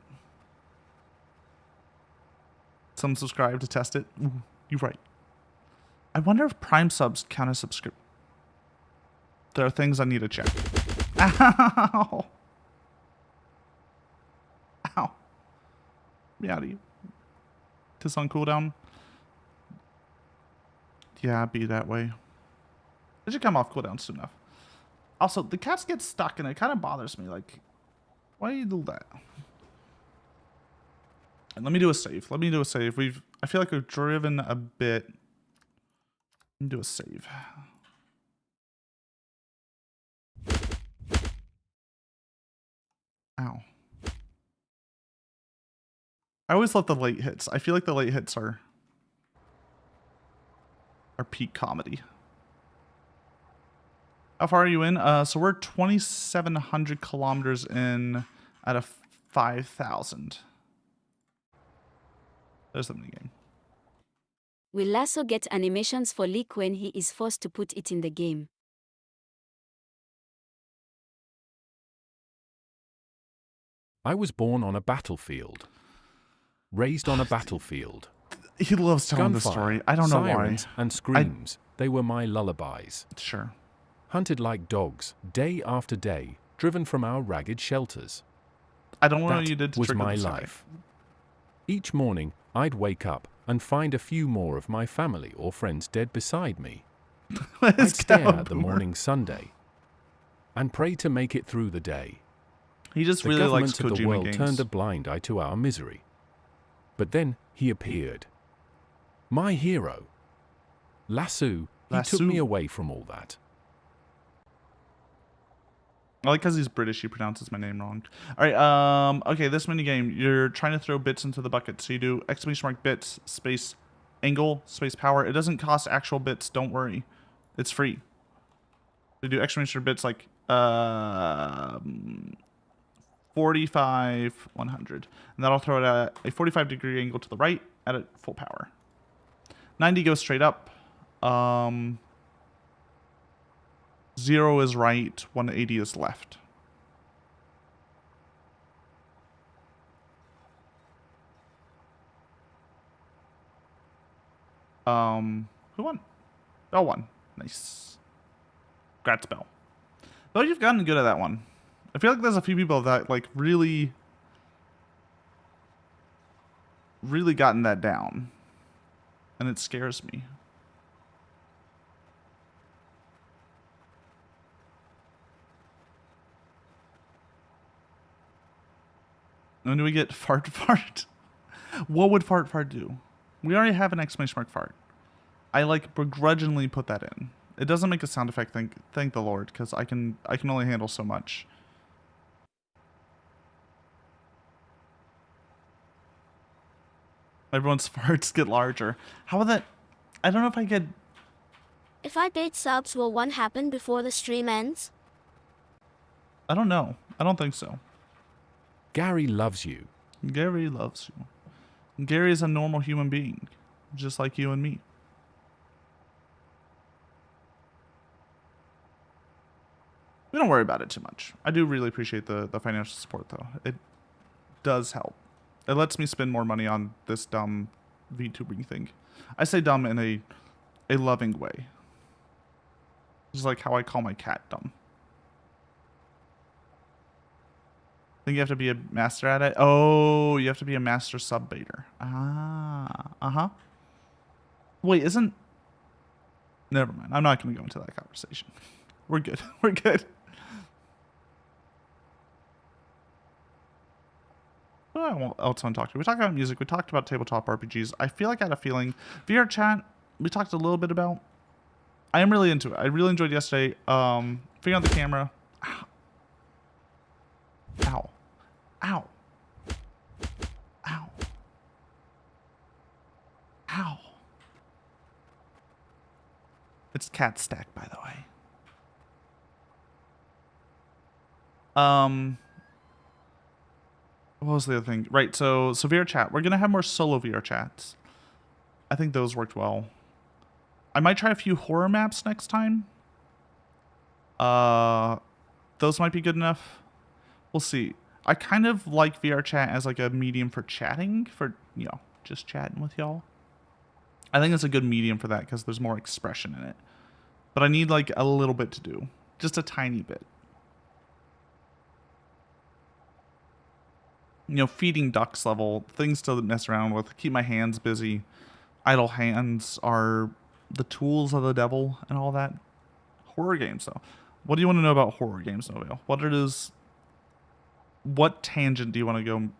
Some subscribe to test it. Ooh, you're right. I wonder if Prime subs count as subscription. There are things I need to check. Ow! Ow. Meowdy. Tis on cooldown. Yeah, be that way. It should come off cooldown soon enough. Also, the cats get stuck and it kind of bothers me. Like, why do you do that? And let me do a save. Let me do a save. I feel like we've driven a bit. Let me do a save. Ow. I always love the late hits. I feel like the late hits are peak comedy. How far are you in? So we're 2,700 kilometers in out of 5,000. There's the minigame. Will Lasso get animations for leak when he is forced to put it in the game? I was born on a battlefield. Raised on a battlefield. He loves telling the Gunfire, story. I don't know why. sirens, and screams. They were my lullabies. Sure. Hunted like dogs, day after day, driven from our ragged shelters. I don't know what That you did to was trigger my this guy. life. Each morning, I'd wake up and find a few more of my family or friends dead beside me. I'd stare at the morning Sunday and pray to make it through the day. He just The really likes government of the Kojima world games. turned a blind eye to our misery. But then he appeared. My hero. Lasso, he took me away from all that. I like because he's British, he pronounces my name wrong. Alright, okay, this mini game, you're trying to throw bits into the bucket. So you do exclamation mark bits, space angle, space power. It doesn't cost actual bits, don't worry. It's free. We do exclamation bits like 45, 100. And that'll throw it at a 45-degree angle to the right at a full power. 90 goes straight up. 0 is right, 180 is left. Who won? Bell won. Nice. Congrats, Bell. Though you've gotten good at that one. I feel like there's a few people that like really gotten that down. And it scares me. When do we get fart fart? What would fart fart do? We already have an exclamation mark fart. I like begrudgingly put that in. It doesn't make a sound effect, thank the Lord, because I can only handle so much. Everyone's farts get larger. How would that? I don't know if I get. If I bait subs, will one happen before the stream ends? I don't know. I don't think so. Gary loves you. Gary loves you. Gary is a normal human being, just like you and me. We don't worry about it too much. I do really appreciate the financial support, though. It does help. It lets me spend more money on this dumb VTubing thing. I say dumb in a loving way. Just like how I call my cat dumb. Think you have to be a master at it? Oh, you have to be a master sub baiter. Ah, uh-huh. Wait, isn't... Never mind. I'm not going to go into that conversation. We're good. We're good. What else I want to talk to? We talked about music. We talked about tabletop RPGs. I feel like I had a feeling. VR chat, we talked a little bit about. I am really into it. I really enjoyed yesterday. Figuring out the camera. Ow. Ow. Ow. Ow. It's cat stack, by the way. What was the other thing? Right, so VR chat. We're gonna have more solo VR chats. I think those worked well. I might try a few horror maps next time. Those might be good enough. We'll see. I kind of like VR chat as like a medium for chatting, for, you know, just chatting with y'all. I think it's a good medium for that because there's more expression in it. But I need like a little bit to do. Just a tiny bit. You know, feeding ducks level, things to mess around with, keep my hands busy. Idle hands are the tools of the devil and all that. Horror games, though. What do you want to know about horror games, Novale? What tangent do you want to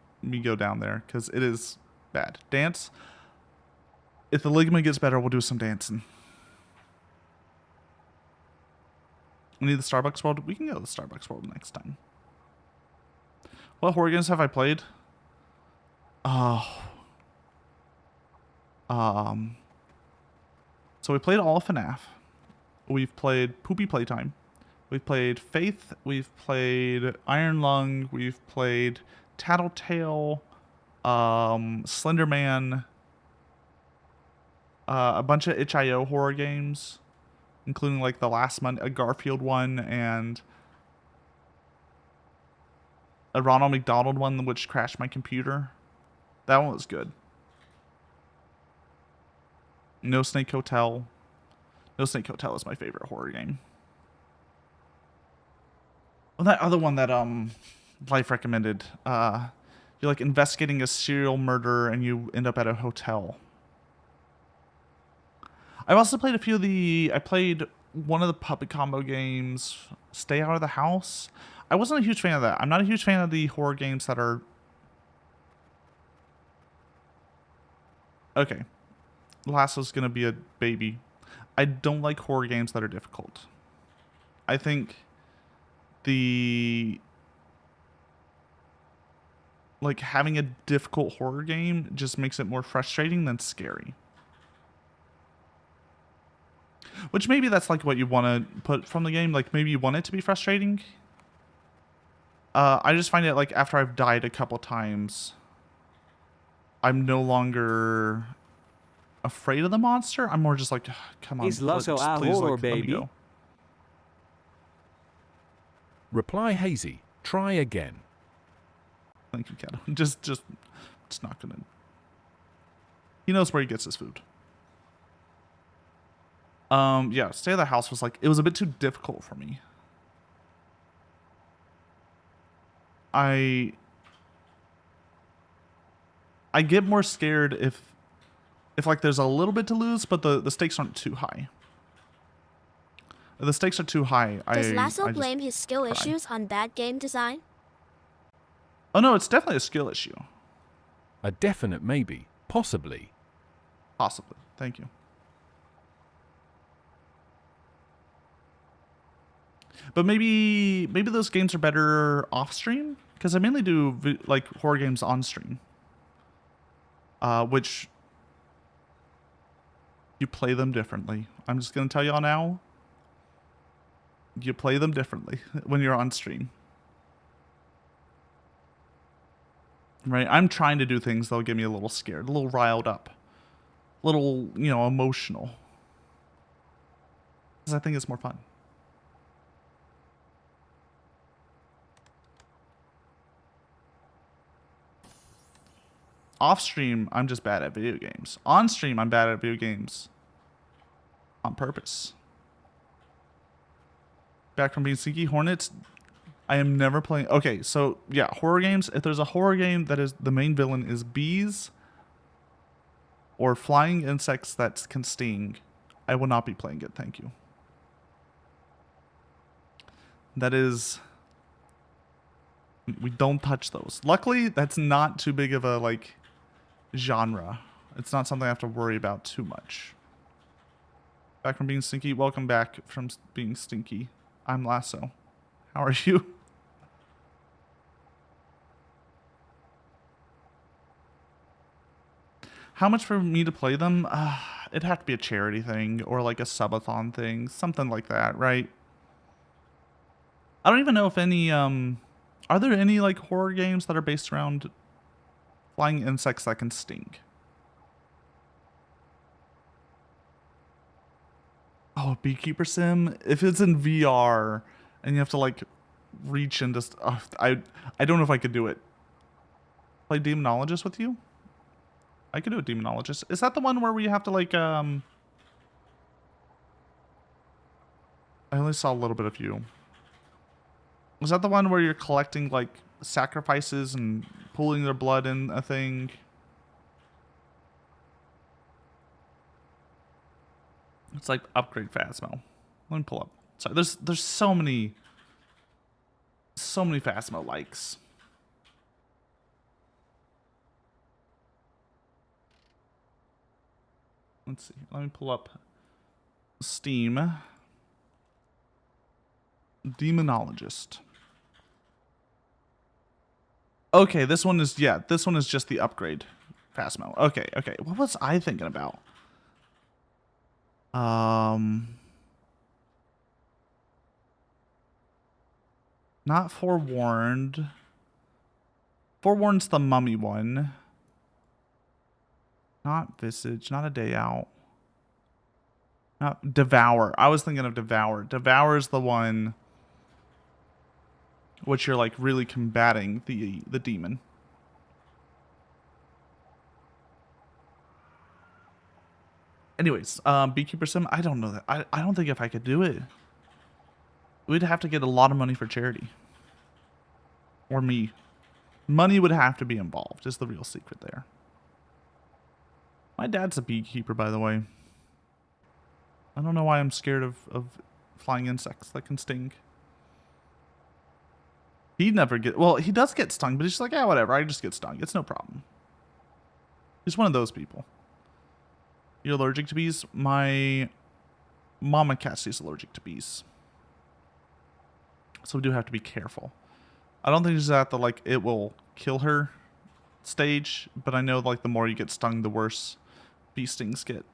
go down there? Because it is bad. Dance. If the ligament gets better, we'll do some dancing. We need the Starbucks World. We can go to the Starbucks World next time. What horror games have I played? So we played all of FNAF. We've played Poopy Playtime. We've played Faith. We've played Iron Lung. We've played Tattletale, Slenderman, a bunch of itch.io horror games, including like the last month, a Garfield one, and a Ronald McDonald one, which crashed my computer. That one was good. No Snake Hotel. No Snake Hotel is my favorite horror game. Well, that other one that Life recommended. You're like investigating a serial murder and you end up at a hotel. I've also played a few of the... I played one of the puppet combo games, Stay Out of the House. I wasn't a huge fan of that. I'm not a huge fan of the horror games that are... Okay. Lasso's gonna be a baby. I don't like horror games that are difficult. I think the... like, having a difficult horror game just makes it more frustrating than scary. Which maybe that's like what you want to put from the game. Like maybe you want it to be frustrating. I just find it like after I've died a couple times, I'm no longer afraid of the monster. I'm more just like, come on, Is Lasso a please, horror like, let me baby? go. Reply Hazy. Try again. Thank you, Kato. Just it's not gonna. He knows where he gets his food. Yeah, Stay at the House was like, it was a bit too difficult for me. I get more scared if like there's a little bit to lose, but the stakes aren't too high. If the stakes are too high, Does Lasso I just blame his skill cry. issues on bad game design? Oh no, it's definitely a skill issue. A definite maybe. Possibly. Possibly. Thank you. But maybe those games are better off stream, because I mainly do like horror games on stream, which you play them differently. I'm just gonna tell y'all now. You play them differently when you're on stream. Right? I'm trying to do things that'll get me a little scared, a little riled up, a little, you know, emotional. Because I think it's more fun. Off stream, I'm just bad at video games. On stream, I'm bad at video games on purpose. Back from being sneaky, Hornets, I am never playing. Okay, so yeah, horror games. If there's a horror game that is the main villain is bees or flying insects that can sting, I will not be playing it. Thank you. That is, we don't touch those. Luckily, that's not too big of a like genre. It's not something I have to worry about too much. Back from being stinky. Welcome back from being stinky. I'm Lasso. How are you? How much for me to play them? It'd have to be a charity thing or like a subathon thing, something like that, right? I don't even know if any are there any like horror games that are based around flying insects that can sting? Oh, Beekeeper Sim? If it's in VR and you have to like reach and just I don't know if I could do it. Play Demonologist with you? I could do a Demonologist. Is that the one where we have to like I only saw a little bit of you. Was that the one where you're collecting like sacrifices and pulling their blood in a thing? It's like upgrade Phasmo. Let me pull up. Sorry, there's so many Phasmo likes. Let's see. Let me pull up Steam. Demonologist. Okay, this one is just the upgrade Phasmo. Okay. What was I thinking about? Not Forewarned. Forewarned's the mummy one. Not Visage, not A Day Out. Not Devour. I was thinking of Devour. Devour is the one which you're like really combating the demon. Anyways, Beekeeper Sim, I don't know that. I don't think if I could do it. We'd have to get a lot of money for charity. Or me. Money would have to be involved, is the real secret there. My dad's a beekeeper, by the way. I don't know why I'm scared of flying insects that can sting. He never get, well, he does get stung, but he's just like, yeah, whatever. I just get stung. It's no problem. He's one of those people. You're allergic to bees? My mama Cassidy's allergic to bees. So we do have to be careful. I don't think she's at the, like, it will kill her stage, but I know, like, the more you get stung, the worse bee stings get.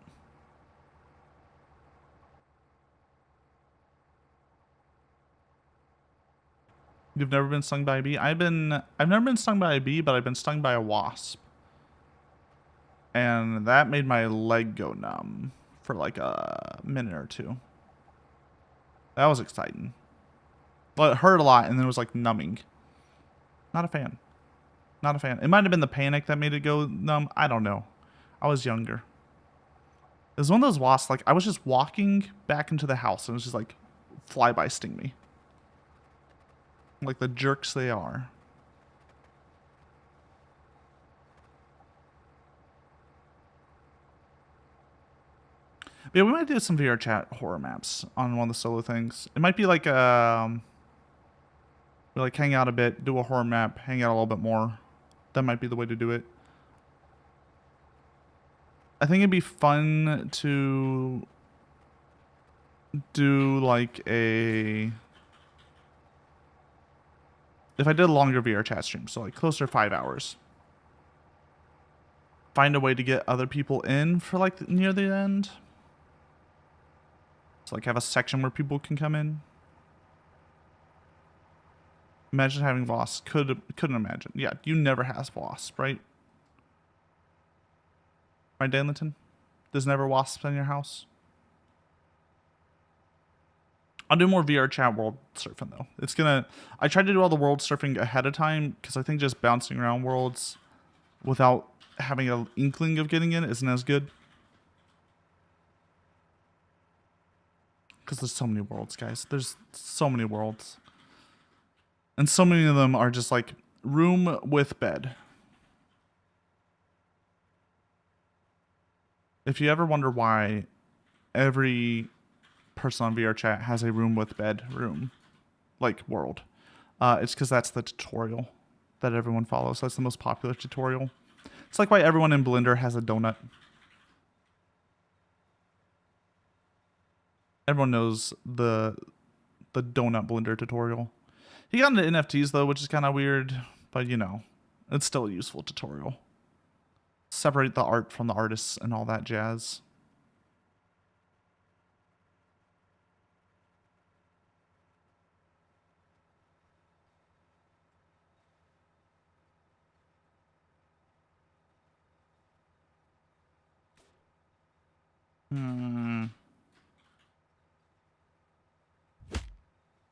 You've never been stung by a bee? I've never been stung by a bee, but I've been stung by a wasp. And that made my leg go numb for like a minute or two. That was exciting. Well, it hurt a lot and then it was like numbing. Not a fan. Not a fan. It might have been the panic that made it go numb. I don't know. I was younger. It was one of those wasps, like I was just walking back into the house and it was just like flyby sting me. Like the jerks they are. Yeah, we might do some VR chat horror maps on one of the solo things. It might be like we like hang out a bit, do a horror map, hang out a little bit more. That might be the way to do it. I think it'd be fun to do like a, if I did a longer VR chat stream, so like closer to 5 hours. Find a way to get other people in for like near the end. So like have a section where people can come in. Imagine having wasps. Couldn't imagine. Yeah, you never has wasps, right? Right, Danliton? There's never wasps in your house? I'll do more VR chat world surfing though. It's gonna, I tried to do all the world surfing ahead of time because I think just bouncing around worlds without having an inkling of getting in isn't as good. Because there's so many worlds, guys. There's so many worlds. And so many of them are just like room with bed. If you ever wonder why every person on VR chat has a room with bed room, like world, it's because that's the tutorial that everyone follows. That's the most popular tutorial. It's like why everyone in Blender has a donut. Everyone knows the donut Blender tutorial. He got into NFTs though, which is kind of weird, but you know, it's still a useful tutorial. Separate the art from the artists and all that jazz.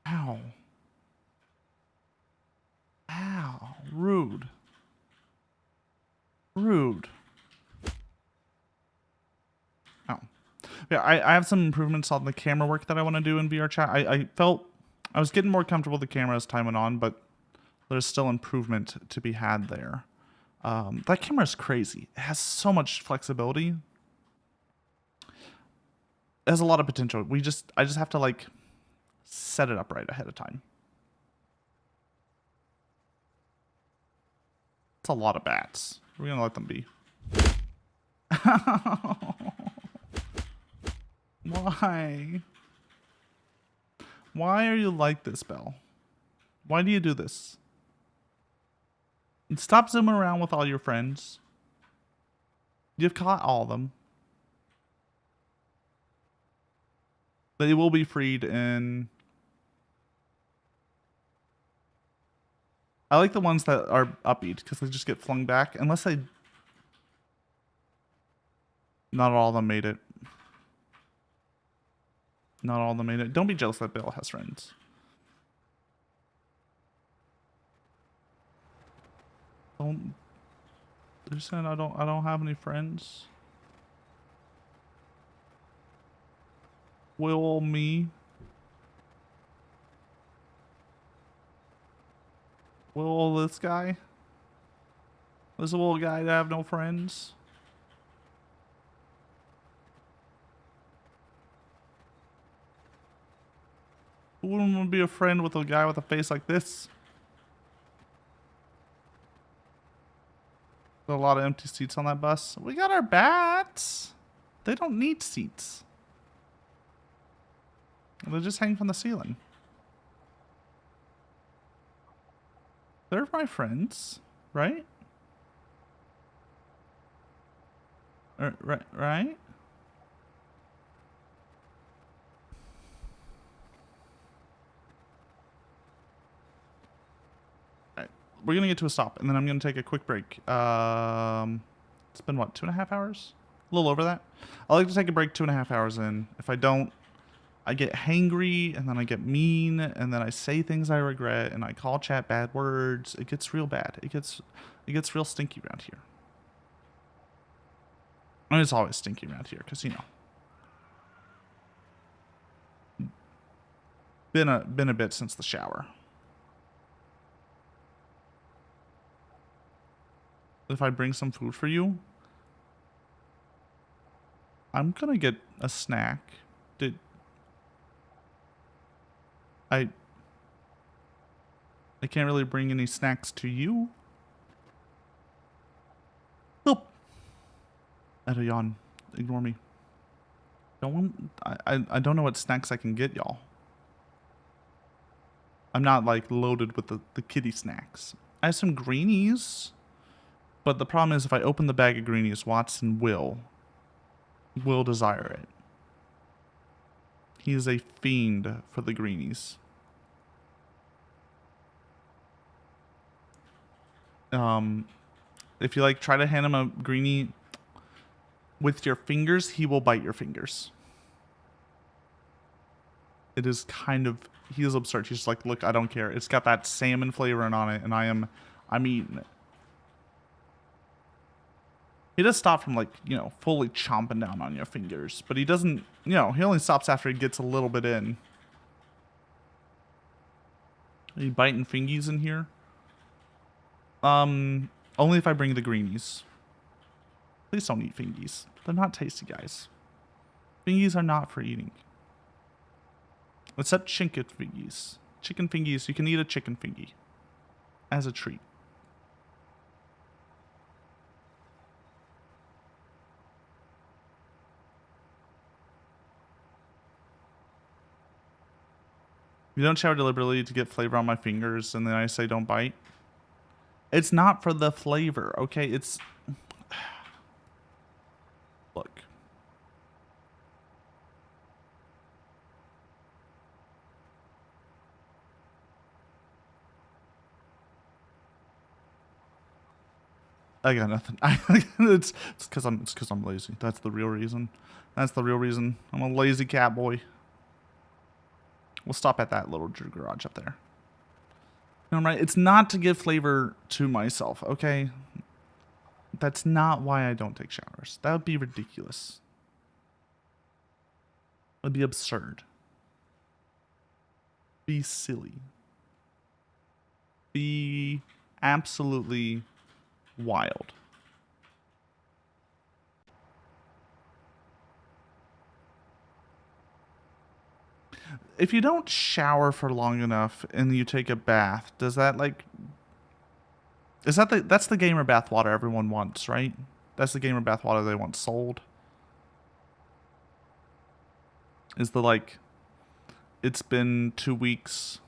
Ow. Ow. Rude. Rude. Oh. Yeah, I have some improvements on the camera work that I want to do in VR chat. I felt I was getting more comfortable with the camera as time went on, but there's still improvement to be had there. That camera is crazy. It has so much flexibility. It has a lot of potential. I just have to like set it up right ahead of time. It's a lot of bats. We're gonna let them be. Why? Why are you like this, Belle? Why do you do this? And stop zooming around with all your friends. You've caught all of them. They will be freed in... I like the ones that are upbeat because they just get flung back. Unless they... Not all of them made it. Not all of them made it. Don't be jealous that Bill has friends. Don't... They're saying I don't have any friends. Will me? Will this guy? This little guy to have no friends? wouldn't want to be a friend with a guy with a face like this? A lot of empty seats on that bus. We got our bats. They don't need seats. They just hang from the ceiling. They're my friends, right? Right? We're gonna get to a stop, and then I'm gonna take a quick break. It's been what, 2.5 hours? A little over that. I like to take a break 2.5 hours in. If I don't, I get hangry, and then I get mean, and then I say things I regret, and I call chat bad words. It gets real bad. It gets real stinky around here. And it's always stinky around here, cause you know, been a bit since the shower. If I bring some food for you, I'm gonna get a snack. I can't really bring any snacks to you. Help! I had a yawn. Ignore me. I don't know what snacks I can get y'all. I'm not like loaded with the kitty snacks. I have some greenies. But the problem is if I open the bag of greenies, Watson will desire it. He is a fiend for the greenies. If you like try to hand him a greenie with your fingers, he will bite your fingers. It is kind of, he is absurd. He's just like, look, I don't care. It's got that salmon flavoring on it, and I'm eating it. He does stop from, like, you know, fully chomping down on your fingers, but he doesn't, you know, he only stops after he gets a little bit in. Are you biting fingies in here? Only if I bring the greenies. Please don't eat fingies. They're not tasty, guys. Fingies are not for eating. Except chicken fingies. Chicken fingies, you can eat a chicken fingy as a treat. You don't shower deliberately to get flavor on my fingers, and then I say don't bite. It's not for the flavor, okay? It's... Look. I got nothing. It's because I'm lazy. That's the real reason. That's the real reason. I'm a lazy cat boy. We'll stop at that little garage up there. All right, it's not to give flavor to myself, okay? That's not why I don't take showers. That would be ridiculous. It would be absurd. Be silly. Be absolutely wild. If you don't shower for long enough and you take a bath, does that like... Is that that's the gamer bath water everyone wants, right? That's the gamer bath water they want sold. Is the like... It's been 2 weeks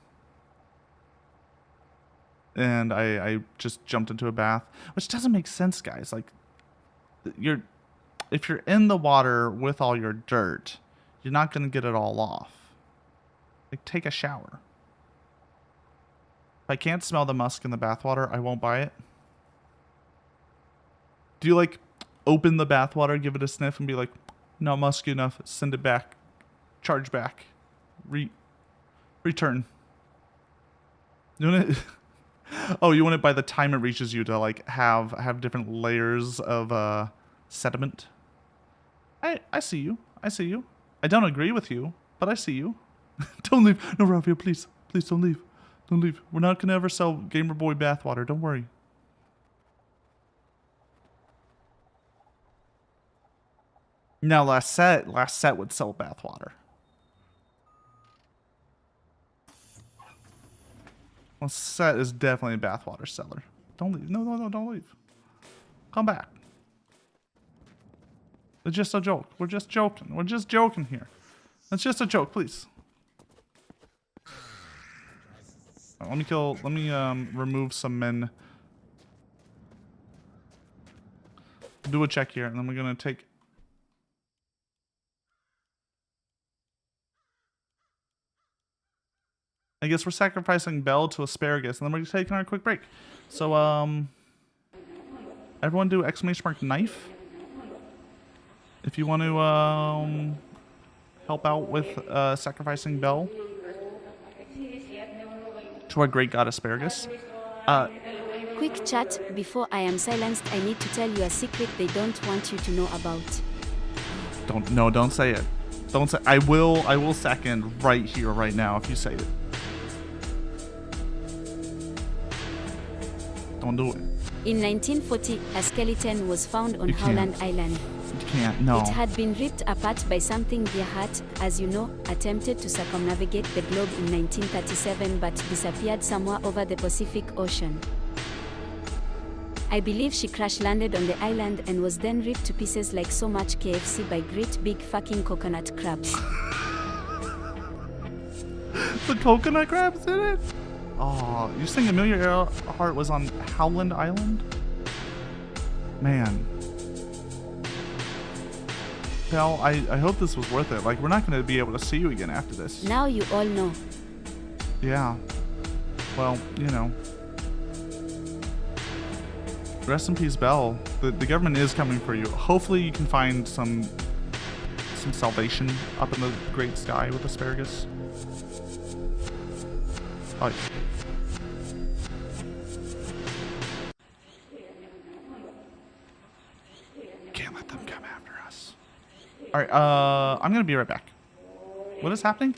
and I just jumped into a bath. Which doesn't make sense, guys. Like, if you're in the water with all your dirt, you're not going to get it all off. Like, take a shower. If I can't smell the musk in the bathwater, I won't buy it. Do you, like, open the bathwater, give it a sniff, and be like, not musky enough, send it back, charge back, return? You want it? Oh, you want it by the time it reaches you to, like, have different layers of sediment? I see you. I see you. I don't agree with you, but I see you. Don't leave. No, Rafael, please. Please don't leave. Don't leave. We're not going to ever sell Gamer Boy bathwater. Don't worry. Now, last set would sell bathwater. Well, Set is definitely a bathwater seller. Don't leave. No, no, no, don't leave. Come back. It's just a joke. We're just joking. We're just joking here. It's just a joke, please. Let me remove some men. Do a check here, and then we're gonna take. I guess we're sacrificing Belle to asparagus, and then we're taking our quick break. So, everyone do ! Knife. If you want to, help out with, sacrificing Belle to our great god asparagus. Quick chat, before I am silenced, I need to tell you a secret they don't want you to know about. Don't say it. Don't say, I will second right here, right now, if you say it. Don't do it. In 1940, a skeleton was found on Howland Island. You can't, no. It had been ripped apart by something their heart, as you know, attempted to circumnavigate the globe in 1937 but disappeared somewhere over the Pacific Ocean. I believe she crash-landed on the island and was then ripped to pieces like so much KFC by great big fucking coconut crabs. The coconut crabs in it? Oh, you saying Amelia Earhart was on Howland Island? Man. Belle, I hope this was worth it. Like, we're not going to be able to see you again after this. Now you all know. Yeah. Well, you know. Rest in peace, Belle. The government is coming for you. Hopefully you can find some salvation up in the great sky with asparagus. Oh, yeah. Can't let them come after us. Alright, I'm gonna be right back. What is happening?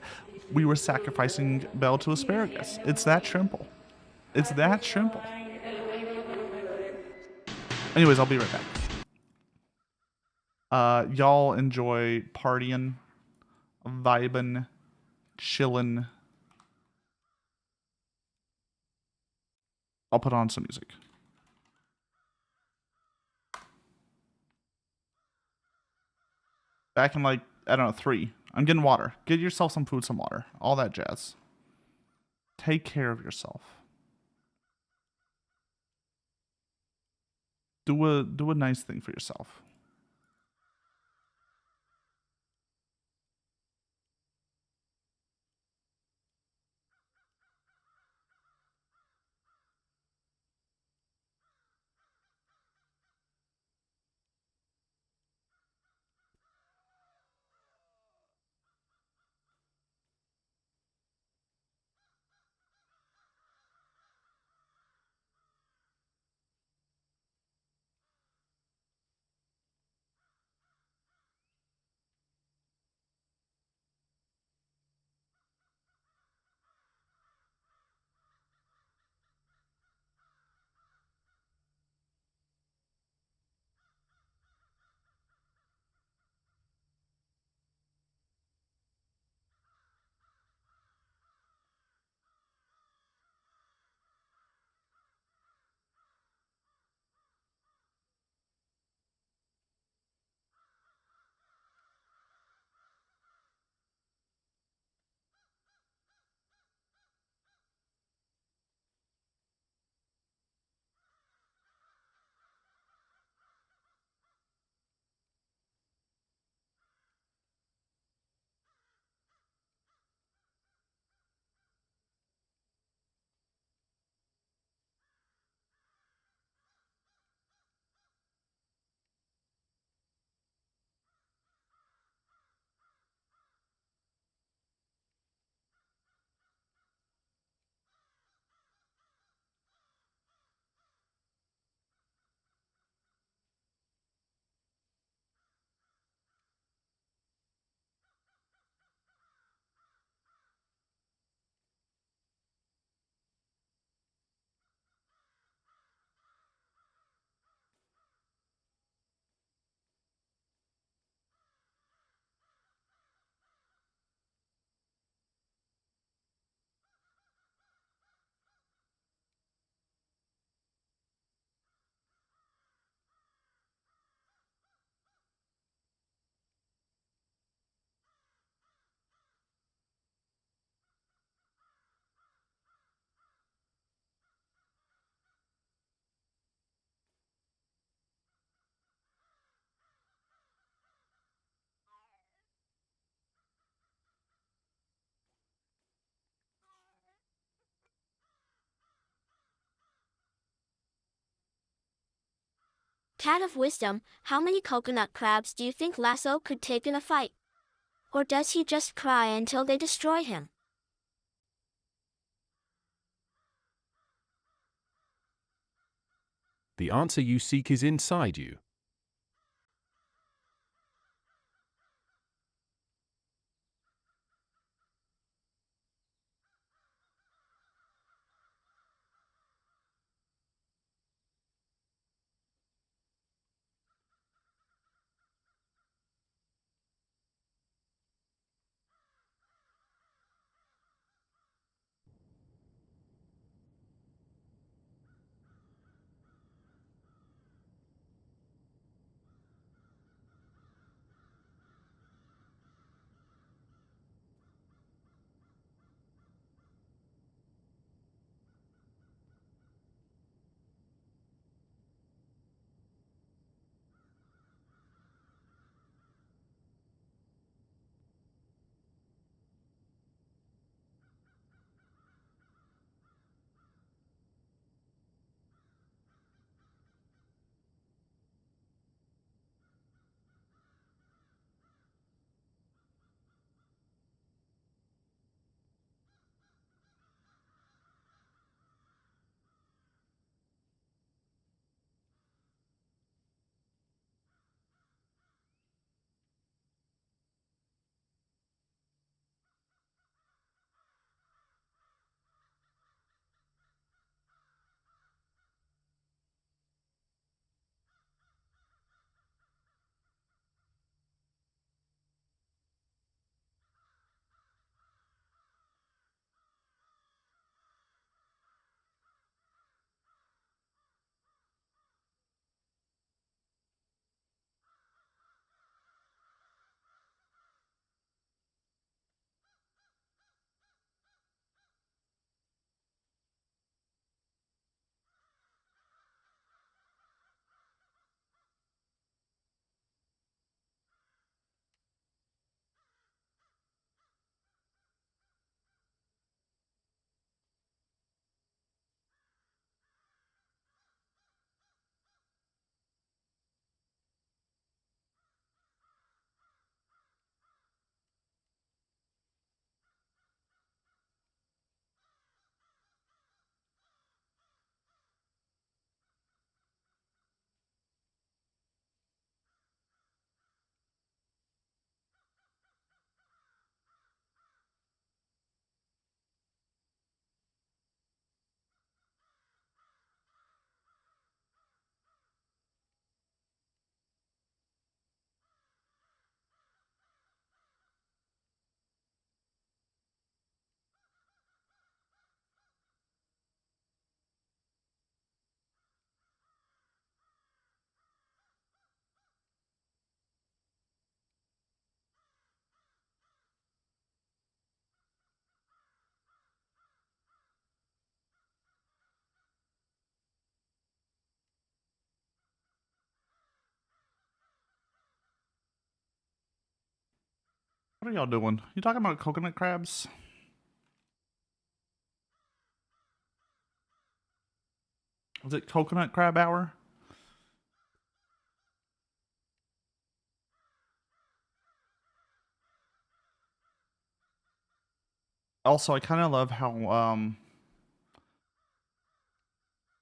We were sacrificing Belle to asparagus. It's that simple. It's that simple. Anyways, I'll be right back. Y'all enjoy partying, vibing, chilling. I'll put on some music. Back in like, I don't know, 3. I'm getting water. Get yourself some food, some water. All that jazz. Take care of yourself. Do a nice thing for yourself. Cat of wisdom, how many coconut crabs do you think Lasso could take in a fight? Or does he just cry until they destroy him? The answer you seek is inside you. What are y'all doing? You talking about coconut crabs? Was it coconut crab hour? Also, I kind of love how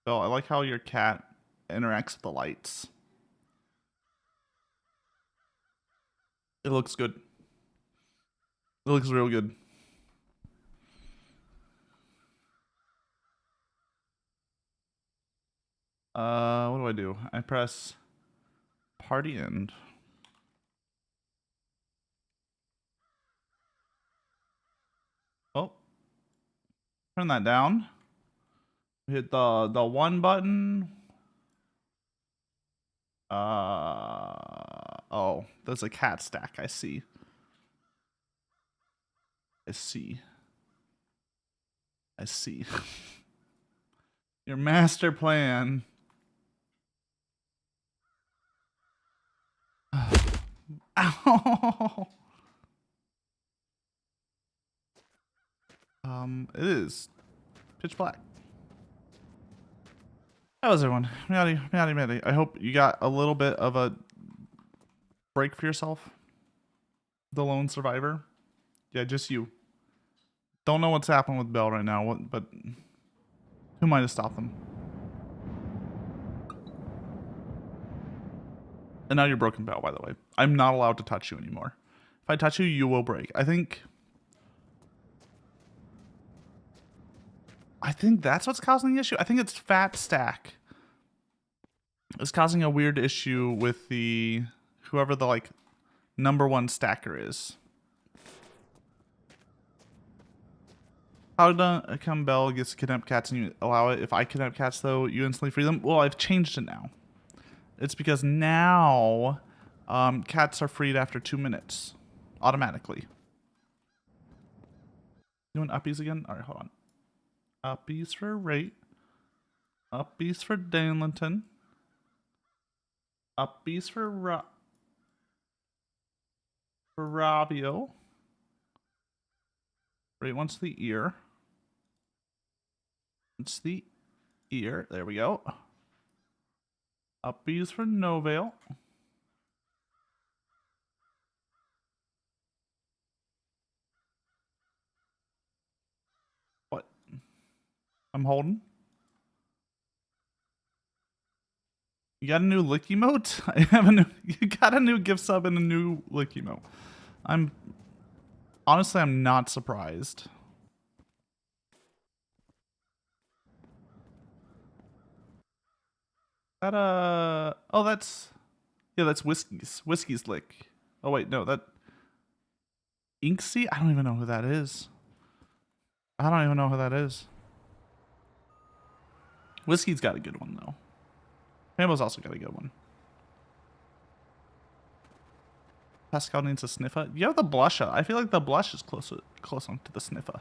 Bill, I like how your cat interacts with the lights. It looks good. It looks real good. What do I do? I press party end. Oh, turn that down. Hit the one button. Oh, there's a cat stack. I see. I see. I see. Your master plan. Ow. It is pitch black. How was everyone? Meowdy. I hope you got a little bit of a break for yourself. The lone survivor. Yeah, just you. Don't know what's happening with Belle right now, but who am I to stop them? And now you're broken, Belle, by the way. I'm not allowed to touch you anymore. If I touch you, you will break. I think that's what's causing the issue. I think it's Fat Stack. It's causing a weird issue with the whoever the like #1 stacker is. How come Belle gets kidnapped cats and you allow it? If I kidnap cats though, you instantly free them? Well, I've changed it now. It's because now cats are freed after 2 minutes automatically. Doing uppies again? All right, hold on. Uppies for Rate. Uppies for Danlinton. Uppies for Rabio. Rate wants the ear. It's the ear. There we go. Uppies for Novale. What? I'm holding. You got a new lick emote? I have a new. You got a new gift sub and a new lick emote. Honestly, I'm not surprised. That oh, that's Whiskey's lick. Oh wait, no, that Inksy? I don't even know who that is. Whiskey's got a good one though. Rainbow's also got a good one. Pascal needs a sniffer. You have the blusher. I feel like the blush is closer to the sniffer.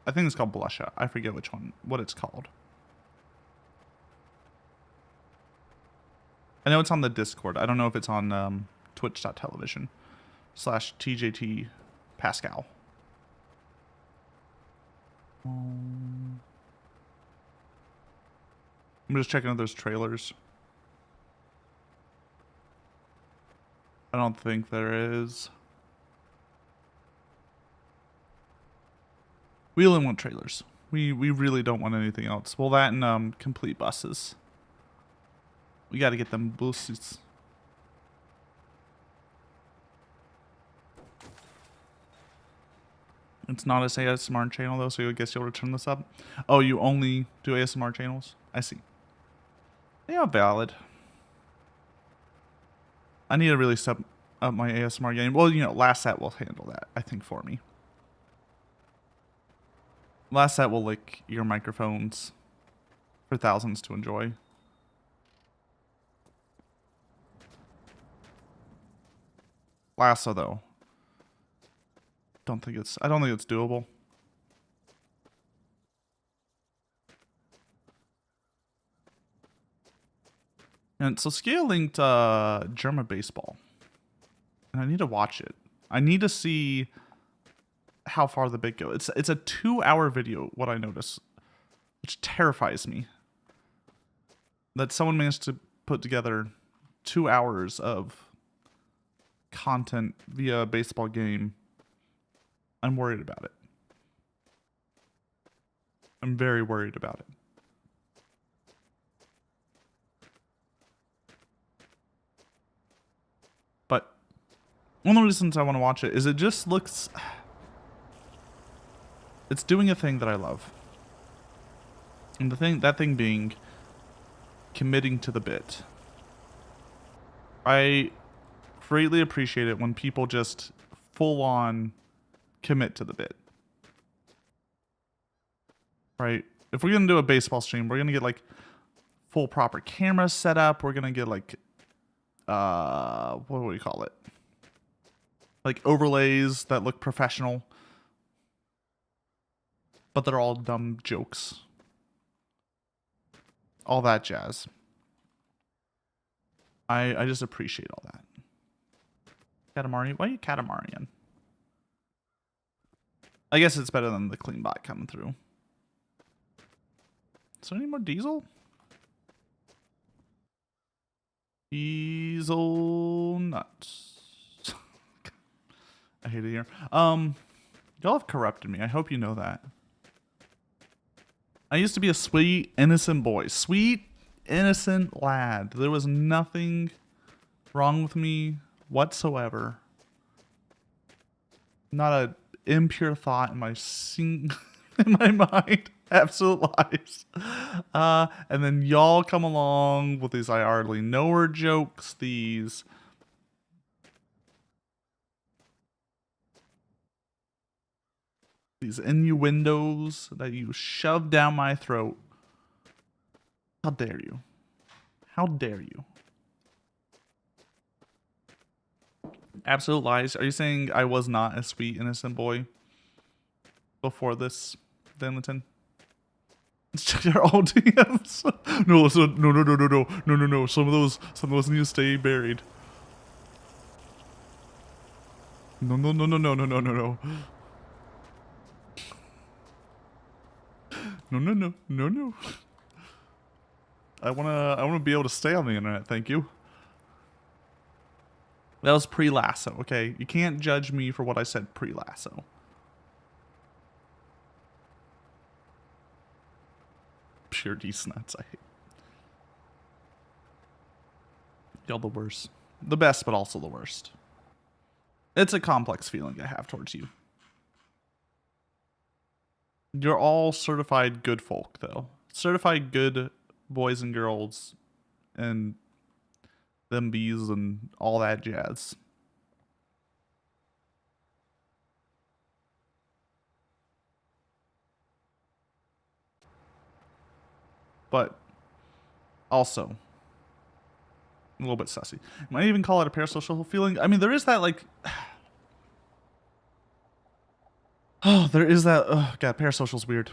I think it's called blusher. I forget what it's called. I know it's on the Discord. I don't know if it's on twitch.tv/TJT Pascal. I'm just checking if there's trailers. I don't think there is. We only want trailers. We really don't want anything else. Well, that and complete buses. We got to get them buses. It's not a ASMR channel though, so I guess you'll return this up. Oh, you only do ASMR channels? I see. Yeah, valid. I need to really step up my ASMR game. Well, you know, Last Set will handle that, I think, for me. Last Set will lick your microphones for thousands to enjoy. Lasso though. I don't think it's doable. And so Scale linked German baseball. And I need to watch it. I need to see how far the bit go. It's a 2-hour video, what I notice, which terrifies me. That someone managed to put together 2 hours of content via a baseball game. I'm worried about it. I'm very worried about it. But one of the reasons I want to watch it is it just looks... It's doing a thing that I love. And that thing being committing to the bit. I greatly appreciate it when people just full on commit to the bit. Right? If we're going to do a baseball stream, we're going to get like full proper camera set up. We're going to get like, what do we call it? Like overlays that look professional. But they're all dumb jokes. All that jazz. I just appreciate all that. Katamari. Why are you Katamarian? I guess it's better than the clean bot coming through. Is there any more diesel? Diesel nuts. I hate it here. Y'all have corrupted me. I hope you know that. I used to be a sweet, innocent boy. Sweet, innocent lad. There was nothing wrong with me whatsoever. Not a impure thought in my in my mind. Absolute lies. And then y'all come along with these I hardly know her jokes, these innuendos that you shove down my throat. How dare you? How dare you? Absolute lies. Are you saying I was not a sweet, innocent boy before this, Denliton? Let's check your all DMs. No. Some of those need to stay buried. No. No. I wanna be able to stay on the internet, thank you. That was pre-Lasso, okay? You can't judge me for what I said pre-Lasso. Pure D-snuts, I hate. Y'all the worst. The best, but also the worst. It's a complex feeling I have towards you. You're all certified good folk, though. Certified good boys and girls and them bees and all that jazz. But also a little bit sussy. Might even call it a parasocial feeling. I mean, there is that like oh, there is that god, parasocial's weird.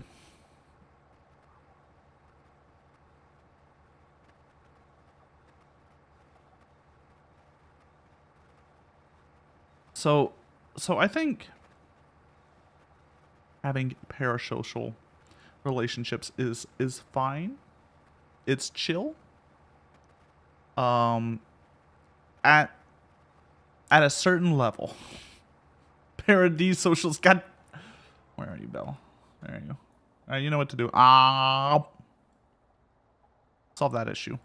So I think having parasocial relationships is fine. It's chill. At a certain level. Paradise socials. God, where are you, Belle? There you go. All right, you know what to do. Solve that issue.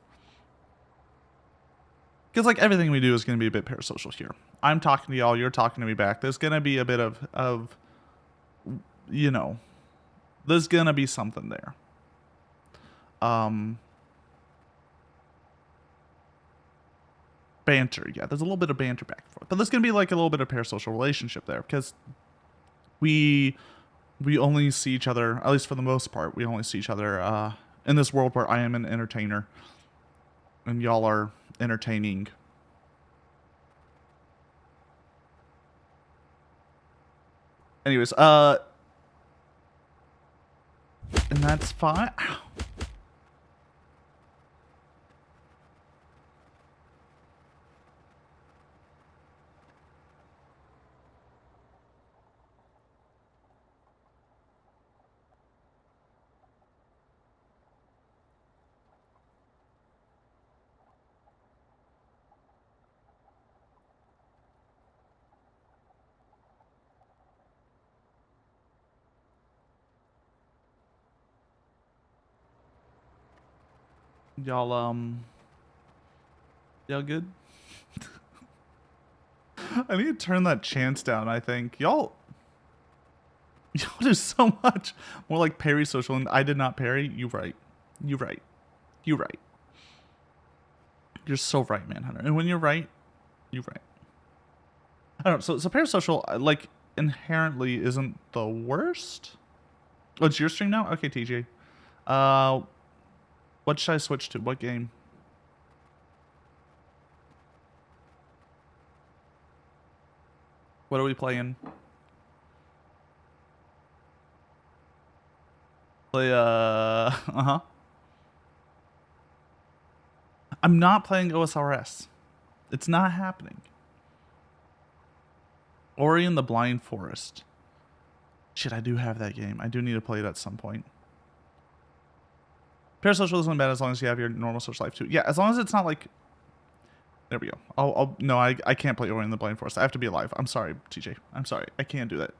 Because like everything we do is going to be a bit parasocial here. I'm talking to y'all, you're talking to me back. There's going to be a bit of, you know, there's going to be something there. Banter, yeah, there's a little bit of banter back and forth. But there's going to be like a little bit of parasocial relationship there because we only see each other, at least for the most part, we only see each other in this world where I am an entertainer and y'all are entertaining. Anyways, and that's fine. Ow. Y'all good? I need to turn that chance down, I think. Y'all do so much more like parry social, and I did not parry. You right. You right. You right. You're so right, Manhunter. And when you're right, you're right. I don't know. So parasocial, like, inherently isn't the worst. Oh, it's your stream now? Okay, TJ. What should I switch to? What game? What are we playing? Play, I'm not playing OSRS. It's not happening. Ori and the Blind Forest. Shit, I do have that game. I do need to play it at some point. Parasocial isn't bad as long as you have your normal social life too. Yeah, as long as it's not like... There we go. No, I can't play Ori and the Blind Forest. I have to be alive. I'm sorry, TJ. I'm sorry. I can't do that.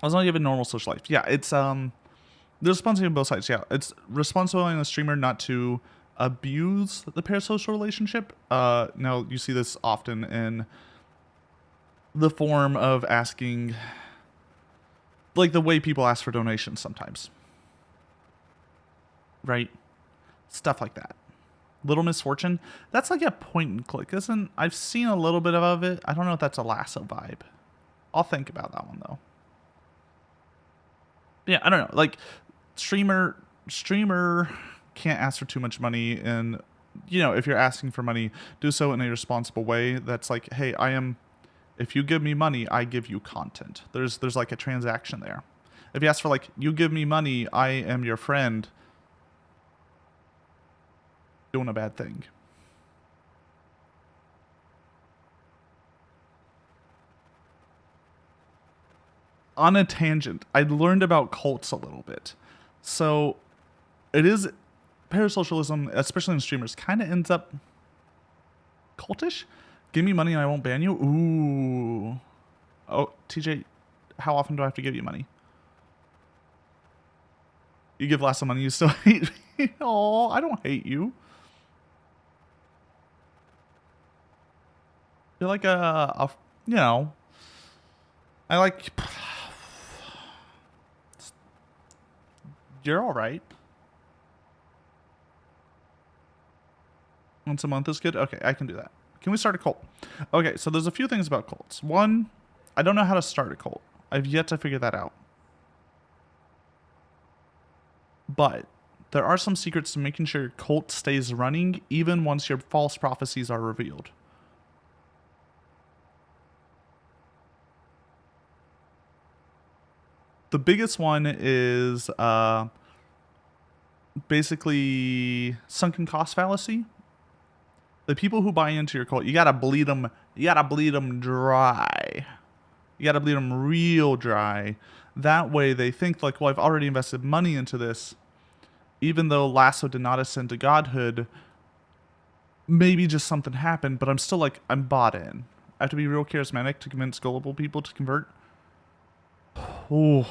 As long as you have a normal social life. Yeah, it's there's responsibility on both sides. Yeah, it's responsibility on the streamer not to abuse the parasocial relationship. Now you see this often in the form of asking, like the way people ask for donations sometimes, right? Stuff like that. Little Misfortune. That's like a point and click, isn't? I've seen a little bit of it. I don't know if that's a Lasso vibe. I'll think about that one though. Yeah, I don't know. Like, streamer can't ask for too much money, and you know, if you're asking for money, do so in a responsible way. That's like, hey, if you give me money, I give you content. There's like a transaction there. If you ask for like, you give me money, I am your friend, doing a bad thing. On a tangent, I learned about cults a little bit. So it is parasocialism, especially in streamers, kind of ends up cultish. Give me money and I won't ban you. Ooh. Oh, TJ, how often do I have to give you money? You give lots of money, you still hate me. Oh, I don't hate you. You're like you know, I like... You're all right. Once a month is good? Okay, I can do that. Can we start a cult? Okay, so there's a few things about cults. One, I don't know how to start a cult. I've yet to figure that out. But there are some secrets to making sure your cult stays running even once your false prophecies are revealed. The biggest one is basically sunken cost fallacy. The people who buy into your cult, you gotta bleed them. You gotta bleed them dry. You gotta bleed them real dry. That way they think like, well, I've already invested money into this. Even though Lasso did not ascend to godhood, maybe just something happened, but I'm still like, I'm bought in. I have to be real charismatic to convince gullible people to convert. Oh,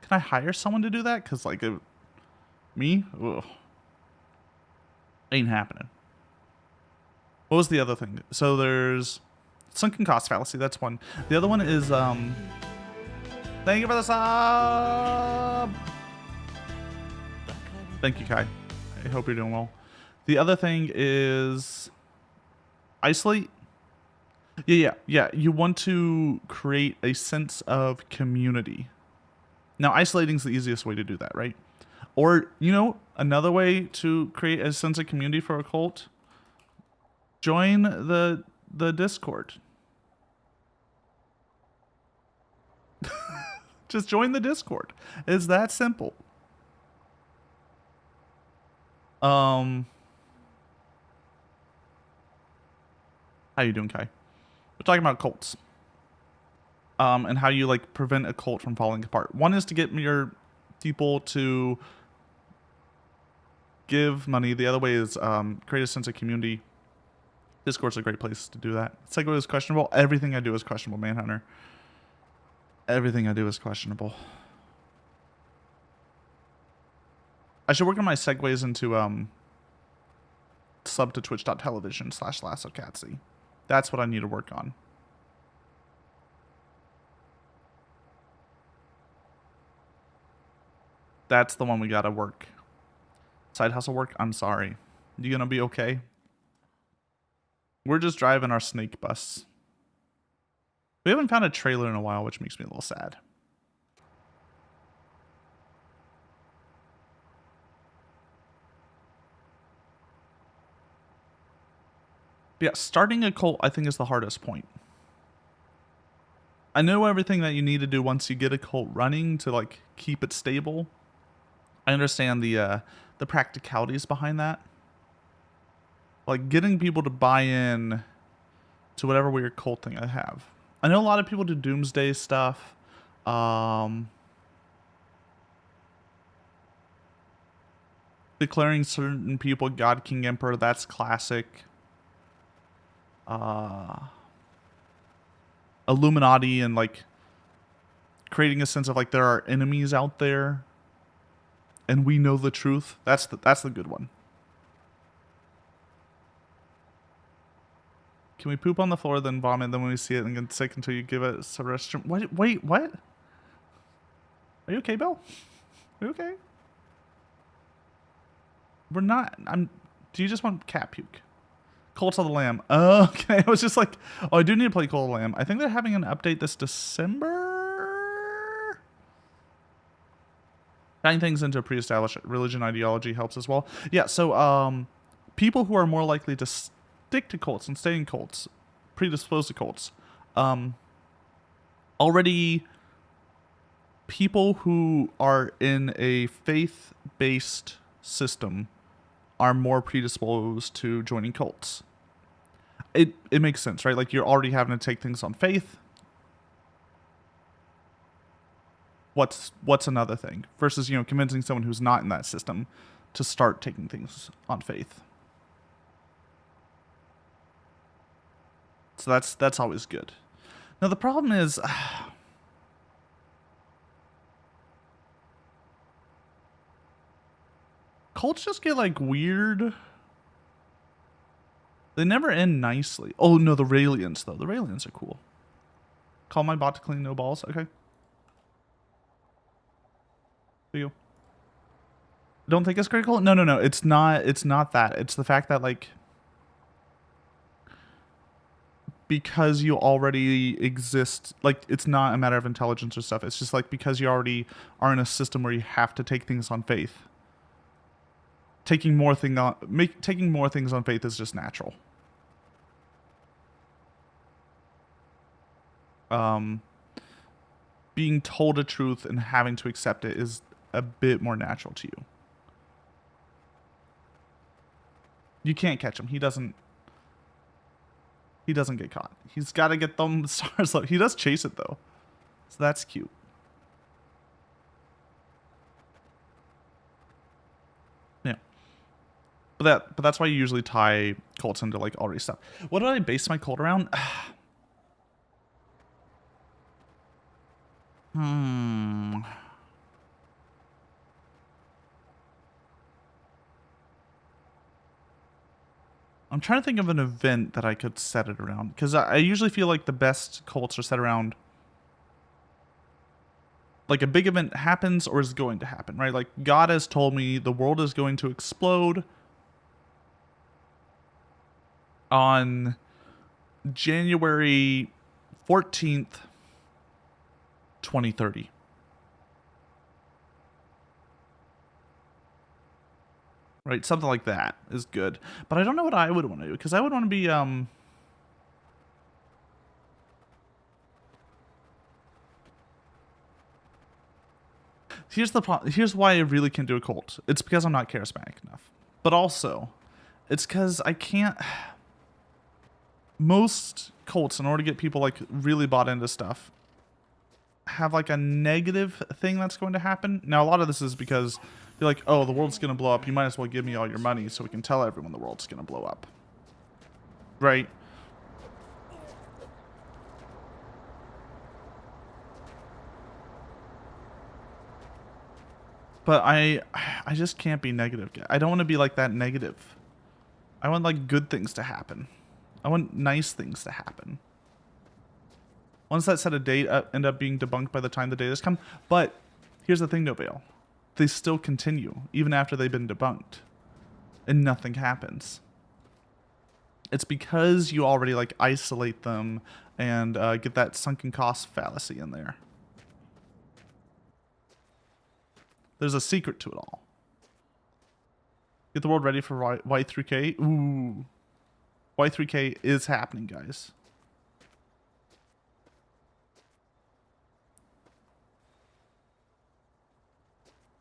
can I hire someone to do that? Because like, me? Ugh. Ain't happening. What was the other thing? So there's sunken cost fallacy. That's one. The other one is thank you for the sub. Thank you, Kai. I hope you're doing well. The other thing is isolate. Yeah. You want to create a sense of community. Now, isolating is the easiest way to do that, right? Or, you know, another way to create a sense of community for a cult, join the Discord. Just join the Discord. It's that simple. How you doing, Kai? We're talking about cults. And how you like prevent a cult from falling apart. One is to get your people to give money. The other way is create a sense of community. Discord's a great place to do that. Segue is questionable. Everything I do is questionable, Manhunter. Everything I do is questionable. I should work on my segues into sub to twitch.tv/Lasso Catsidy. That's what I need to work on. That's the one we gotta work. Side hustle work? I'm sorry. You gonna be okay? We're just driving our snake bus. We haven't found a trailer in a while, which makes me a little sad. But yeah, starting a cult, I think, is the hardest point. I know everything that you need to do once you get a cult running to like keep it stable. I understand the practicalities behind that. Like getting people to buy in to whatever weird cult thing I have. I know a lot of people do doomsday stuff. Declaring certain people God, King, Emperor, that's classic. Illuminati and like creating a sense of like there are enemies out there and we know the truth. That's the good one. Can we poop on the floor, then vomit, then when we see it and get sick until you give it a restroom? Wait, what? Are you okay, Bill? Are you okay? We're not. Do you just want cat puke? Cult of the Lamb. Okay, I was just like, oh, I do need to play Cult of the Lamb. I think they're having an update this December. Tying things into a pre-established religion ideology helps as well. Yeah, so people who are more likely to stick to cults and stay in cults, predisposed to cults, already people who are in a faith-based system are more predisposed to joining cults. It makes sense, right? Like you're already having to take things on faith. What's another thing versus, you know, convincing someone who's not in that system to start taking things on faith. So that's always good. Now the problem is cults just get like weird. They never end nicely. Oh no, the Raelians though. The Raelians are cool. Call my bot to clean no balls. Okay. You don't think it's critical? No. It's not that. It's the fact that like because you already exist, like it's not a matter of intelligence or stuff. It's just like because you already are in a system where you have to take things on faith. Taking more things on faith is just natural. Being told a truth and having to accept it is a bit more natural to you. You can't catch him. He doesn't get caught. He's got to get them stars. He does chase it though, so that's cute. Yeah, but that's why you usually tie cults into like already stuff. What do I base my cult around? I'm trying to think of an event that I could set it around, because I usually feel like the best cults are set around like a big event happens or is going to happen, right? Like God has told me the world is going to explode on January 14th, 2030. Right, something like that is good. But I don't know what I would want to do, because I would want to be here's why I really can't do a cult. It's because I'm not charismatic enough. But also, it's because I can't. Most cults, in order to get people like really bought into stuff, have like a negative thing that's going to happen. Now a lot of this is because you're like, oh, the world's gonna blow up, you might as well give me all your money so we can tell everyone the world's gonna blow up, right? But I just can't be negative. I don't want to be like that negative. I want like good things to happen. I want nice things to happen. Once that set a date end up being debunked by the time the date has come. But here's the thing, no bail. They still continue even after they've been debunked, and nothing happens. It's because you already like isolate them and get that sunken cost fallacy in there. There's a secret to it all. Get the world ready for Y3K. Ooh, Y3K is happening, guys.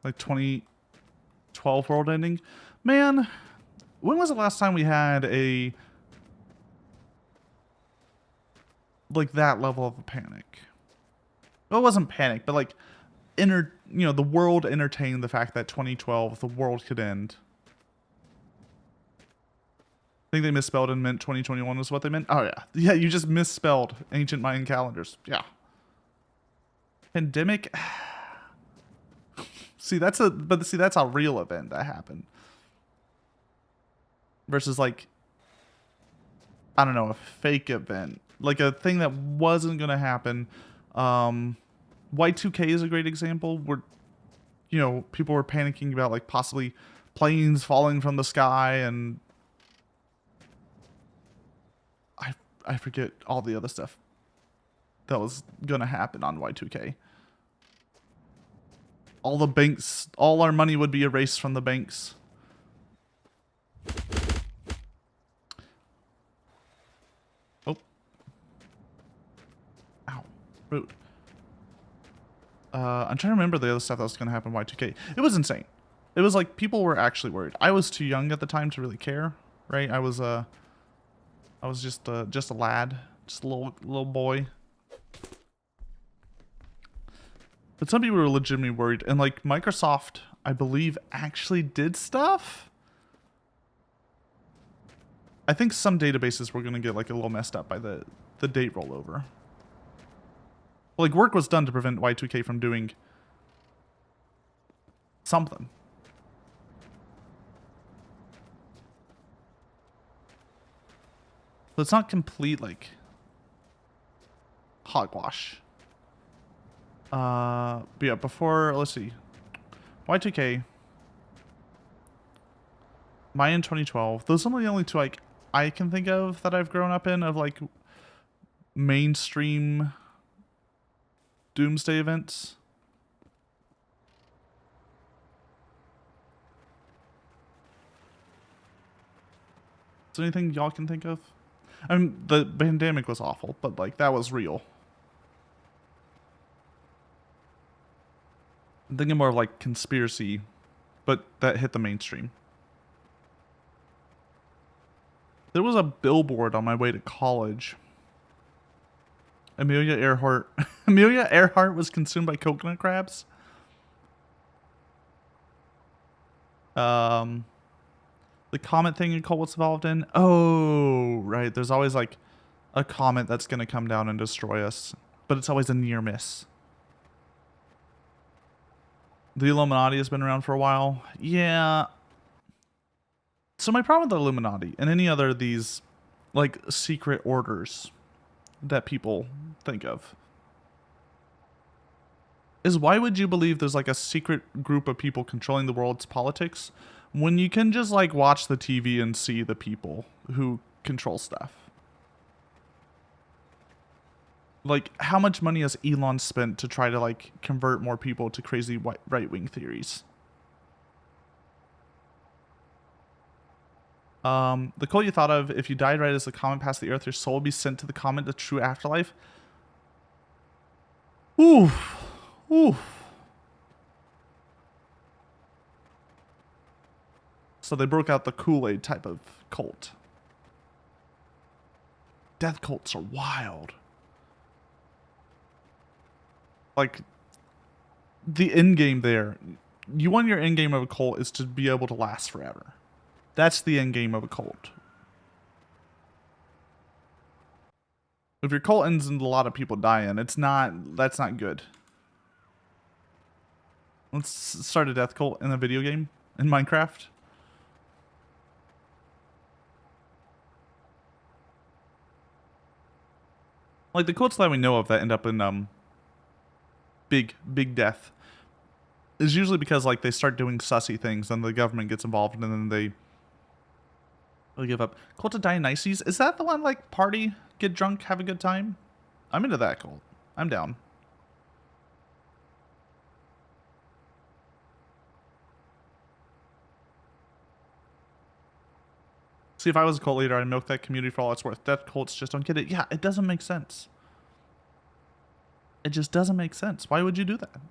Like 2012 world ending. Man, When was the last time we had a like that level of a panic? Well, it wasn't panic, but like the world entertained the fact that 2012 the world could end. I think they misspelled and meant 2021 was what they meant. Oh yeah. Yeah, you just misspelled ancient Mayan calendars. Yeah. Pandemic. See, that's a real event that happened. Versus like, I don't know, a fake event. Like a thing that wasn't going to happen. Y2K is a great example where, people were panicking about like possibly planes falling from the sky, and I forget all the other stuff that was going to happen on Y2K. All our money would be erased from the banks. Oh. Ow. Rude. I'm trying to remember the other stuff that was going to happen in Y2K. It was insane. It was like people were actually worried. I was too young at the time to really care, right? I was just a lad, just a little boy. But some people were legitimately worried, and like Microsoft, I believe, actually did stuff. I think some databases were going to get like a little messed up by the date rollover. Like work was done to prevent Y2K from doing something. So it's not complete like hogwash. But yeah, before, let's see. Y2K. Mayan 2012. Those are the only two like I can think of that I've grown up in of like mainstream doomsday events. Is there anything y'all can think of? I mean, the pandemic was awful, but like that was real. I'm thinking more of like conspiracy, but that hit the mainstream. There was a billboard on my way to college. Amelia Earhart. Amelia Earhart was consumed by coconut crabs. The comet thing in Cold was involved in. Oh, right. There's always like a comet that's going to come down and destroy us, but it's always a near miss. The Illuminati has been around for a while. Yeah. So my problem with the Illuminati and any other of these like secret orders that people think of is, why would you believe there's like a secret group of people controlling the world's politics when you can just like watch the TV and see the people who control stuff? Like, how much money has Elon spent to try to like convert more people to crazy right-wing theories? The quote you thought of: if you died right as the comet passed the earth, your soul would be sent to the comet, the true afterlife. Oof. Oof. So they broke out the Kool-Aid type of cult. Death cults are wild. Like, the end game there, you want your end game of a cult is to be able to last forever. That's the end game of a cult. If your cult ends and a lot of people dying, that's not good. Let's start a death cult in a video game, in Minecraft. Like the cults that we know of that end up in big death is usually because like they start doing sussy things and the government gets involved and then they give up. Cult of Dionysus, is that the one like party, get drunk, have a good time? I'm into that cult. I'm down. See, if I was a cult leader, I'd milk that community for all it's worth. Death cults just don't get it. Yeah, it doesn't make sense. It just doesn't make sense. Why would you do that?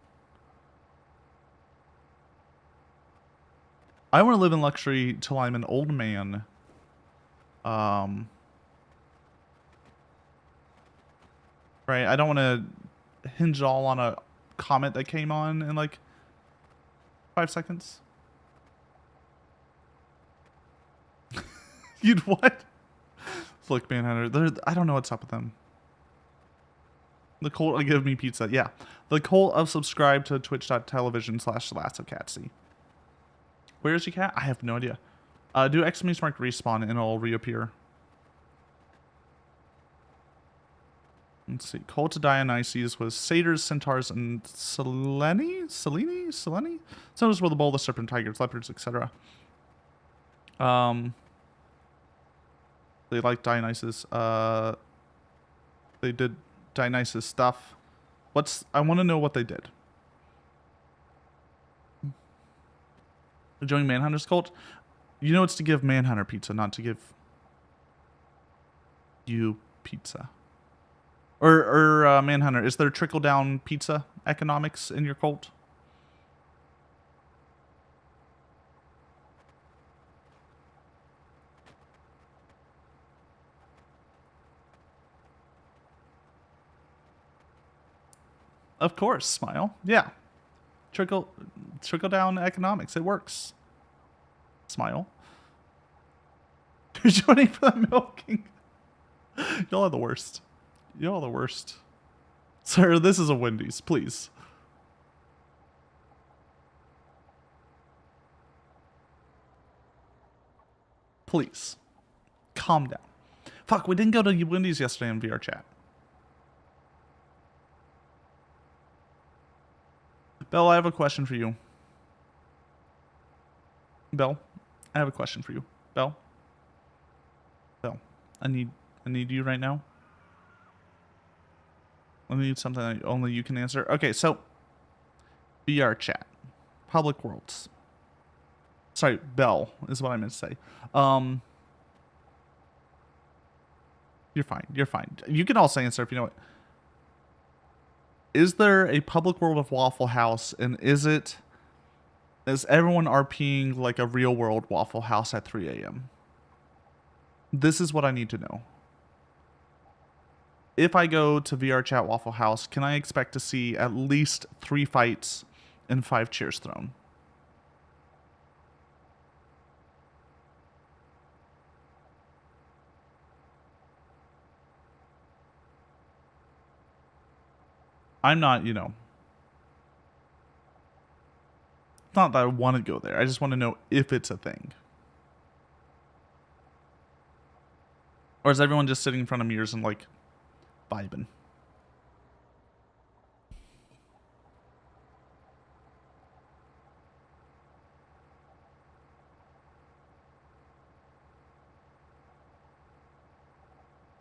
I want to live in luxury till I'm an old man. Right. I don't want to hinge it all on a comment that came on in like 5 seconds. You'd what? Look, Manhunter. I don't know what's up with them. The cult of give me pizza. Yeah. The cult of subscribe to twitch.tv/Lasso Catsidy. Where is your cat? I have no idea. Do exclamation mark respawn and it'll reappear. Let's see. Cult of Dionysus was satyrs, centaurs, and Selene? So those were the bull, the serpent, tigers, leopards, etc. They like Dionysus. They did Dionysus stuff. I want to know what they did. Joining Manhunter's cult? You know it's to give Manhunter pizza, not to give you pizza. Or Manhunter, is there trickle-down pizza economics in your cult? Of course, Smile. Yeah. Trickle down economics. It works. Smile. You're joining for the milking. Y'all are the worst. Y'all are the worst. Sir, this is a Wendy's, please. Please. Calm down. Fuck, we didn't go to Wendy's yesterday in VR chat. Belle, I have a question for you. Belle, I have a question for you. Belle? Belle, I need you right now. I need something that only you can answer. Okay, so VR chat. Public worlds. Sorry, Belle is what I meant to say. You're fine. You're fine. You can also answer if you know it. Is there a public world of Waffle House, and is everyone RPing like a real world Waffle House at 3 a.m.? This is what I need to know. If I go to VR Chat Waffle House, can I expect to see at least 3 fights and 5 chairs thrown? I'm not, you know. It's not that I want to go there. I just want to know if it's a thing. Or is everyone just sitting in front of mirrors and like vibing?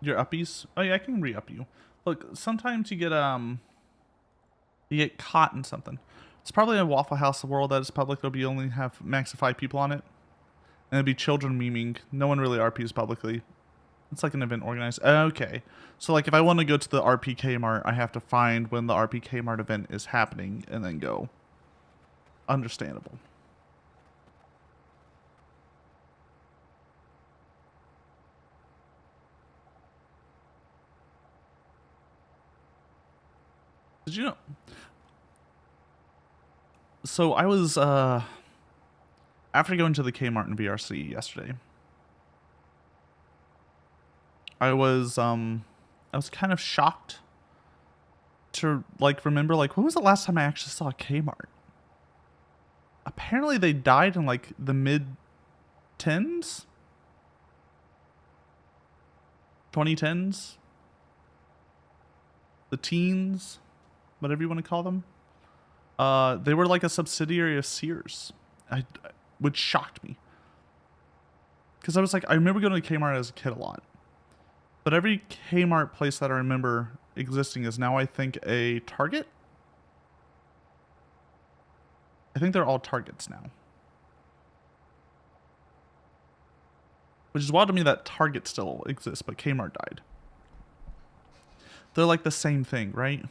Your uppies? Oh yeah, I can re-up you. Look, sometimes you get caught in something. It's probably a Waffle House world that is public. There'll be only have max of 5 people on it. And it'll be children memeing. No one really RPs publicly. It's like an event organized. Okay. So like if I want to go to the RP Mart, I have to find when the RP Mart event is happening and then go. Understandable. Did you know? So I was, after going to the Kmart in VRC yesterday, I was kind of shocked to, like, remember, like, when was the last time I actually saw a Kmart? Apparently they died in, like, the mid-10s? 2010s? The teens? Whatever you want to call them. They were like a subsidiary of Sears, which shocked me. Because I was like, I remember going to Kmart as a kid a lot. But every Kmart place that I remember existing is now, I think, a Target. I think they're all Targets now. Which is wild to me that Target still exists, but Kmart died. They're like the same thing, right?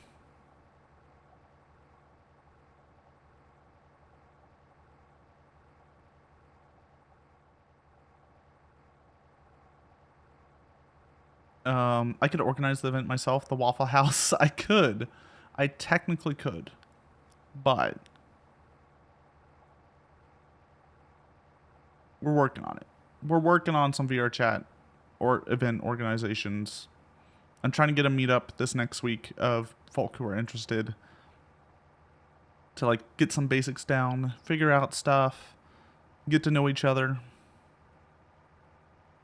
I could organize the event myself, the Waffle House. I could. I technically could. But we're working on it. We're working on some VR chat or event organizations. I'm trying to get a meetup this next week of folk who are interested to like get some basics down, figure out stuff, get to know each other,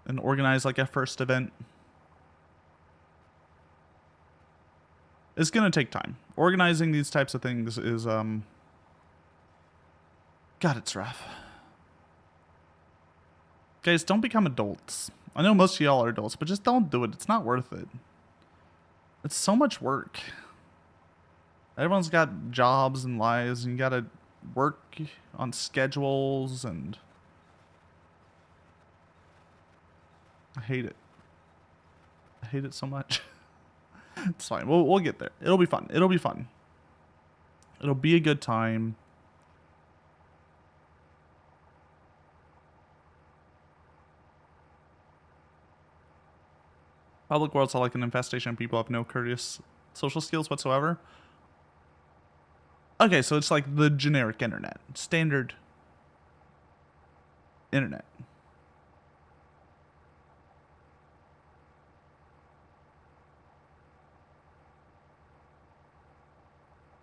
and organize like a first event. It's gonna take time. Organizing these types of things is God, it's rough. Guys, don't become adults. I know most of y'all are adults, but just don't do it. It's not worth it. It's so much work. Everyone's got jobs and lives, and you gotta work on schedules, and I hate it. I hate it so much. It's fine. We'll get there. It'll be fun. It'll be fun. It'll be a good time. Public worlds are like an infestation of people who have no courteous social skills whatsoever. Okay, so it's like the generic internet. Standard internet.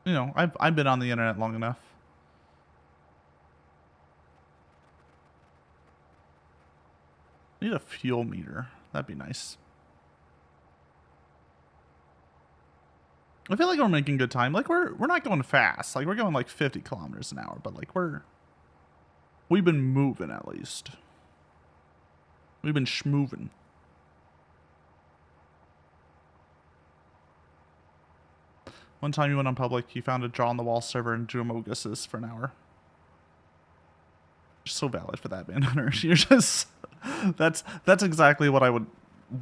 You know, I've been on the internet long enough. I need a fuel meter. That'd be nice. I feel like we're making good time. Like we're not going fast. Like we're going like 50 kilometers an hour, but like we've been moving at least. We've been schmoving. One time you went on public, you found a draw on the wall server and drew Amoguses for an hour. You're so valid for that, man, Hunter. You're just that's exactly what I would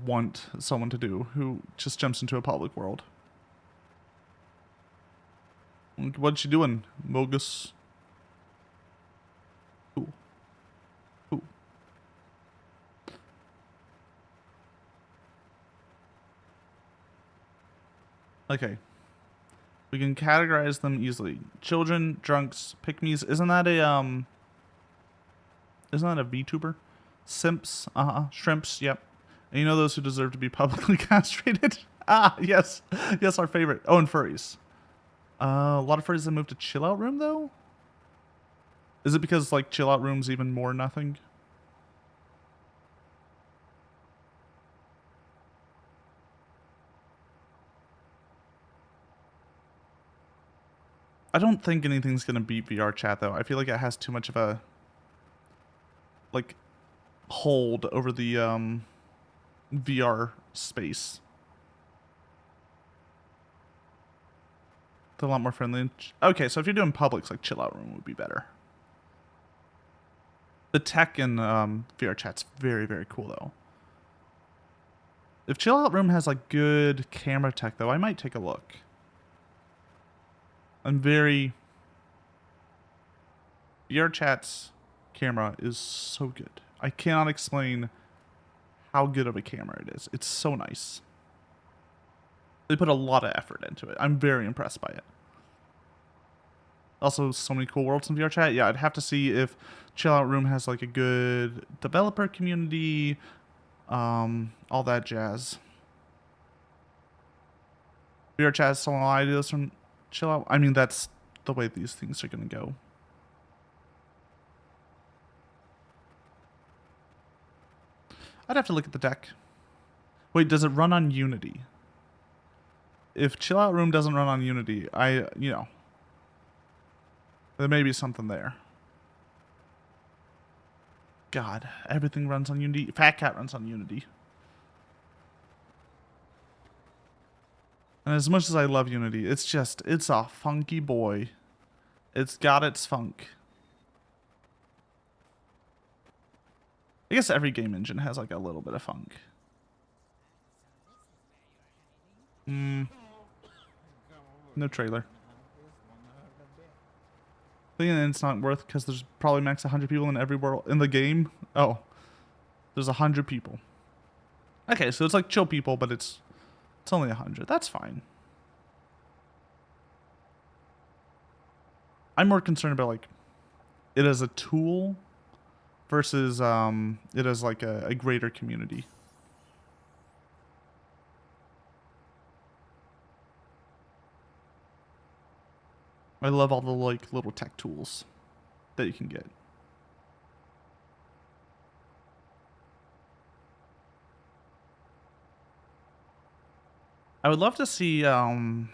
want someone to do who just jumps into a public world. What you doing, Mogus? Ooh. Ooh. Okay. We can categorize them easily. Children, drunks, pick-me's. Isn't that a VTuber? Simps, shrimps, yep. And you know those who deserve to be publicly castrated? Ah, yes. Yes, our favorite. Oh, and furries. A lot of furries that moved to chill out room though? Is it because like chill out room's even more nothing? I don't think anything's gonna beat VR chat though. I feel like it has too much of a like hold over the VR space. They're a lot more friendly. Okay, so if you're doing publics, like chill out room would be better. The tech in VR chat's very, very cool though. If chill out room has like good camera tech though, I might take a look. VR chat's camera is so good. I cannot explain how good of a camera it is. It's so nice. They put a lot of effort into it. I'm very impressed by it. Also, so many cool worlds in VR chat. Yeah, I'd have to see if Chill Out Room has like a good developer community, all that jazz. VR chat has some ideas from Chill Out. I mean, that's the way these things are gonna go. I'd have to look at the deck. Wait, does it run on Unity? If Chill Out Room doesn't run on Unity, you know, there may be something there. God, everything runs on Unity. Fat Cat runs on Unity. And as much as I love Unity, it's a funky boy. It's got its funk. I guess every game engine has like a little bit of funk. No trailer. Thinking it's not worth because there's probably max 100 people in every world in the game. Oh, there's 100 people. Okay, so it's like chill people, but it's only 100. That's fine. I'm more concerned about like it as a tool versus it as like a greater community. I love all the like little tech tools that you can get. I would love to see God.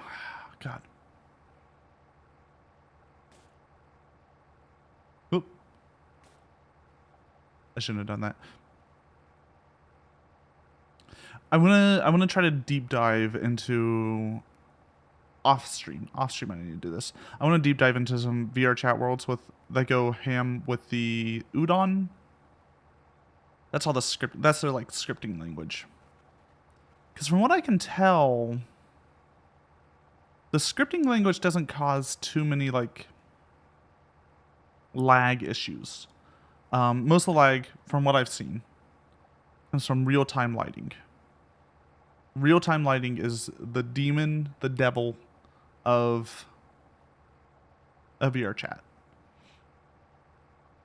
Oop. I shouldn't have done that. I wanna try to deep dive into off stream. I need to do this. I want to deep dive into some VR chat worlds that go ham with the udon. That's all the script. That's their like scripting language. Because from what I can tell, the scripting language doesn't cause too many like lag issues. Most of the lag, from what I've seen, comes from real-time lighting. Real-time lighting is the demon, the devil of a VR chat.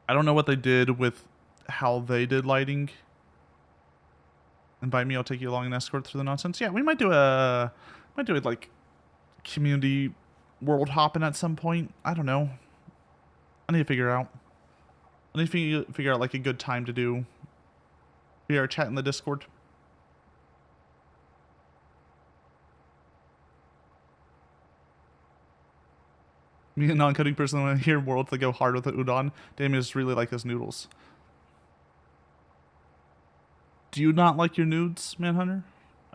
I don't know what they did with how they did lighting. Invite me, I'll take you along and escort through the nonsense. Yeah, we might do like community world hopping at some point. I don't know. I need to figure out. I need to figure out like a good time to do VR chat in the Discord. Me, a non-coding person, when I hear worlds that go hard with the udon, Damien just really like his noodles. Do you not like your nudes, Manhunter?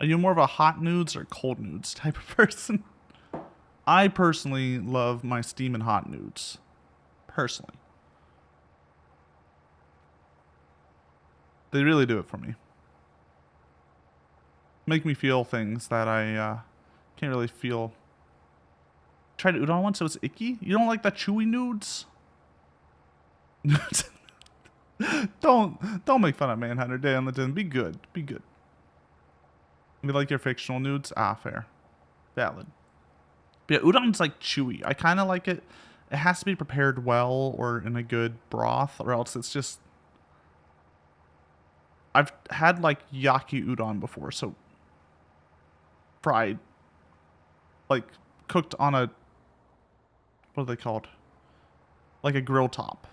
Are you more of a hot nudes or cold nudes type of person? I personally love my steaming hot nudes. Personally. They really do it for me. Make me feel things that I can't really feel. Tried udon once, it was icky. You don't like the chewy nudes? Don't make fun of Manhunter Day on the tin. Be good. Be good. You like your fictional nudes? Ah, fair. Valid. But yeah, udon's like chewy. I kind of like it. It has to be prepared well or in a good broth, or else it's just. I've had like yaki udon before, so fried, like cooked on a, what are they called? Like a grill top.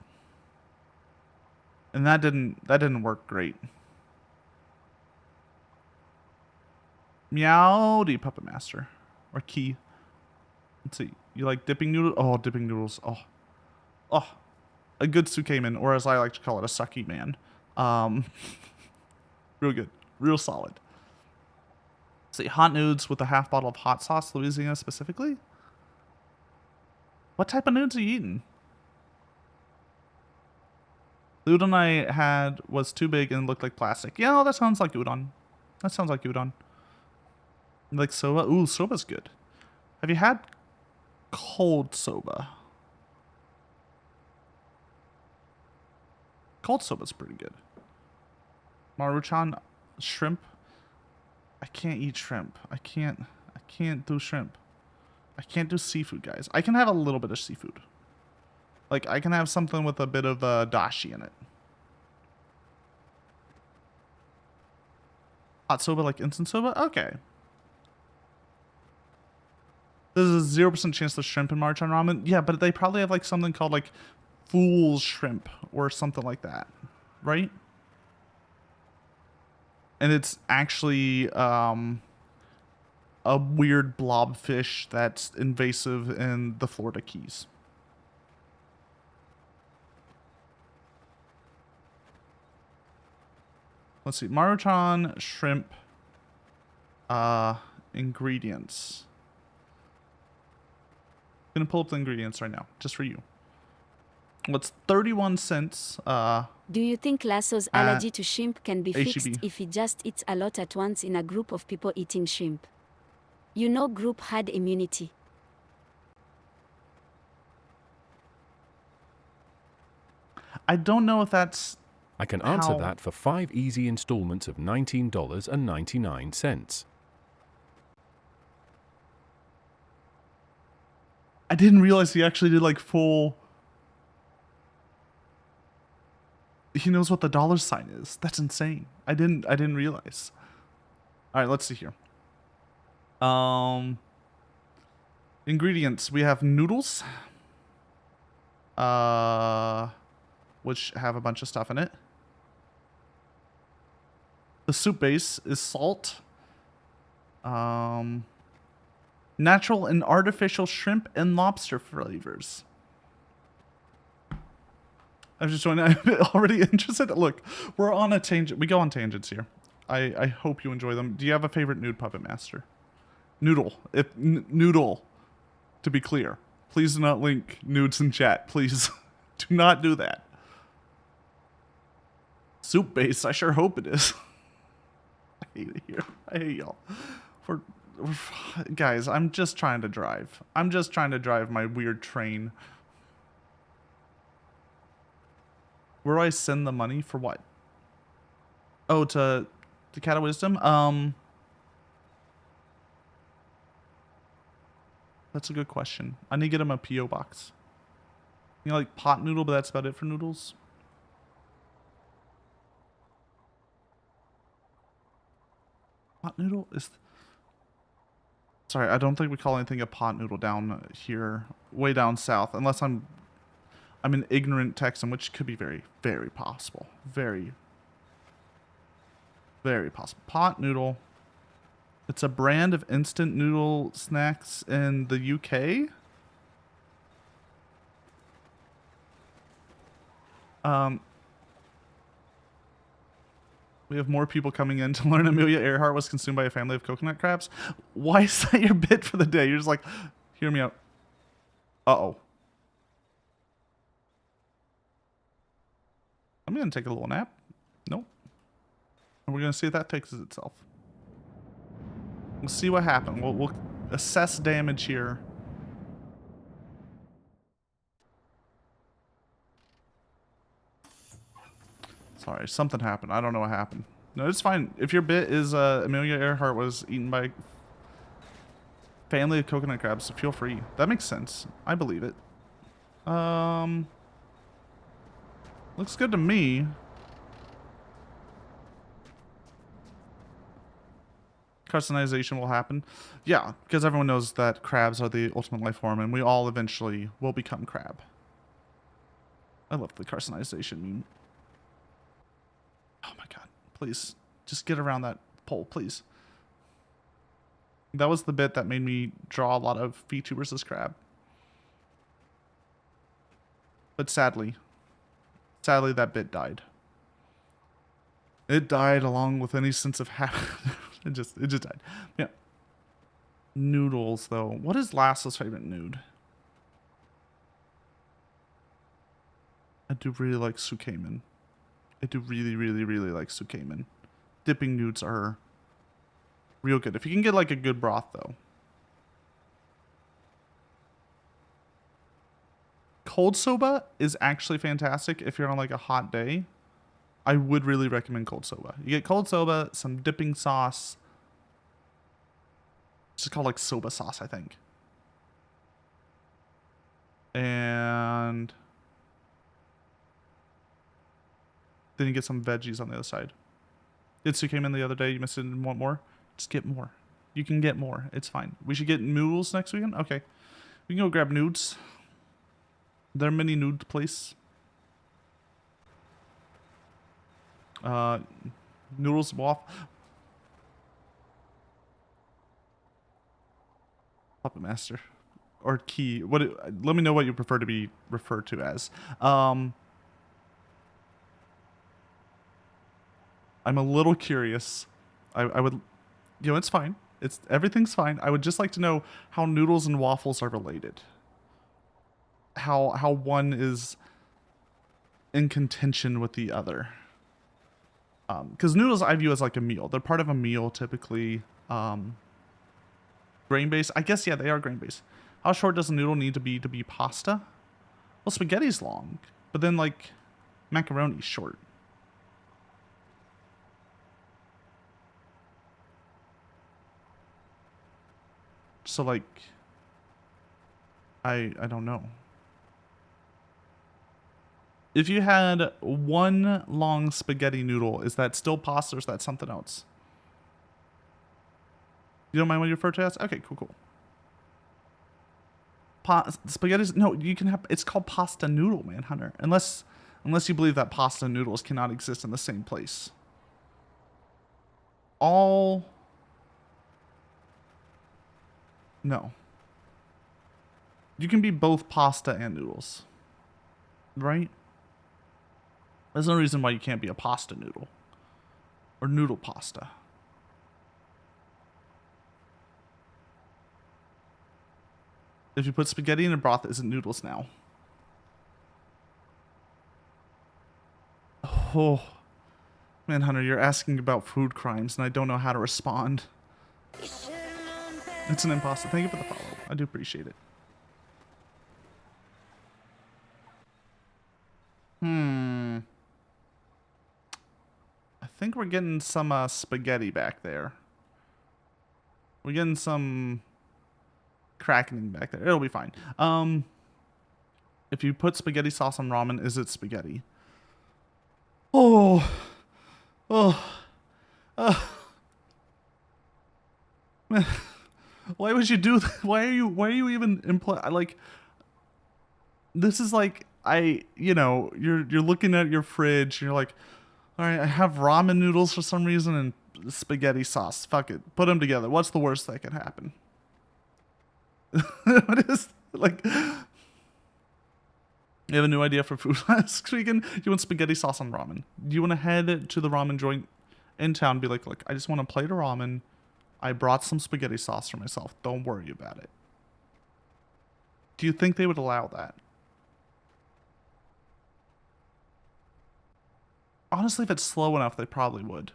And that didn't work great. Meowdy Puppet Master. Or Key. Let's see. You like dipping noodles? Oh, dipping noodles. Oh. Oh. A good sukeman, or as I like to call it, a sucky man. Real good. Real solid. Let's see. Hot nudes with a half bottle of hot sauce, Louisiana specifically? What type of nudes are you eating? The udon I had was too big and looked like plastic. Yeah, that sounds like udon. That sounds like udon. Like soba? Ooh, soba's good. Have you had cold soba? Cold soba's pretty good. Maruchan, shrimp. I can't eat shrimp. I can't do shrimp. I can't do seafood, guys. I can have a little bit of seafood. Like, I can have something with a bit of dashi in it. Hot soba, like instant soba? Okay. There's a 0% chance there's shrimp in Maruchan ramen. Yeah, but they probably have like something called like fool's shrimp or something like that. Right? And it's actually a weird blobfish that's invasive in the Florida Keys. Let's see. Maruchan shrimp ingredients. I'm gonna pull up the ingredients right now, just for you. What's 31 cents? Do you think Lasso's allergy to shrimp can be fixed HEB. if he just eats a lot at once in a group of people eating shrimp? You know, group herd immunity. I don't know if that's I can answer How? that for 5 easy installments of $19.99. I didn't realize he actually did like full. He knows what the dollar sign is. That's insane. I didn't realize. All right, let's see here. Ingredients. We have noodles. Which have a bunch of stuff in it. The soup base is salt. Natural and artificial shrimp and lobster flavors. I'm just showing I'm already interested. Look, we're on a tangent. We go on tangents here. I hope you enjoy them. Do you have a favorite nude puppet master? Noodle. Noodle. To be clear. Please do not link nudes in chat. Please. Do not do that. Soup base. I sure hope it is. I hate it here. I hate y'all. Guys, I'm just trying to drive. I'm just trying to drive my weird train. Where do I send the money for what? Oh, to Cat of Wisdom? That's a good question. I need to get him a P.O. box. You know, like pot noodle, but that's about it for noodles. Pot noodle is... Sorry, I don't think we call anything a pot noodle down here, way down south, unless I'm an ignorant Texan, which could be very, very possible. Very, very possible. Pot noodle. It's a brand of instant noodle snacks in the UK. We have more people coming in to learn Amelia Earhart was consumed by a family of coconut crabs. Why is that your bit for the day? You're just like, hear me out. Uh-oh. I'm going to take a little nap. Nope. And we're going to see if that fixes itself. We'll see what happened. We'll assess damage here. Sorry, something happened. I don't know what happened. No, it's fine. If your bit is Amelia Earhart was eaten by family of coconut crabs, feel free. That makes sense. I believe it. Looks good to me. Carcinization will happen. Yeah, because everyone knows that crabs are the ultimate life form, and we all eventually will become crab. I love the carcinization meme. Oh my god. Please. Just get around that pole, please. That was the bit that made me draw a lot of VTubers as crab. But sadly that bit died. It died along with any sense of happiness. It just died. Yeah. Noodles, though. What is Lasso's favorite nude? I do really like Sukemen. I do really, really, really like Sukemen. Dipping nudes are real good. If you can get like a good broth, though. Cold soba is actually fantastic if you're on like a hot day. I would really recommend cold soba. You get cold soba, some dipping sauce. It's just called like soba sauce, I think. And then you get some veggies on the other side. Itsu came in the other day. You missed it and want more? Just get more. You can get more. It's fine. We should get noodles next weekend? Okay. We can go grab nudes. There are many nude place. Noodles, waffle. Puppet Master. Or Key. Let me know what you prefer to be referred to as. I'm a little curious. I would, you know, it's fine. Everything's fine. I would just like to know how noodles and waffles are related. How one is in contention with the other. Because noodles I view as like a meal. They're part of a meal typically. Grain-based. I guess, yeah, they are grain-based. How short does a noodle need to be pasta? Well, spaghetti's long. But then, like, macaroni's short. So like, I don't know. If you had one long spaghetti noodle, is that still pasta or is that something else? You don't mind what you refer to as? Okay, cool. Spaghetti's, no, you can have, it's called pasta noodle, man, Hunter. Unless you believe that pasta noodles cannot exist in the same place. No. You can be both pasta and noodles. Right? There's no reason why you can't be a pasta noodle. Or noodle pasta. If you put spaghetti in a broth, is it noodles now? Oh. Man, Hunter, you're asking about food crimes, and I don't know how to respond. It's an imposter. Thank you for the follow. I do appreciate it. I think we're getting some spaghetti back there. We're getting some crackening back there. It'll be fine. If you put spaghetti sauce on ramen, is it spaghetti? Oh. Man, why would you do that? Why are you even like, this is like, you're looking at your fridge and you're like, all right, I have ramen noodles for some reason and spaghetti sauce. Fuck it. Put them together. What's the worst that could happen? What is, like, you have a new idea for food last weekend? You want spaghetti sauce on ramen. You want to head to the ramen joint in town and be like, look, I just want a plate of ramen. I brought some spaghetti sauce for myself. Don't worry about it. Do you think they would allow that? Honestly, if it's slow enough, they probably would.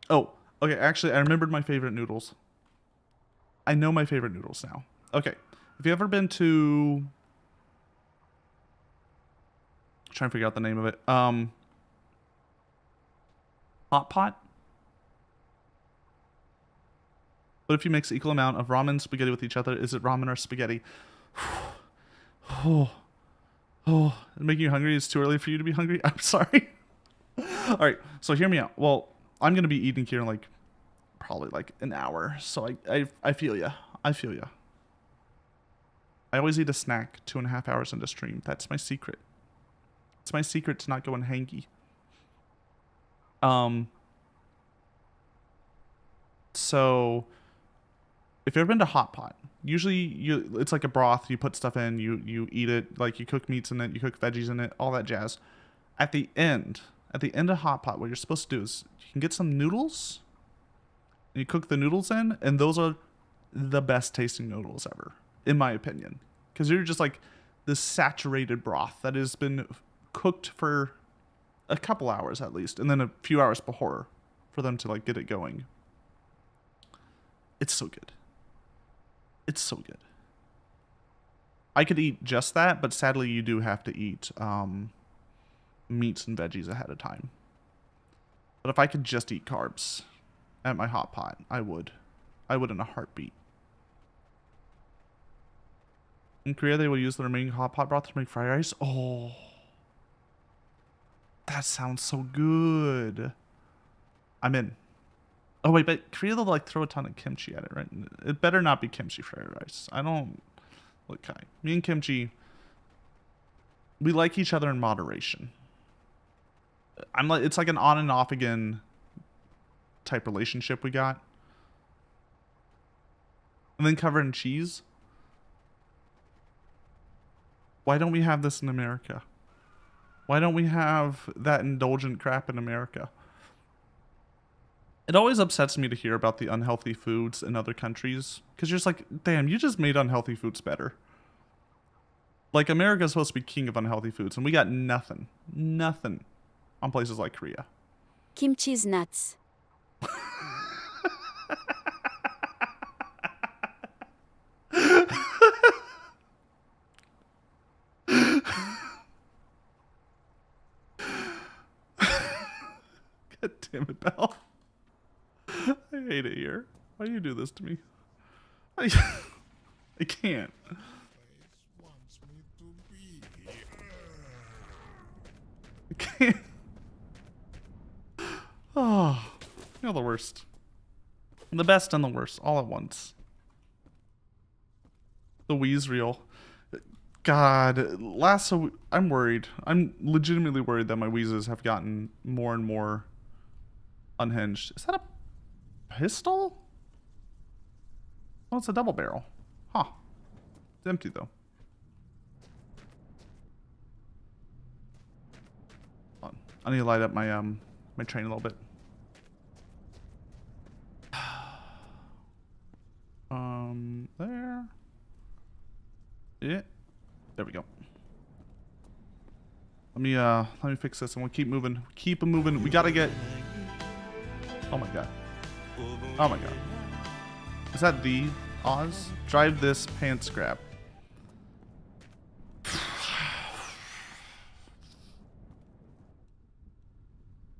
Oh, okay. Actually, I remembered my favorite noodles. I know my favorite noodles now. Okay. Have you ever been to... I'm trying to figure out the name of it. Hot Pot? What if you mix equal amount of ramen and spaghetti with each other? Is it ramen or spaghetti? Oh, making you hungry? It's too early for you to be hungry? I'm sorry. All right, so hear me out. Well, I'm going to be eating here in like probably like an hour. So I feel ya. I feel ya. I always eat a snack 2.5 hours into stream. That's my secret. It's my secret to not going hangy. So if you've ever been to Hot Pot, usually it's like a broth. You put stuff in, you eat it, like you cook meats in it, you cook veggies in it, all that jazz. At the end of Hot Pot, what you're supposed to do is you can get some noodles, and you cook the noodles in, and those are the best tasting noodles ever, in my opinion, because you're just like this saturated broth that has been cooked for a couple hours at least, and then a few hours before for them to like get it going. It's so good. It's so good. I could eat just that, but sadly you do have to eat meats and veggies ahead of time. But if I could just eat carbs at my Hot Pot, I would. I would in a heartbeat. In Korea, they will use the remaining Hot Pot broth to make fried rice. Oh. That sounds so good. I'm in. Oh, wait, but Korea, they'll like throw a ton of kimchi at it, right? It better not be kimchi fried rice. I don't... Look, Kai. Me and kimchi, we like each other in moderation. I'm like, it's like an on and off again type relationship we got. And then covered in cheese. Why don't we have this in America? Why don't we have that indulgent crap in America? It always upsets me to hear about the unhealthy foods in other countries. Because you're just like, damn, you just made unhealthy foods better. Like, America's supposed to be king of unhealthy foods, and we got nothing. Nothing on places like Korea. Kimchi's nuts. God damn it, Belle. I hate it here. Why do you do this to me? I can't. I can't. Oh, you're the worst. The best and the worst, all at once. The Wii's real. God, Lasso, I'm worried. I'm legitimately worried that my Wheezes have gotten more and more unhinged. Is that a pistol? Oh, it's a double barrel. Huh. It's empty though. Hold on. I need to light up my my train a little bit. There. Yeah. There we go. Let me fix this and we'll keep moving. Keep moving. We gotta get. Oh my god. Oh my god. Is that the Oz? Drive this pants grab.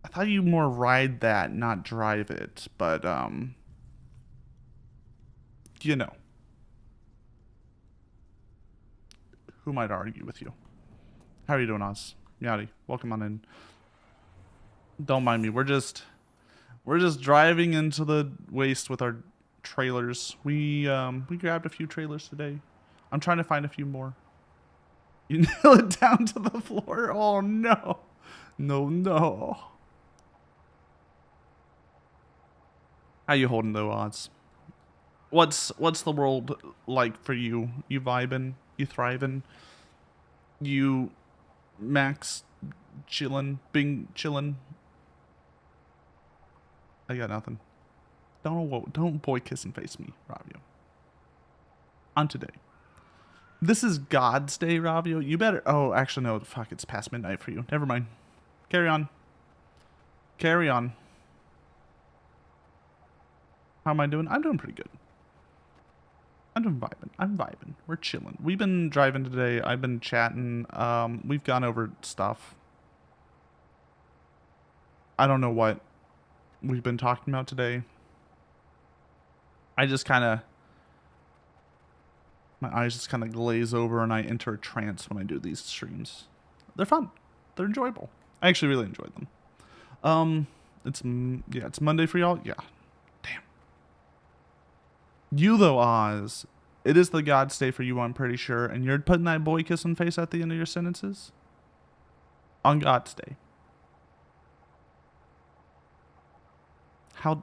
I thought you more ride that, not drive it, but you know. Who might argue with you? How are you doing, Oz? Meowdy, welcome on in. Don't mind me. We're just driving into the waste with our trailers. We grabbed a few trailers today. I'm trying to find a few more. You nail it down to the floor. Oh no. No. How you holding though, Oz? What's the world like for you? You vibing? You thriving? You Max chillin', Bing chillin'? I got nothing. Don't boy kiss and face me, Ravio. On today. This is God's day, Ravio. You better. Oh, actually no. Fuck, it's past midnight for you. Never mind. Carry on. Carry on. How am I doing? I'm doing pretty good. I'm vibing. We're chilling. We've been driving today. I've been chatting. We've gone over stuff. I don't know what we've been talking about today. I just kind of, my eyes just kind of glaze over and I enter a trance when I do these streams. They're fun. They're enjoyable. I actually really enjoy them. It's Monday for y'all. Yeah. Damn. You though, Oz, it is the God's day for you, I'm pretty sure, and you're putting that boy kissing face at the end of your sentences? On God's day. How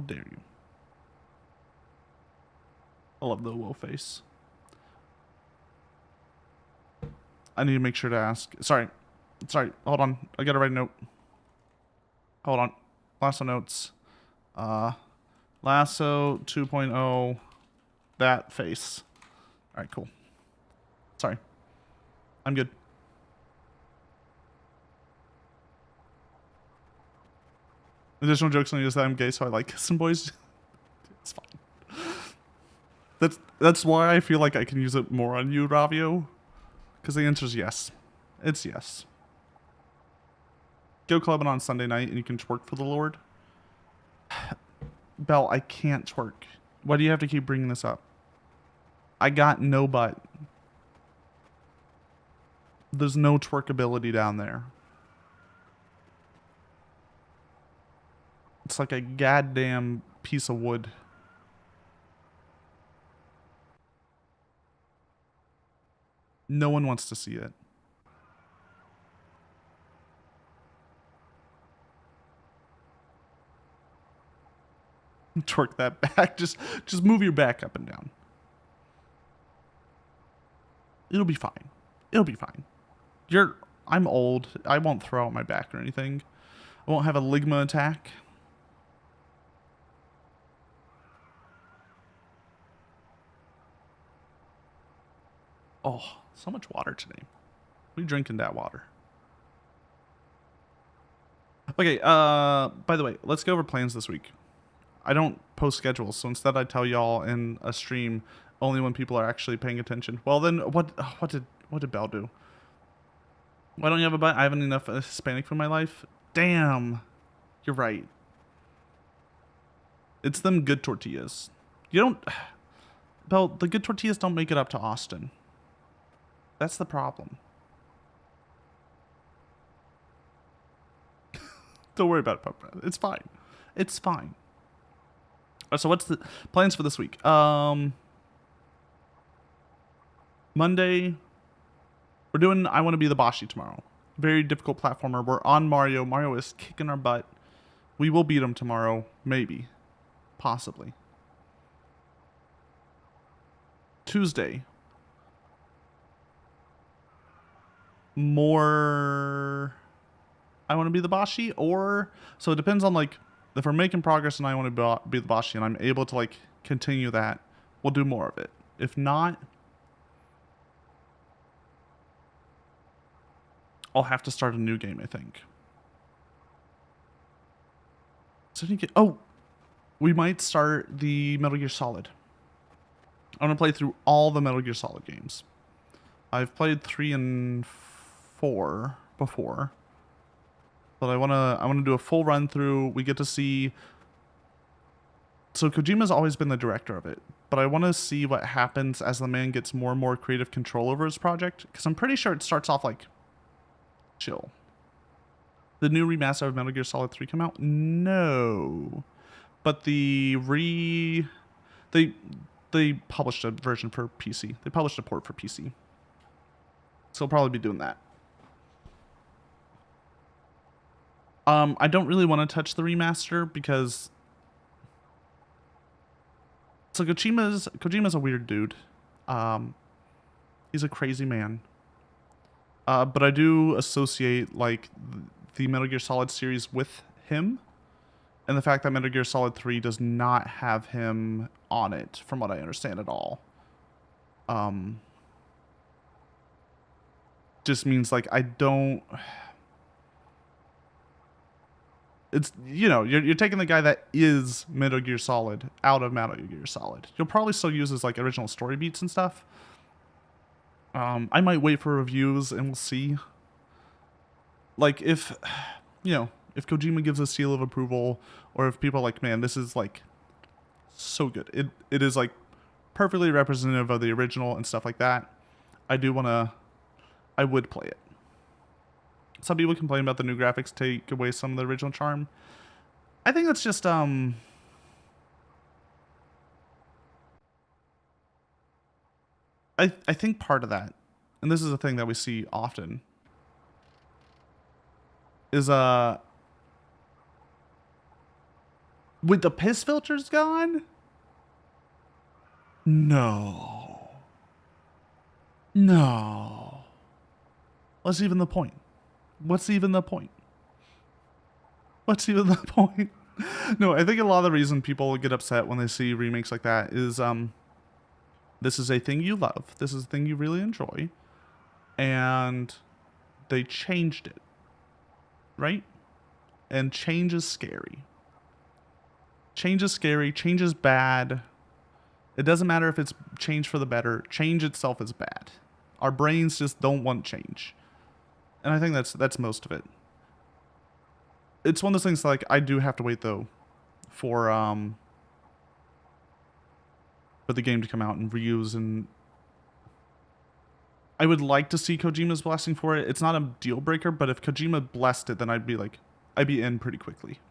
dare you? I love the will face. I need to make sure to ask. Sorry. Hold on. I gotta write a note. Hold on. Lasso notes. Lasso 2.0. That face. All right, cool. Sorry. I'm good. Additional jokes on you is that I'm gay, so I like kissing boys. It's fine. That's why I feel like I can use it more on you, Ravio. Because the answer is yes. It's yes. Go clubbing on Sunday night and you can twerk for the Lord. Belle, I can't twerk. Why do you have to keep bringing this up? I got no butt. There's no twerkability down there. It's like a goddamn piece of wood. No one wants to see it. Twerk that back. Just move your back up and down. It'll be fine. It'll be fine. I'm old. I won't throw out my back or anything. I won't have a ligma attack. Oh, so much water today. We drinking that water. Okay, by the way, let's go over plans this week. I don't post schedules, so instead I tell y'all in a stream only when people are actually paying attention. Well then, what did Belle do? Why don't you have a butt? I haven't enough Hispanic for my life. Damn, you're right. It's them good tortillas. You don't... Belle, the good tortillas don't make it up to Austin. That's the problem. Don't worry about it, Papa. It's fine. It's fine. So what's the plans for this week? Monday, we're doing I Want to Be the Boshi tomorrow. Very difficult platformer. We're on Mario. Mario is kicking our butt. We will beat him tomorrow. Maybe. Possibly. Tuesday. More I Want to Be the Boshi, or so it depends on like if we're making progress and I Want to be the Boshi and I'm able to like continue that, we'll do more of it. If not, I'll have to start a new game, I think. So we might start the Metal Gear Solid. I'm gonna play through all the Metal Gear Solid games. I've played 3 and 4 before, but I wanna do a full run through. We get to see. So Kojima's always been the director of it, but I want to see what happens as the man gets more and more creative control over his project, because I'm pretty sure it starts off like chill. The new remaster of Metal Gear Solid 3 come out? No, but they published a version for PC. They published a port for PC. So I'll probably be doing that. I don't really want to touch the remaster because so Kojima's a weird dude. He's a crazy man. But I do associate like the Metal Gear Solid series with him, and the fact that Metal Gear Solid 3 does not have him on it, from what I understand at all. Just means like I don't. It's, you know, you're taking the guy that is Metal Gear Solid out of Metal Gear Solid. You'll probably still use his like original story beats and stuff. I might wait for reviews and we'll see. Like if Kojima gives a seal of approval, or if people are like, man, this is like so good. It is like perfectly representative of the original and stuff like that. I would play it. Some people complain about the new graphics take away some of the original charm. I think that's just I think part of that, and this is a thing that we see often, is with the piss filters gone? No. What's even the point? No, I think a lot of the reason people get upset when they see remakes like that is this is a thing you love. This is a thing you really enjoy. And they changed it. Right? And change is scary. Change is bad. It doesn't matter if it's change for the better. Change itself is bad. Our brains just don't want change. And I think that's most of it. It's one of those things like I do have to wait though for the game to come out and reuse, and I would like to see Kojima's blessing for it. It's not a deal breaker, but if Kojima blessed it, then I'd be in pretty quickly.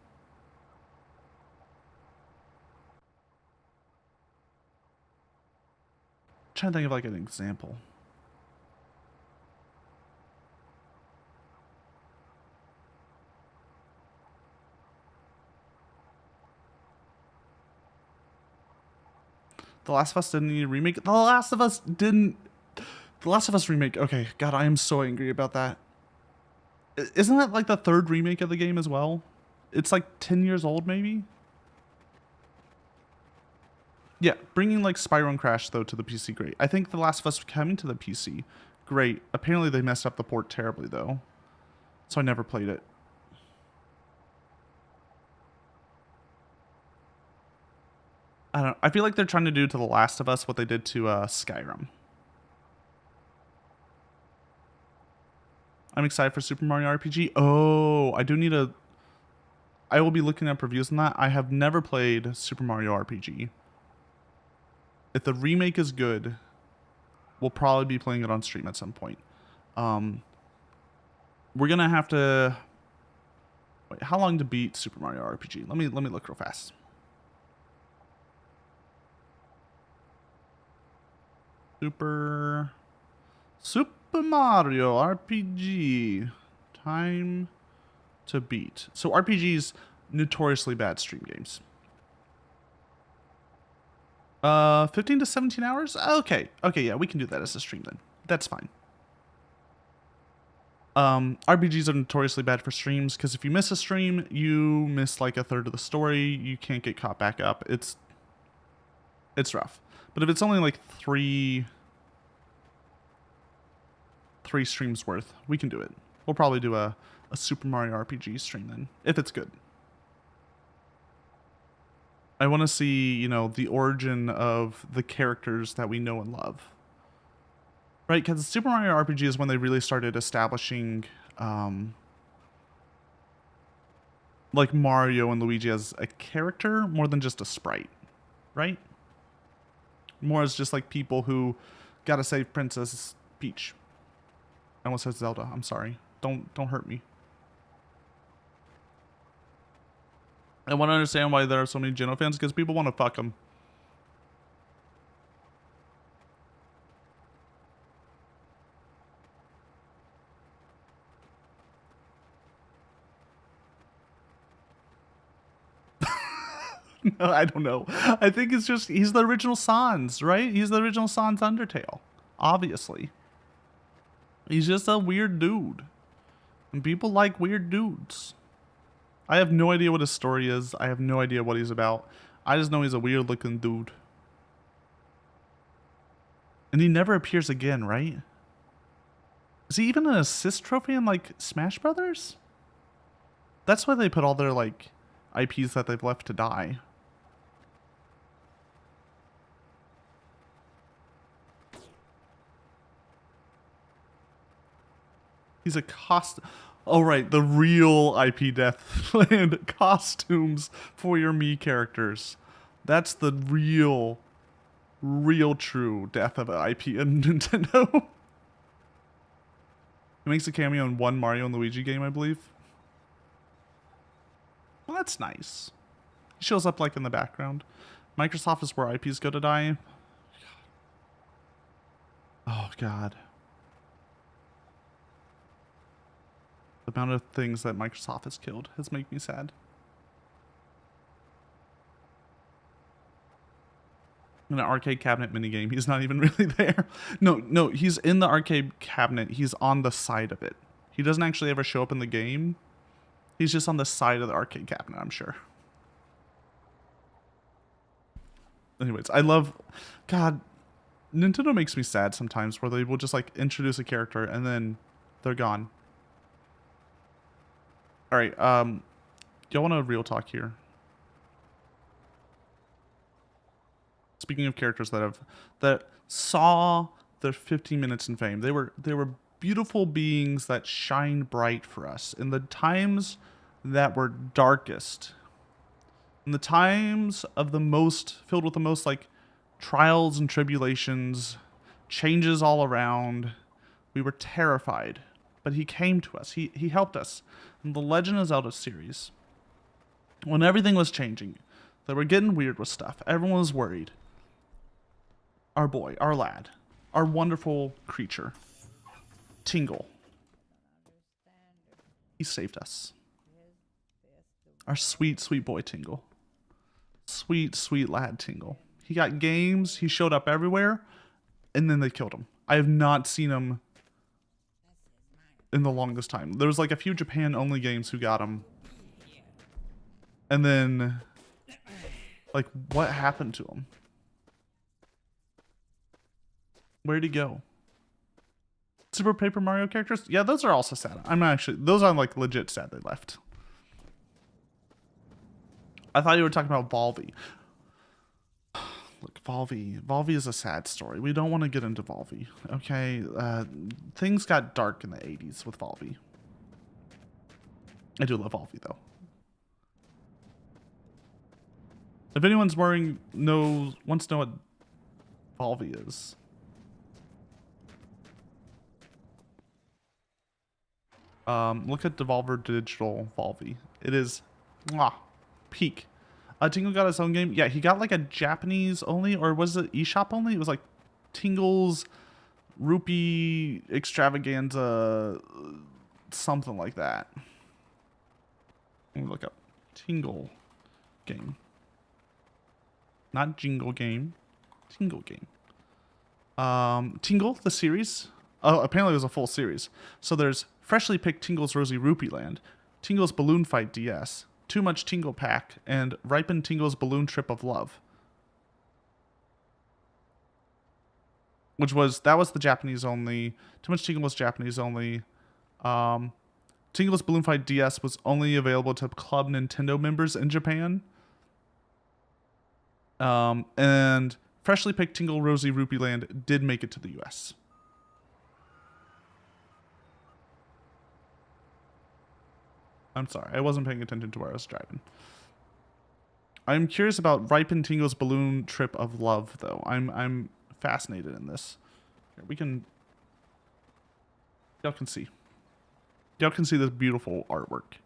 I'm trying to think of like an example. The Last of Us didn't need a remake. The Last of Us remake. Okay, God, I am so angry about that. Isn't that like the 3rd remake of the game as well? It's like 10 years old, maybe? Yeah, bringing like Spyro and Crash, though, to the PC, great. I think The Last of Us coming to the PC, great. Apparently they messed up the port terribly, though. So I never played it. I feel like they're trying to do to The Last of Us what they did to Skyrim. I'm excited for Super Mario RPG. Oh, I will be looking up reviews on that. I have never played Super Mario RPG. If the remake is good, we'll probably be playing it on stream at some point. We're gonna have to wait. How long to beat Super Mario RPG? Let me look real fast. Super Mario RPG time to beat. So RPGs, notoriously bad stream games. 15 to 17 hours? Okay, yeah, we can do that as a stream then. That's fine. RPGs are notoriously bad for streams because if you miss a stream, you miss like a third of the story. You can't get caught back up. It's rough. But if it's only like three streams worth, we can do it. We'll probably do a Super Mario RPG stream then, if it's good. I want to see, you know, the origin of the characters that we know and love. Right, because Super Mario RPG is when they really started establishing, like Mario and Luigi as a character more than just a sprite, right? More as just like people who gotta save Princess Peach. I almost said Zelda. I'm sorry. Don't hurt me. I want to understand why there are so many Geno fans, because people want to fuck them. No, I don't know. I think it's just, he's the original Sans, right? He's the original Sans Undertale. Obviously. He's just a weird dude. And people like weird dudes. I have no idea what his story is. I have no idea what he's about. I just know he's a weird looking dude. And he never appears again, right? Is he even an assist trophy in like Smash Brothers? That's why they put all their like IPs that they've left to die. He's a oh right, the real IP Deathland costumes for your Mii characters. That's the real true death of an IP in Nintendo. He makes a cameo in one Mario and Luigi game, I believe. Well, that's nice. He shows up like in the background. Microsoft is where IPs go to die. Oh god. The amount of things that Microsoft has killed has made me sad. In an arcade cabinet minigame, he's not even really there. No, he's in the arcade cabinet. He's on the side of it. He doesn't actually ever show up in the game. He's just on the side of the arcade cabinet, I'm sure. Anyways, I love... God, Nintendo makes me sad sometimes where they will just like introduce a character and then they're gone. All right, y'all want a real talk here? Speaking of characters that saw their 15 minutes in fame, they were beautiful beings that shined bright for us in the times that were darkest, in the times of the most filled with the most like trials and tribulations, changes all around. We were terrified, but he came to us. He helped us. In the Legend of Zelda series, when everything was changing, they were getting weird with stuff. Everyone was worried. Our boy, our lad, our wonderful creature, Tingle. He saved us. Our sweet, sweet boy Tingle. Sweet, sweet lad Tingle. He got games. He showed up everywhere, and then they killed him. I have not seen him in the longest time. There was like a few Japan-only games who got him. And then, like, what happened to him? Where'd he go? Super Paper Mario characters? Yeah, those are also sad. Those are like legit sad they left. I thought you were talking about Volvi. Look, Volvi is a sad story. We don't want to get into Volvi, okay? Things got dark in the 80s with Volvi. I do love Volvi, though. If anyone's wants to know what Volvi is. Look at Devolver Digital Volvi. It is peak. Tingle got his own game. Yeah, he got like a Japanese only, or was it eShop only? It was like Tingle's Rupee Extravaganza, something like that. Let me look up Tingle game. Not Jingle game. Tingle game. Tingle, the series. Oh, apparently it was a full series. So there's Freshly Picked Tingle's Rosy Rupee Land, Tingle's Balloon Fight DS, Too Much Tingle Pack, and Ripen Tingle's Balloon Trip of Love. That was the Japanese only. Too Much Tingle was Japanese only. Tingle's Balloon Fight DS was only available to Club Nintendo members in Japan. And Freshly Picked Tingle Rosy Rupee Land did make it to the US. I'm sorry, I wasn't paying attention to where I was driving. I'm curious about Ripen Tingle's Balloon Trip of Love, though. I'm fascinated in this. Here, y'all can see. Y'all can see this beautiful artwork.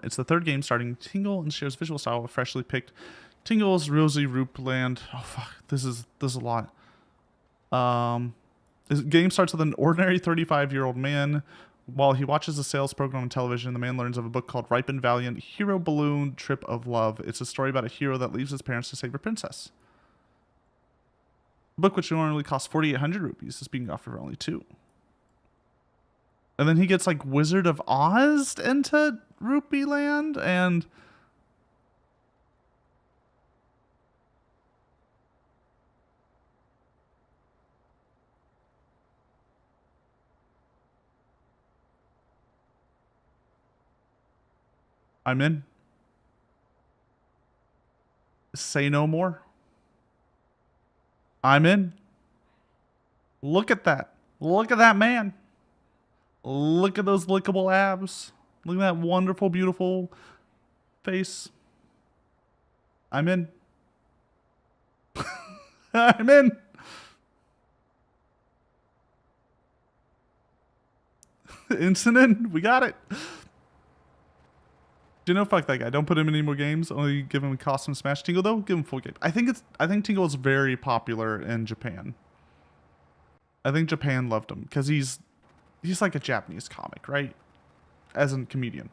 It's the third game starting Tingle and shares visual style with Freshly Picked Tingle's Rosy Rupee Land. Oh fuck, this is a lot. This game starts with an ordinary 35-year-old man. While he watches a sales program on television, the man learns of a book called Ripe and Valiant Hero Balloon Trip of Love. It's a story about a hero that leaves his parents to save a princess. The book, which normally costs 4,800 rupees, is being offered for only 2. And then he gets like Wizard of Oz into Rupee Land, and I'm in. Say no more. I'm in. Look at that. Look at that man. Look at those lickable abs. Look at that wonderful, beautiful face. I'm in. I'm in. Instant in. We got it. You know, fuck that guy. Don't put him in any more games. Only give him a costume smash. Tingle though, give him full game. I think Tingle is very popular in Japan. I think Japan loved him because he's like a Japanese comic, right? As a comedian.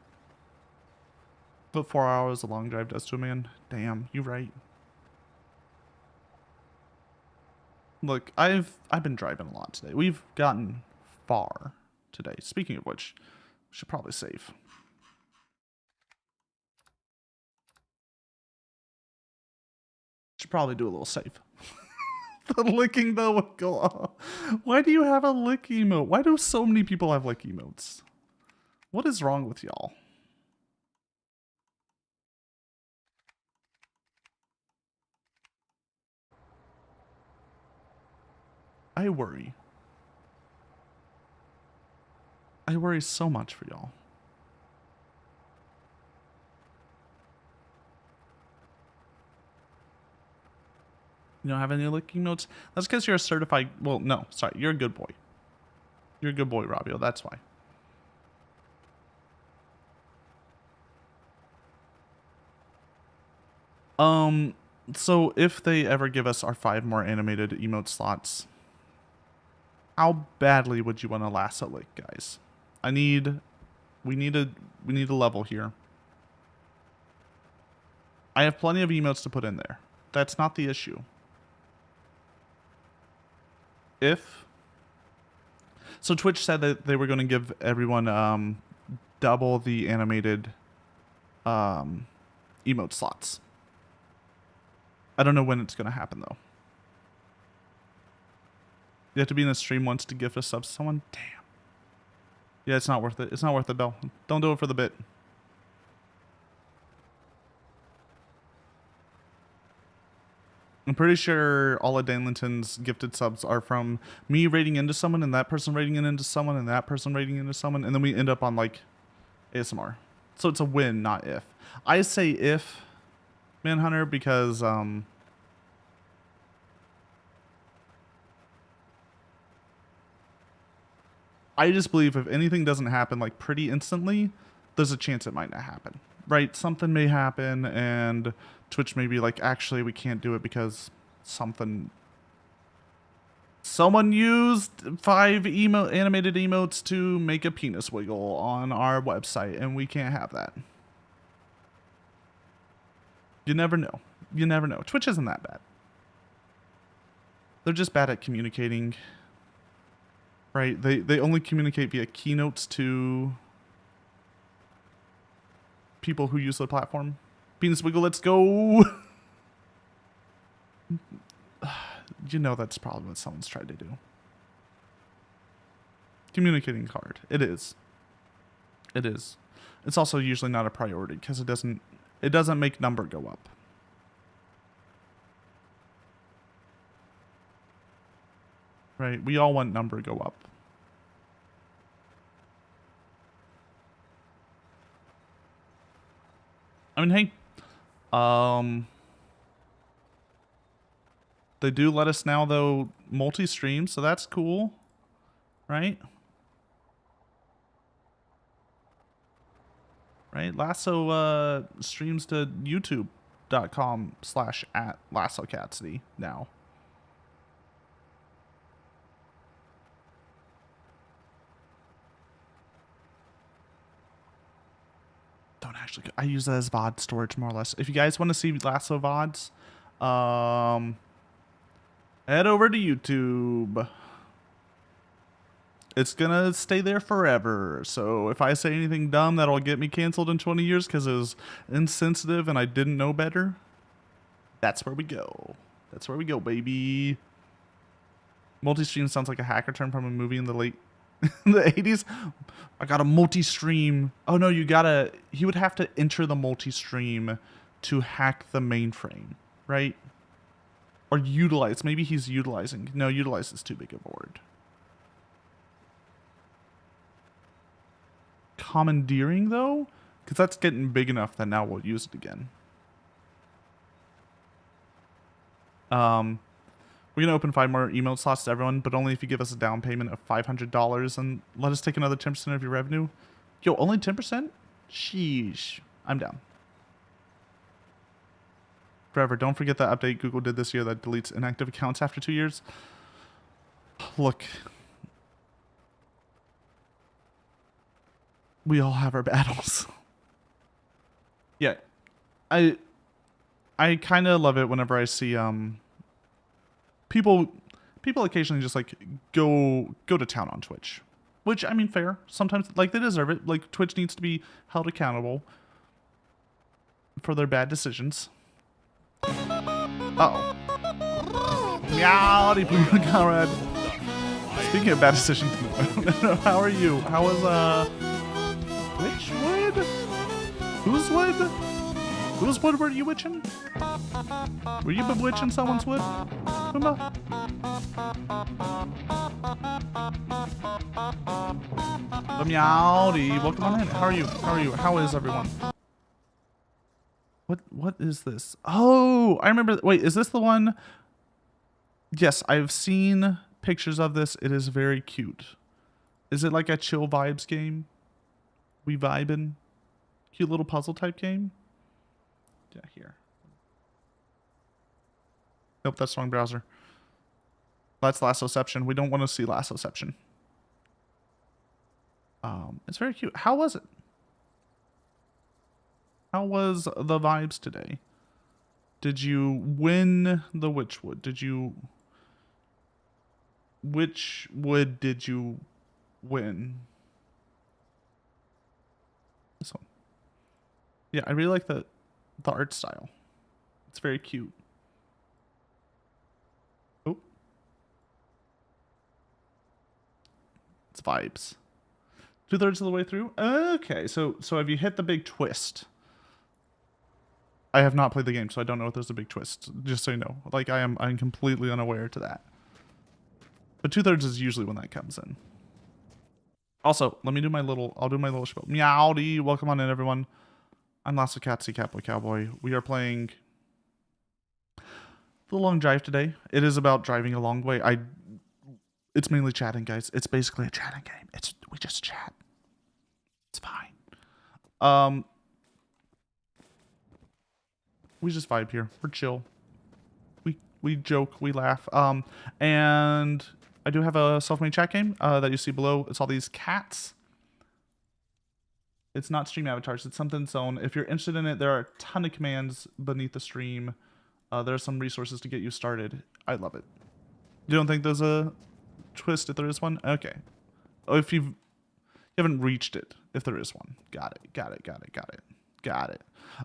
But 4 hours a long drive does to a man. Damn, you right. Look, I've been driving a lot today. We've gotten far today. Speaking of which, we should probably save. Should probably do a little save. The licking though would go off. Why do you have a lick emote? Why do so many people have lick emotes? What is wrong with y'all? I worry. I worry so much for y'all. You don't have any licking notes? That's because you're a certified... Well, no. Sorry. You're a good boy. You're a good boy, Robbio. That's why. So if they ever give us our 5 more animated emote slots, how badly would you want to lasso lick, guys? We need a level here. I have plenty of emotes to put in there. That's not the issue. So Twitch said that they were going to give everyone double the animated emote slots. I don't know when it's going to happen though. You have to be in a stream once to gift a sub to someone. Damn. Yeah, it's not worth it. It's not worth it, Bill. Don't do it for the bit. I'm pretty sure all of Danlinton's gifted subs are from me rating into someone and that person rating into someone and that person rating into someone, and then we end up on like ASMR. So it's a win, not if. I say if, Manhunter, because I just believe if anything doesn't happen like pretty instantly, there's a chance it might not happen, right? Something may happen and Twitch may be like, actually, we can't do it because someone used 5 animated emotes to make a penis wiggle on our website, and we can't have that. You never know. You never know. Twitch isn't that bad. They're just bad at communicating. Right? They only communicate via keynotes to people who use the platform. Penis wiggle, let's go. You know that's probably what someone's tried to do. Communicating hard. It is. It is. It's also usually not a priority because it doesn't make number go up. Right? We all want number to go up. I mean, hey, they do let us now, though, multi-stream, so that's cool, right? Right? Lasso streams to youtube.com/@Lasso Catsidy now. Don't actually. I use that as VOD storage more or less. If you guys want to see Lasso VODs, head over to YouTube. It's gonna stay there forever. So if I say anything dumb that'll get me canceled in 20 years because it was insensitive and I didn't know better, that's where we go. That's where we go, baby. Multi-stream sounds like a hacker term from a movie in the late the 80s. I got a multi-stream. Oh no, you would have to enter the multi-stream to hack the mainframe, right? Or utilize. Maybe he's utilizing. No, utilize is too big a word. Commandeering, though? Because that's getting big enough that now we'll use it again. We're going to open 5 more email slots to everyone, but only if you give us a down payment of $500 and let us take another 10% of your revenue. Yo, only 10%? Sheesh. I'm down. Forever, don't forget that update Google did this year that deletes inactive accounts after 2 years. Look. We all have our battles. Yeah. I kind of love it whenever I see people occasionally just like go to town on Twitch, which, I mean, fair. Sometimes, like, they deserve it. Like, Twitch needs to be held accountable for their bad decisions. Uh-oh. Meowdy, Conrad. Speaking of bad decisions, how are you? How was which wood? Whose wood? Whose wood were you witching? Were you bewitching someone's wood? Remember? The Meowdy, welcome on in. How are you? How are you? How is everyone? What is this? Oh, I remember. Wait, is this the one? Yes, I've seen pictures of this. It is very cute. Is it like a chill vibes game? We vibin'? Cute little puzzle type game? Yeah, here. Nope, that's the wrong browser. That's Lassoception. We don't want to see Lassoception. It's very cute. How was it? How was the vibes today? Did you win the Witchwood? Which wood did you win? This one. Yeah, I really like the art style. It's very cute. Oh. It's vibes. 2/3 of the way through? Okay, so have you hit the big twist? I have not played the game, so I don't know if there's a big twist. Just so you know. Like, I'm completely unaware to that. But 2/3 is usually when that comes in. Also, let me do my little, I'll do my little spiel. Meowdy, welcome on in, everyone. I'm Lasso Catsidy, Catboy Cowboy. We are playing The Long Drive today. It is about driving a long way. It's mainly chatting, guys. It's basically a chatting game. We just chat. It's fine. We just vibe here. We're chill. We joke, we laugh. And I do have a self-made chat game that you see below. It's all these cats. It's not stream avatars. It's something its own. If you're interested in it, there are a ton of commands beneath the stream. There are some resources to get you started. I love it. You don't think there's a twist if there is one? Okay. Oh, if you haven't reached it, if there is one. Got it.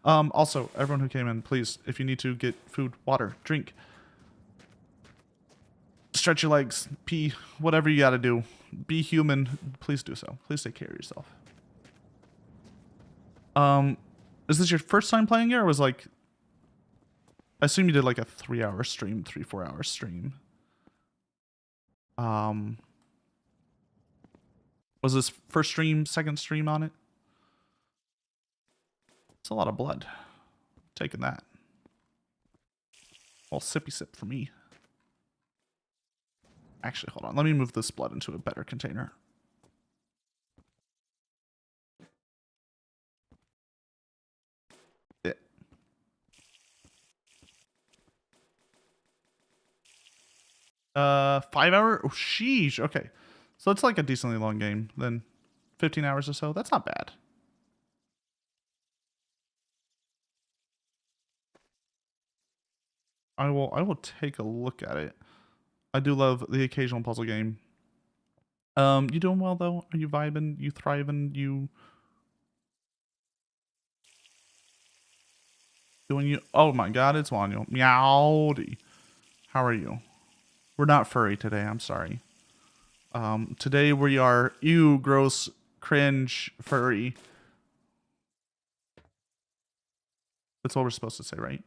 Also, everyone who came in, please, if you need to get food, water, drink, stretch your legs, pee, whatever you gotta do, be human, please do so. Please take care of yourself. Is this your first time playing it, or was like, I assume you did like a 3-hour stream, 3-4 hour stream. Was this first stream, second stream on it? It's a lot of blood. Taking that. Well, sippy sip for me. Actually, hold on. Let me move this blood into a better container. Yeah. 5 hour? Oh, sheesh. Okay. So it's like a decently long game. Then 15 hours or so. That's not bad. I will take a look at it. I do love the occasional puzzle game. You doing well though? Are you vibing? You thriving? You doing you? Oh my God, it's Wanya. Meowdy. How are you? We're not furry today. I'm sorry. Today we are ew, gross, cringe, furry. That's what we're supposed to say, right?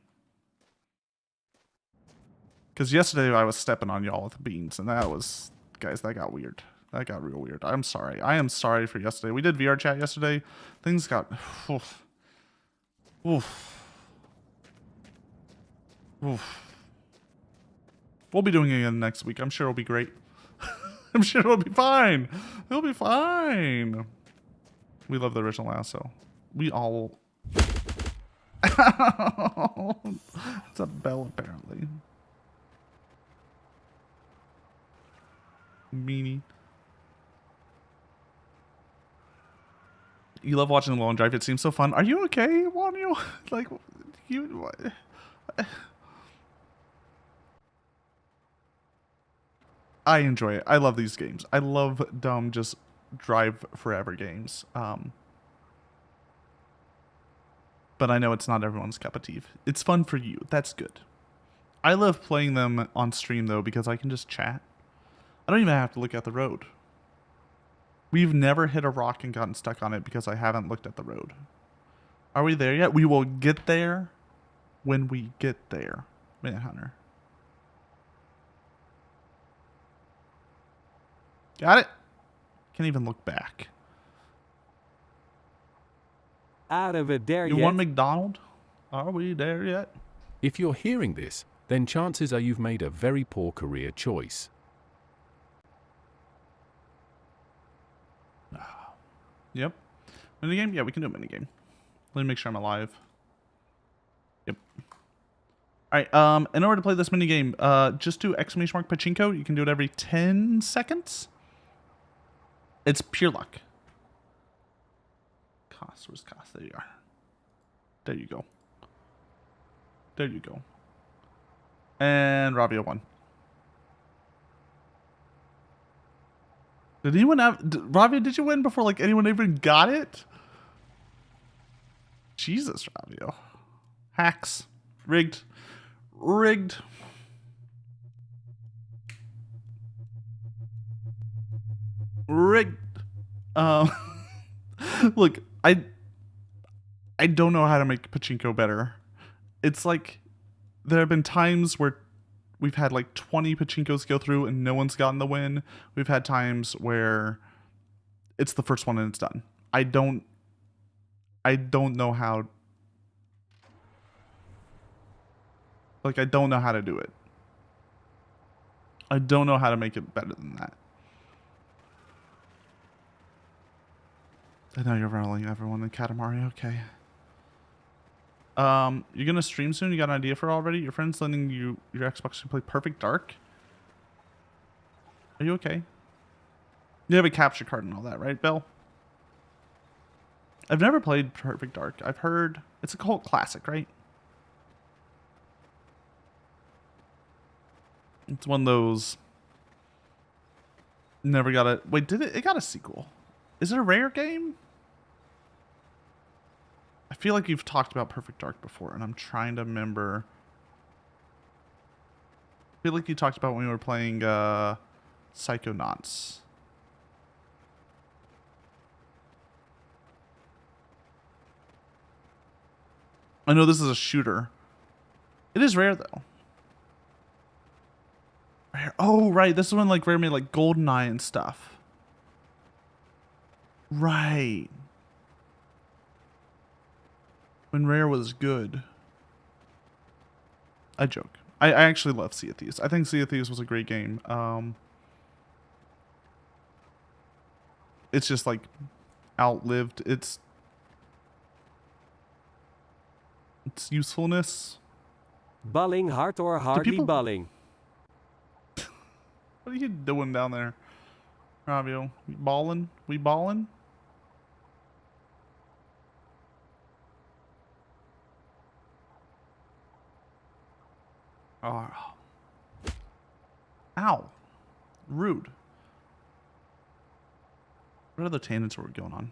Because yesterday I was stepping on y'all with beans, and that was, guys, that got weird. That got real weird. I'm sorry. I am sorry for yesterday. We did VR chat yesterday. Things got, oof. We'll be doing it again next week. I'm sure it'll be great. I'm sure it'll be fine. It'll be fine. We love the original Lasso. We all. It's a bell, apparently. Meanie. You love watching the long drive. It seems so fun. Are you okay, Wanyu? Like, you. What? I enjoy it. I love these games. I love dumb, just drive forever games. But I know it's not everyone's cup of tea. It's fun for you. That's good. I love playing them on stream, though, because I can just chat. I don't even have to look at the road. We've never hit a rock and gotten stuck on it because I haven't looked at the road. Are we there yet? We will get there when we get there, Manhunter. Got it? Can't even look back. Out of it there You yet? want McDonald? Are we there yet? If you're hearing this, then chances are you've made a very poor career choice. Yep. Minigame? Yeah, we can do a minigame. Let me make sure I'm alive. Yep. Alright, in order to play this minigame, just do ! Pachinko. You can do it every 10 seconds. It's pure luck. Cost, where's cost? There you are. There you go. There you go. And Ravia won. Did anyone have... Ravia, did you win before like anyone even got it? Jesus, Ravia. Hacks. Rigged. Rigged. Rigged. Look, I don't know how to make Pachinko better. It's like there have been times where we've had like 20 Pachinkos go through and no one's gotten the win. We've had times where it's the first one and it's done. I don't know how. Like, I don't know how to do it. I don't know how to make it better than that. I know you're rolling everyone in Katamari. Okay. You're gonna stream soon? You got an idea for it already? Your friend's letting you your Xbox to play Perfect Dark? Are you okay? You have a capture card and all that, right, Bill? I've never played Perfect Dark. I've heard it's a cult classic, right? It's one of those. Never got a. Wait, did it? It got a sequel. Is it a Rare game? I feel like you've talked about Perfect Dark before, and I'm trying to remember. I feel like you talked about when we were playing Psychonauts. I know this is a shooter. It is Rare, though. Rare. Oh, right. This is when like Rare made like GoldenEye and stuff. Right. When Rare was good. I joke. I actually love Sea of Thieves. I think Sea of Thieves was a great game. It's just like outlived its usefulness. Bulling heart or hardly people- bulling. What are you doing down there, Rabio? We ballin'? We ballin'? Oh. Ow. Rude. What other tangents were going on?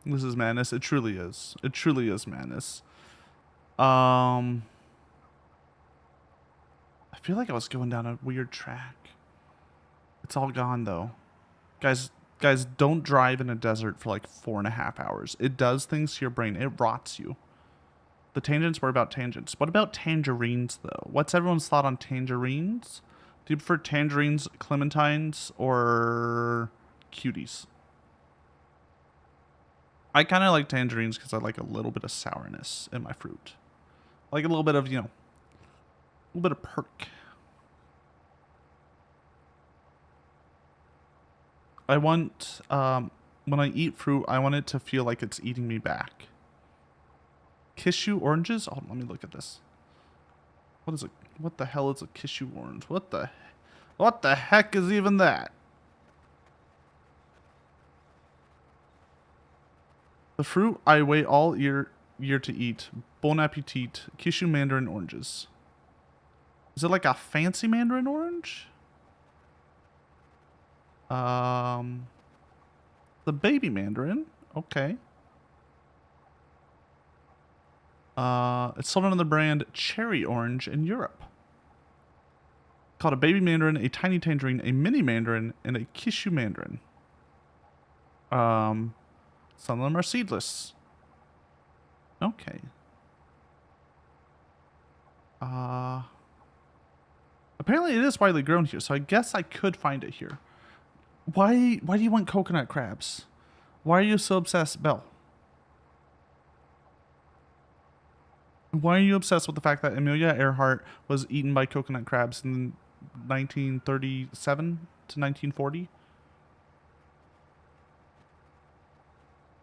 This is madness. It truly is. It truly is madness. I feel like I was going down a weird track. It's all gone though. Guys, don't drive in a desert for like 4.5 hours. It does things to your brain. It rots you. The tangents were about tangents. What about tangerines though? What's everyone's thought on tangerines? Do you prefer tangerines, clementines, or cuties? I kind of like tangerines because I like a little bit of sourness in my fruit. I like a little bit of, you know, a little bit of perk. I want, when I eat fruit, I want it to feel like it's eating me back. Kishu oranges? Oh, let me look at this. What is it? What the hell is a kishu orange? What the heck is even that? The fruit I wait all year to eat. Bon appetit. Kishu mandarin oranges. Is it like a fancy mandarin orange? The baby mandarin. Okay. It's sold under the brand Cherry Orange in Europe. Called a baby mandarin, a tiny tangerine, a mini mandarin, and a kishu mandarin. Some of them are seedless. Okay. Apparently it is widely grown here, so I guess I could find it here. Why do you want coconut crabs? Why are you so obsessed, Belle? Why are you obsessed with the fact that Amelia Earhart was eaten by coconut crabs in 1937 to 1940?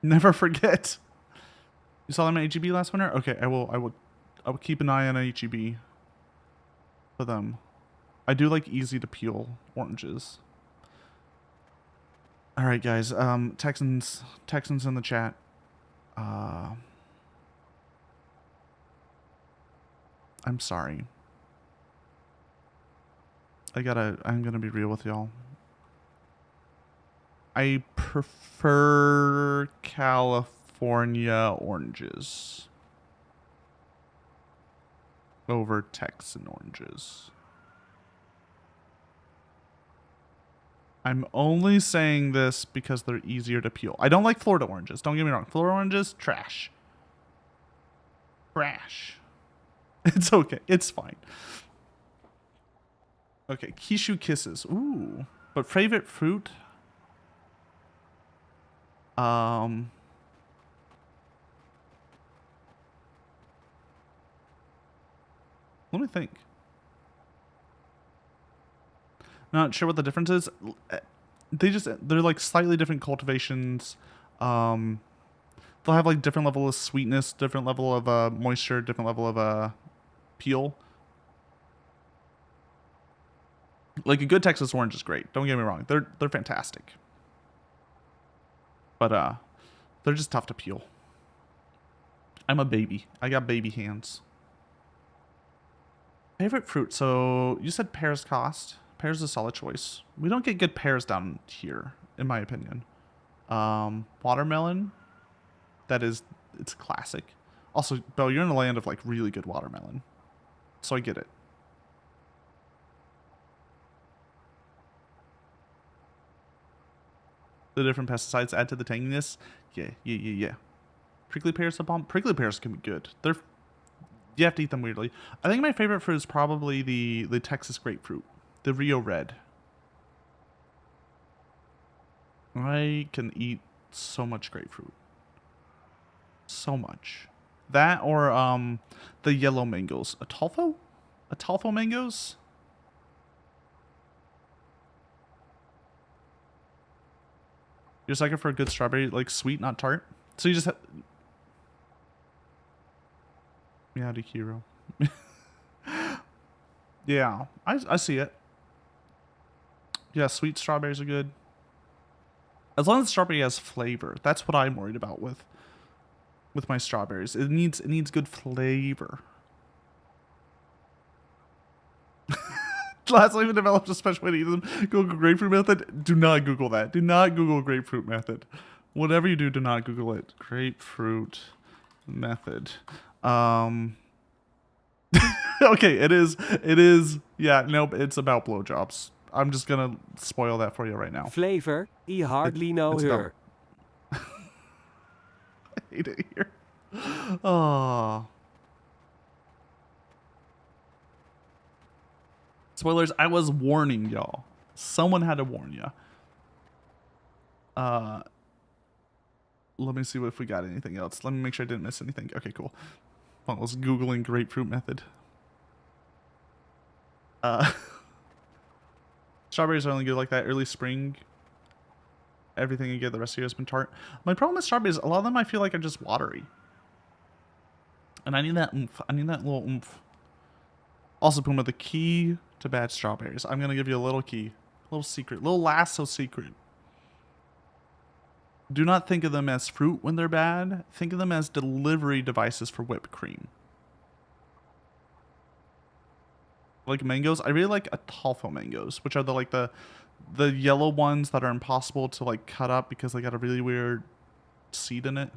Never forget. You saw them at HEB last winter? Okay, I will keep an eye on HEB for them. I do like easy to peel oranges. All right, guys. Texans in the chat. I'm sorry. I'm gonna be real with y'all. I prefer California oranges over Texan oranges. I'm only saying this because they're easier to peel. I don't like Florida oranges. Don't get me wrong. Florida oranges, trash. Trash. It's okay. It's fine. Okay, Kishu Kisses. Ooh. But favorite fruit? Let me think. Not sure what the difference is. They're like slightly different cultivations. They'll have like different level of sweetness, different level of moisture, different level of peel. Like a good Texas orange is great. Don't get me wrong. They're fantastic. But they're just tough to peel. I'm a baby. I got baby hands. Favorite fruit. So you said pears cost. Pears is a solid choice. We don't get good pears down here, in my opinion. Watermelon. It's classic. Also, Bo, you're in the land of like really good watermelon. So I get it. The different pesticides add to the tanginess. Yeah. Prickly pears are bomb. Prickly pears can be good. You have to eat them weirdly. I think my favorite fruit is probably the Texas grapefruit. The Rio Red. I can eat so much grapefruit. So much. That or the yellow mangoes. Atolfo? Atolfo mangoes? You're a sucker for a good strawberry, like sweet, not tart? So you just have... Meowdy hero. Yeah, I see it. Yeah, sweet strawberries are good. As long as the strawberry has flavor. That's what I'm worried about with my strawberries. It needs good flavor. Last even developed a special way to eat them. Google grapefruit method. Do not Google that. Do not Google grapefruit method. Whatever you do not Google it. Grapefruit method. Okay, it is. Yeah, nope. It's about blowjobs. I'm just gonna spoil that for you right now. Flavor, I hardly know her. I hate it here. Oh. Spoilers, I was warning y'all. Someone had to warn you. Let me see if we got anything else. Let me make sure I didn't miss anything. Okay, cool. I was Googling grapefruit method. Strawberries are only good like that. Early spring. Everything you get the rest of the year has been tart. My problem with strawberries, a lot of them I feel like are just watery. And I need that oomph. I need that little oomph. Also, Puma, the key to bad strawberries. I'm going to give you a little key. A little secret. Little lasso secret. Do not think of them as fruit when they're bad. Think of them as delivery devices for whipped cream. Like mangoes. I really like Atolfo mangoes, which are the yellow ones that are impossible to like cut up because they got a really weird seed in it.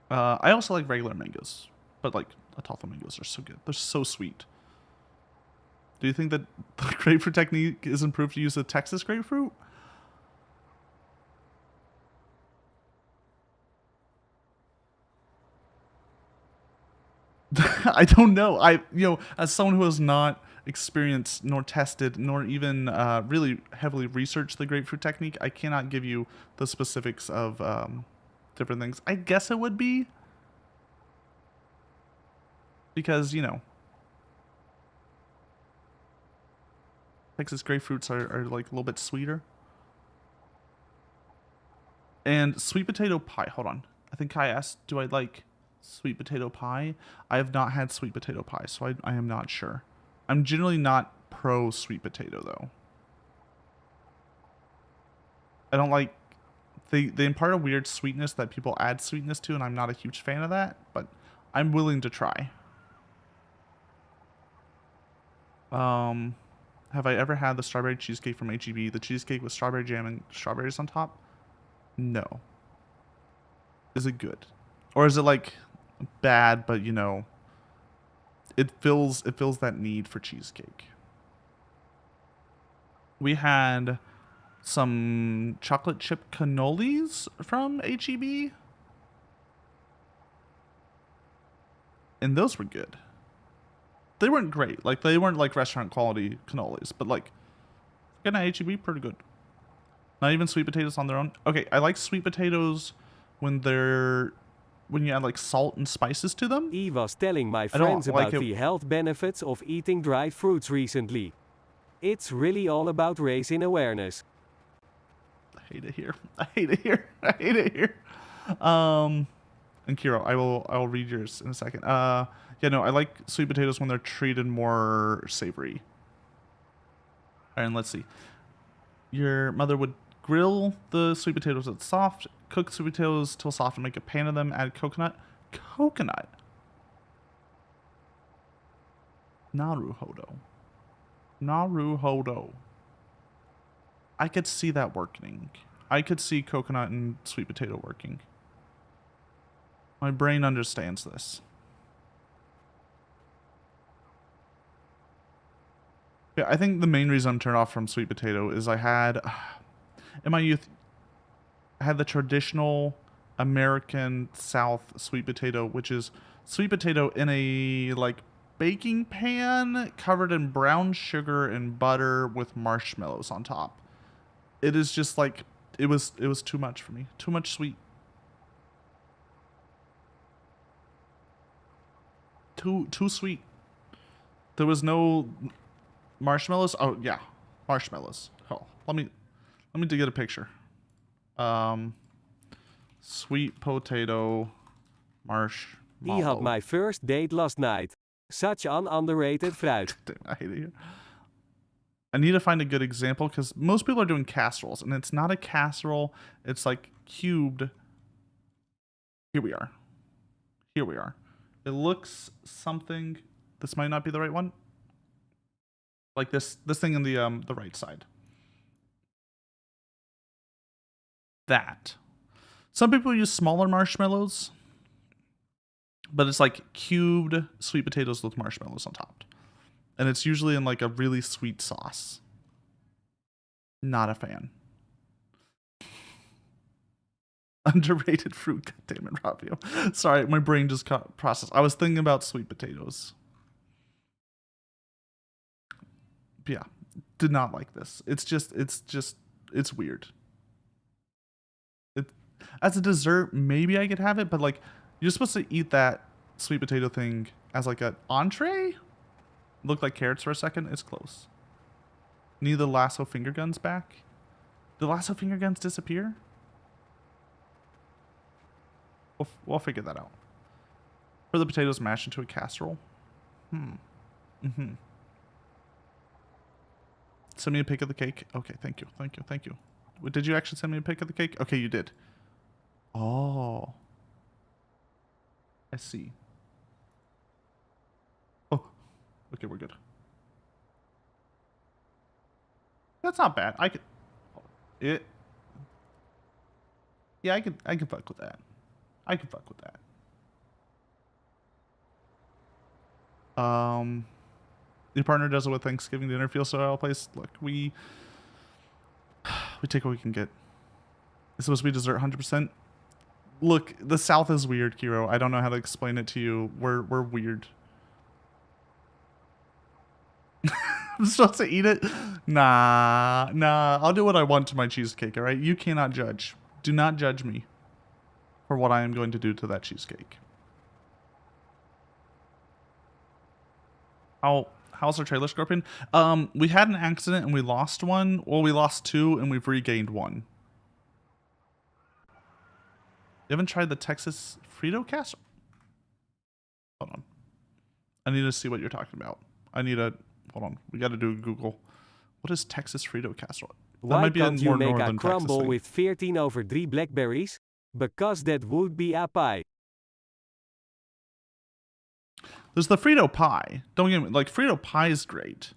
I also like regular mangoes, but like Atolfo mangoes are so good. They're so sweet. Do you think that the grapefruit technique is improved to use a Texas grapefruit? I don't know. As someone who has not experienced nor tested nor even really heavily researched the grapefruit technique, I cannot give you the specifics of different things. I guess it would be because, Texas grapefruits are like a little bit sweeter. And sweet potato pie. Hold on. I think Kai asked, do I like sweet potato pie? I have not had sweet potato pie, so I am not sure. I'm generally not pro sweet potato, though. I don't like... They impart a weird sweetness that people add sweetness to, and I'm not a huge fan of that, but I'm willing to try. Have I ever had the strawberry cheesecake from H-E-B? The cheesecake with strawberry jam and strawberries on top? No. Is it good? Or is it like bad, but it fills that need for cheesecake? We had some chocolate chip cannolis from H-E-B. And those were good. They weren't great. Like, they weren't like restaurant quality cannolis, but like, getting at H-E-B, pretty good. Not even sweet potatoes on their own. Okay, I like sweet potatoes when they're when you add like salt and spices to them. He was telling my I don't friends like about it. the health benefits of eating dried fruits recently. It's really all about raising awareness. I hate it here. I hate it here. I hate it here. And Kiro, I will read yours in a second. Yeah, no, I like sweet potatoes when they're treated more savory. All right, and let's see. Your mother would grill the sweet potatoes until soft, cook sweet potatoes till soft, and make a pan of them. Add coconut. Coconut. Naruhodo. Naruhodo. I could see that working. I could see coconut and sweet potato working. My brain understands this. Yeah, I think the main reason I'm turned off from sweet potato is I had, in my youth, I had the traditional American South sweet potato, which is sweet potato in a, like, baking pan covered in brown sugar and butter with marshmallows on top. It is just like, it was too much for me. Too much sweet. Too sweet. There was no marshmallows. Oh yeah, marshmallows. Oh, let me get a picture. Sweet potato marshmallow. He had my first date last night. Such an underrated fruit. I hate it here. I need to find a good example because most people are doing casseroles, and it's not a casserole. It's like cubed. Here we are. Here we are. It looks something. This might not be the right one. Like this thing in the right side. That. Some people use smaller marshmallows, but it's like cubed sweet potatoes with marshmallows on top. And it's usually in like a really sweet sauce. Not a fan. Underrated fruit. God damn it, Rabio. Sorry, my brain just got processed. I was thinking about sweet potatoes. But yeah, did not like this. It's weird. As a dessert, maybe I could have it, but like, you're supposed to eat that sweet potato thing as like an entree? Looked like carrots for a second. It's close. Need the lasso finger guns back? Did lasso finger guns disappear? We'll figure that out. For the potatoes mashed into a casserole. Send me a pic of the cake. Okay, thank you. Did you actually send me a pic of the cake? Okay, you did. Oh. I see. Oh. Okay, we're good. That's not bad. I could... Yeah, I could fuck with that. Your partner does it with Thanksgiving dinner. Feels so out of place. Look, we take what we can get. It's supposed to be dessert 100%. Look, the South is weird, Kiro. I don't know how to explain it to you. We're weird. I'm supposed to eat it? Nah. I'll do what I want to my cheesecake, alright? You cannot judge. Do not judge me for what I am going to do to that cheesecake. How's our trailer scorpion? We had an accident and we lost one. Well, we lost two and we've regained one. You haven't tried the Texas Frito casserole? Hold on. I need to see what you're talking about. Hold on. We got to do a Google. What is Texas Frito casserole? That Why might be can't a you more make a northern Texas crumble thing. with 13/3 blackberries? Because that would be a pie. There's the Frito pie. Don't get me, like, Frito pie is great.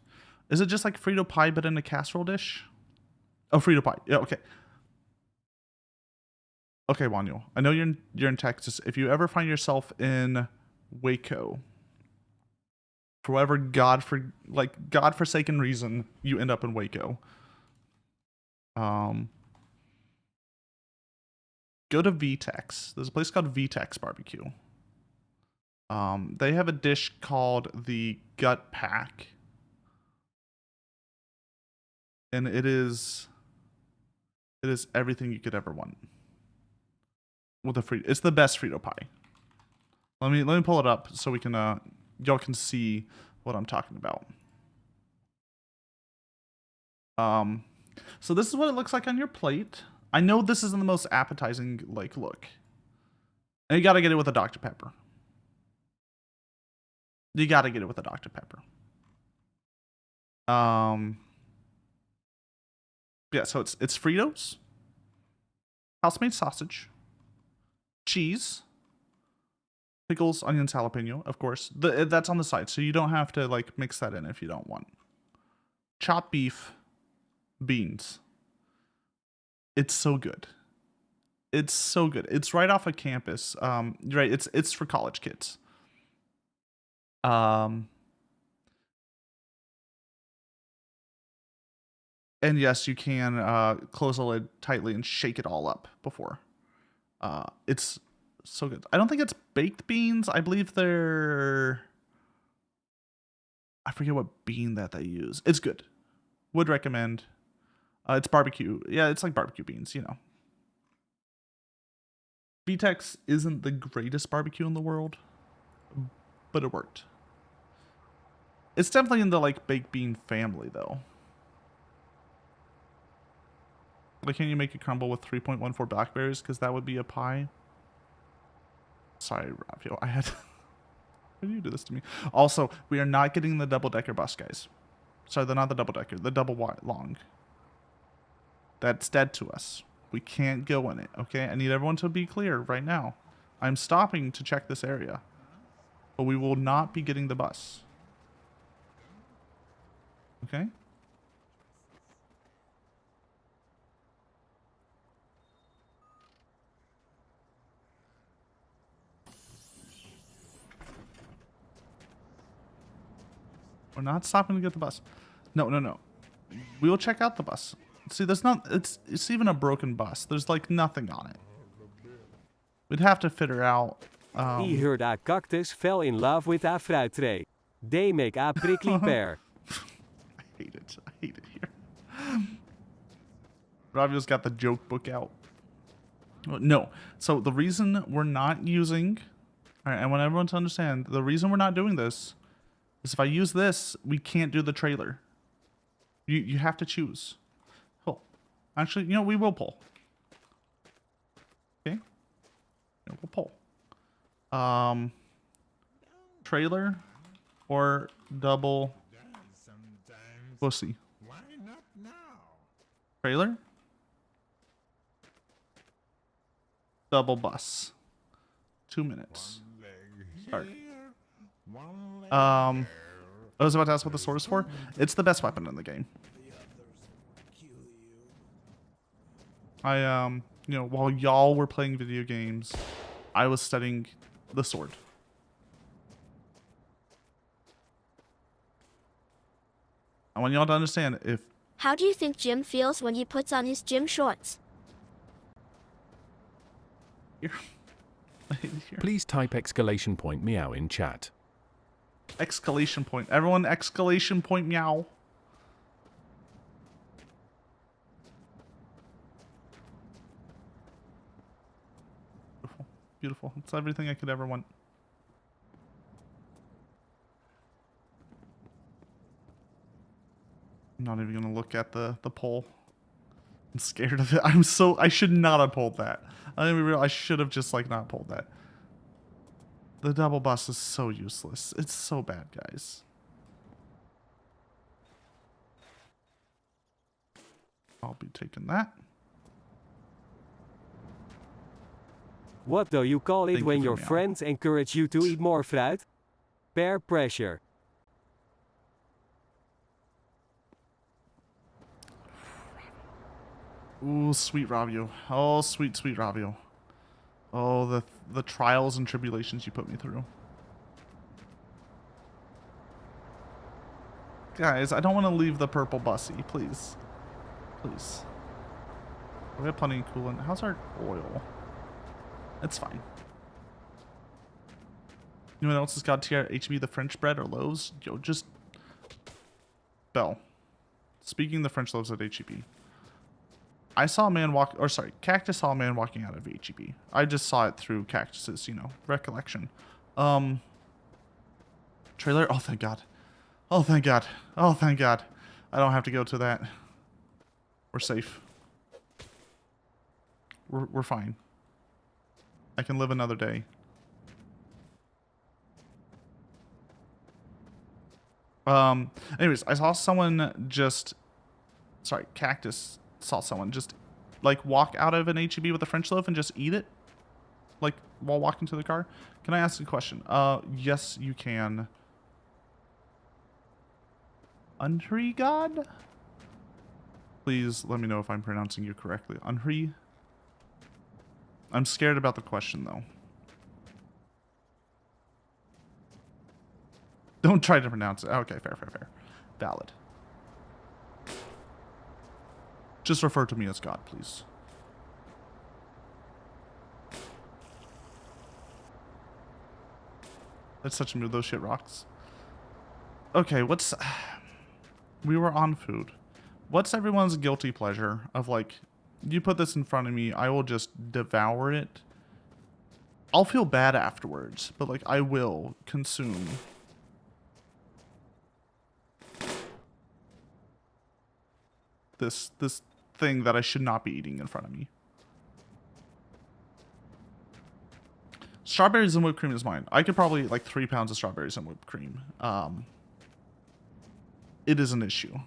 Is it just like Frito pie but in a casserole dish? Oh, Frito pie. Yeah, okay. Okay, Wanyul. I know you're in Texas. If you ever find yourself in Waco, for whatever godforsaken reason you end up in Waco, go to Vtex. There's a place called Vtex Barbecue. They have a dish called the Gut Pack, and it is everything you could ever want. With a Frito, it's the best Frito pie. Let me pull it up so we can y'all can see what I'm talking about. So this is what it looks like on your plate. I know this isn't the most appetizing like look. And you gotta get it with a Dr. Pepper. You gotta get it with a Dr. Pepper. Yeah, so it's Fri-Tues, house-made sausage, cheese, pickles, onions, jalapeno, of course. That's on the side, so you don't have to like mix that in if you don't want. Chopped beef, beans. It's so good. It's so good. It's right off of campus. Right, it's for college kids. And yes, you can close the lid tightly and shake it all up before. It's so good. I don't think it's baked beans. I believe they're... I forget what bean that they use. It's good. Would recommend. It's barbecue. Yeah, it's like barbecue beans, you know. Vtex isn't the greatest barbecue in the world, but it worked. It's definitely in the like baked bean family though. Like, can you make it crumble with 3.14 blackberries? Because that would be a pie. Sorry, Raphael. I had... Why do you do this to me? Also, we are not getting the double-decker bus, guys. Sorry, they're not the double-decker. The double wide long. That's dead to us. We can't go in it, okay? I need everyone to be clear right now. I'm stopping to check this area. But we will not be getting the bus. Okay? We're not stopping to get the bus. No, no, no. We'll check out the bus. See, there's not... It's even a broken bus. There's, like, nothing on it. We'd have to figure out... He heard a cactus fell in love with a fruit tree. They make a prickly pear. I hate it. I hate it here. Ravio's got the joke book out. No. So, the reason we're not using... Alright, I want everyone to understand. The reason we're not doing this... is if I use this, we can't do the trailer. You have to choose. Oh, actually, you know, we will pull. Okay, yeah, we'll pull. Trailer or double pussy. Trailer, double bus. 2 minutes. Start. I was about to ask what the sword is for. It's the best weapon in the game. You know, while y'all were playing video games, I was studying the sword. I want y'all to understand if... How do you think Jim feels when he puts on his gym shorts? Please type exclamation point meow in chat. Exclamation point. Everyone exclamation point meow. Beautiful. Beautiful. It's everything I could ever want. I'm not even gonna look at the poll. I'm scared of it. I should not have pulled that. I should have just like not pulled that. The double bus is so useless. It's so bad, guys. I'll be taking that. What do you call it Thank when you for your meowing. friends encourage you to eat more fruit? Peer pressure. Ooh, sweet Ravio. Oh, sweet, sweet Ravio. Oh, the trials and tribulations you put me through. Guys, I don't want to leave the purple bussy, please. Please. We have plenty of coolant. How's our oil? It's fine. You know what else has got to HB? The French bread or loaves? Yo, just... Bell. Speaking of the French loaves at HEB. I saw a man walk... Or sorry, Cactus saw a man walking out of HEB. I just saw it through Cactus's, you know, recollection. Trailer. Oh, thank God. Oh, thank God. Oh, thank God. I don't have to go to that. We're safe. We're fine. I can live another day. Anyways, I saw someone just... Sorry, Cactus saw someone just, like, walk out of an H-E-B with a French loaf and just eat it. Like, while walking to the car. Can I ask a question? Yes, you can. Unhri God? Please let me know if I'm pronouncing you correctly. Unhri? I'm scared about the question, though. Don't try to pronounce it. Okay, fair, fair, fair. Valid. Just refer to me as God, please. That's such a mood. Those shit rocks. Okay, what's... We were on food. What's everyone's guilty pleasure of, like, you put this in front of me, I will just devour it. I'll feel bad afterwards, but, like, I will consume this thing that I should not be eating in front of me. Strawberries and whipped cream is mine. I could probably eat like 3 pounds of strawberries and whipped cream. It is an issue.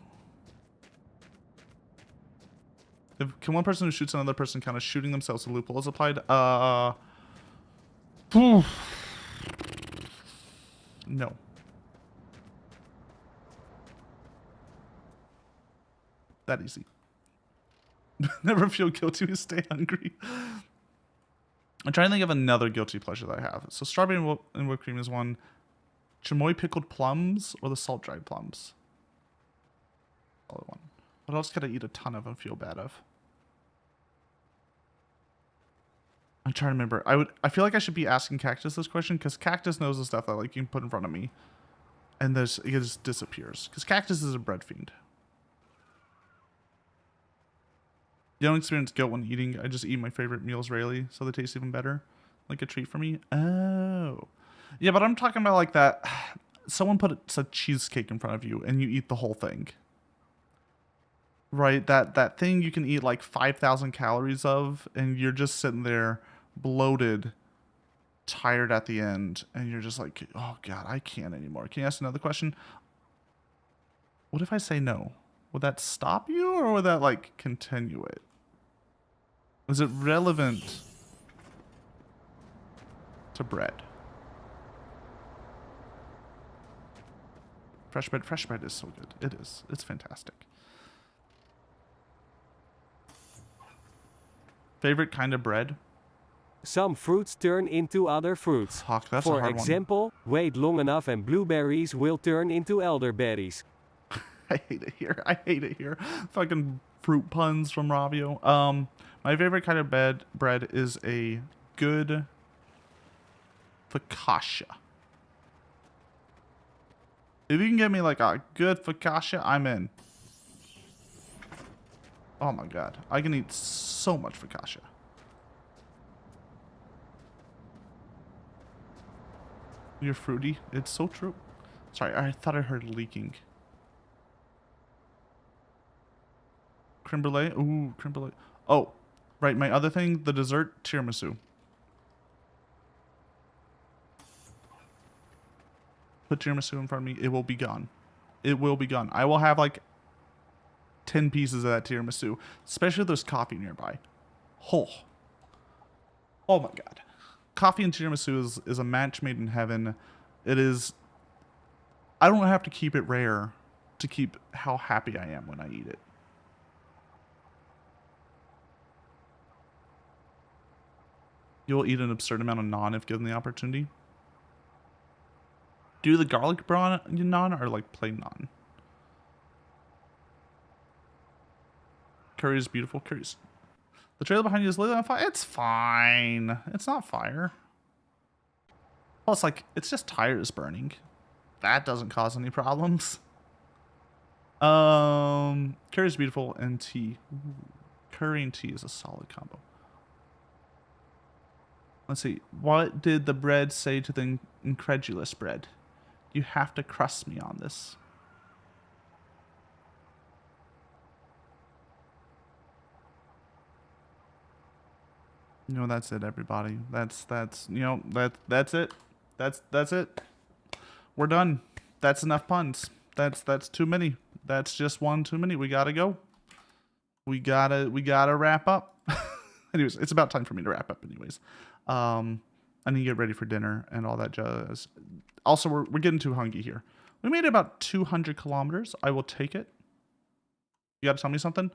Can one person who shoots another person count as shooting themselves if a loophole is applied? No. That easy. Never feel guilty when you stay hungry. I'm trying to think of another guilty pleasure that I have. So strawberry and whipped cream is one. Chamoy pickled plums or the salt dried plums? Other one. What else could I eat a ton of and feel bad of? I'm trying to remember. I feel like I should be asking Cactus this question because Cactus knows the stuff that like you can put in front of me, and it just disappears because Cactus is a bread fiend. You don't experience guilt when eating. I just eat my favorite meals rarely, so they taste even better. Like a treat for me. Oh. Yeah, but I'm talking about like that. Someone puts a cheesecake in front of you and you eat the whole thing. Right? That thing you can eat like 5,000 calories of, and you're just sitting there bloated, tired at the end, and you're just like, oh God, I can't anymore. Can you ask another question? What if I say no? Would that stop you, or would that like continue it? Is it relevant to bread? Fresh bread is so good. It is. It's fantastic. Favorite kind of bread? Some fruits turn into other fruits. Fuck, that's a For hard example, wait long enough and blueberries will turn into elderberries. I hate it here. I hate it here. Fucking fruit puns from Ravio. My favorite kind of bread is a good focaccia. If you can get me like a good focaccia, I'm in. Oh my God. I can eat so much focaccia. You're fruity. It's so true. Sorry, I thought I heard leaking. Creme brulee? Ooh, creme brulee. Oh, right. My other thing, the dessert, tiramisu. Put tiramisu in front of me. It will be gone. It will be gone. I will have like 10 pieces of that tiramisu, especially if there's coffee nearby. Oh my God. Coffee and tiramisu is a match made in heaven. It is... I don't have to keep it rare to keep how happy I am when I eat it. You'll eat an absurd amount of naan if given the opportunity. Do the garlic naan or like plain naan? Curry is beautiful. Curry's. The trailer behind you is lit on fire. It's fine. It's not fire. Plus, like, it's just tires burning. That doesn't cause any problems. Curry is beautiful and tea. Ooh, curry and tea is a solid combo. Let's see. What did the bread say to the incredulous bread? You have to trust me on this. You know, that's it, everybody. That's it. That's it. We're done. That's enough puns. That's too many. That's just one too many. We gotta go. We gotta wrap up. Anyways, it's about time for me to wrap up anyways. I need to get ready for dinner and all that jazz. Also, we're getting too hungry here. We made about 200 kilometers. I will take it. You gotta tell me something?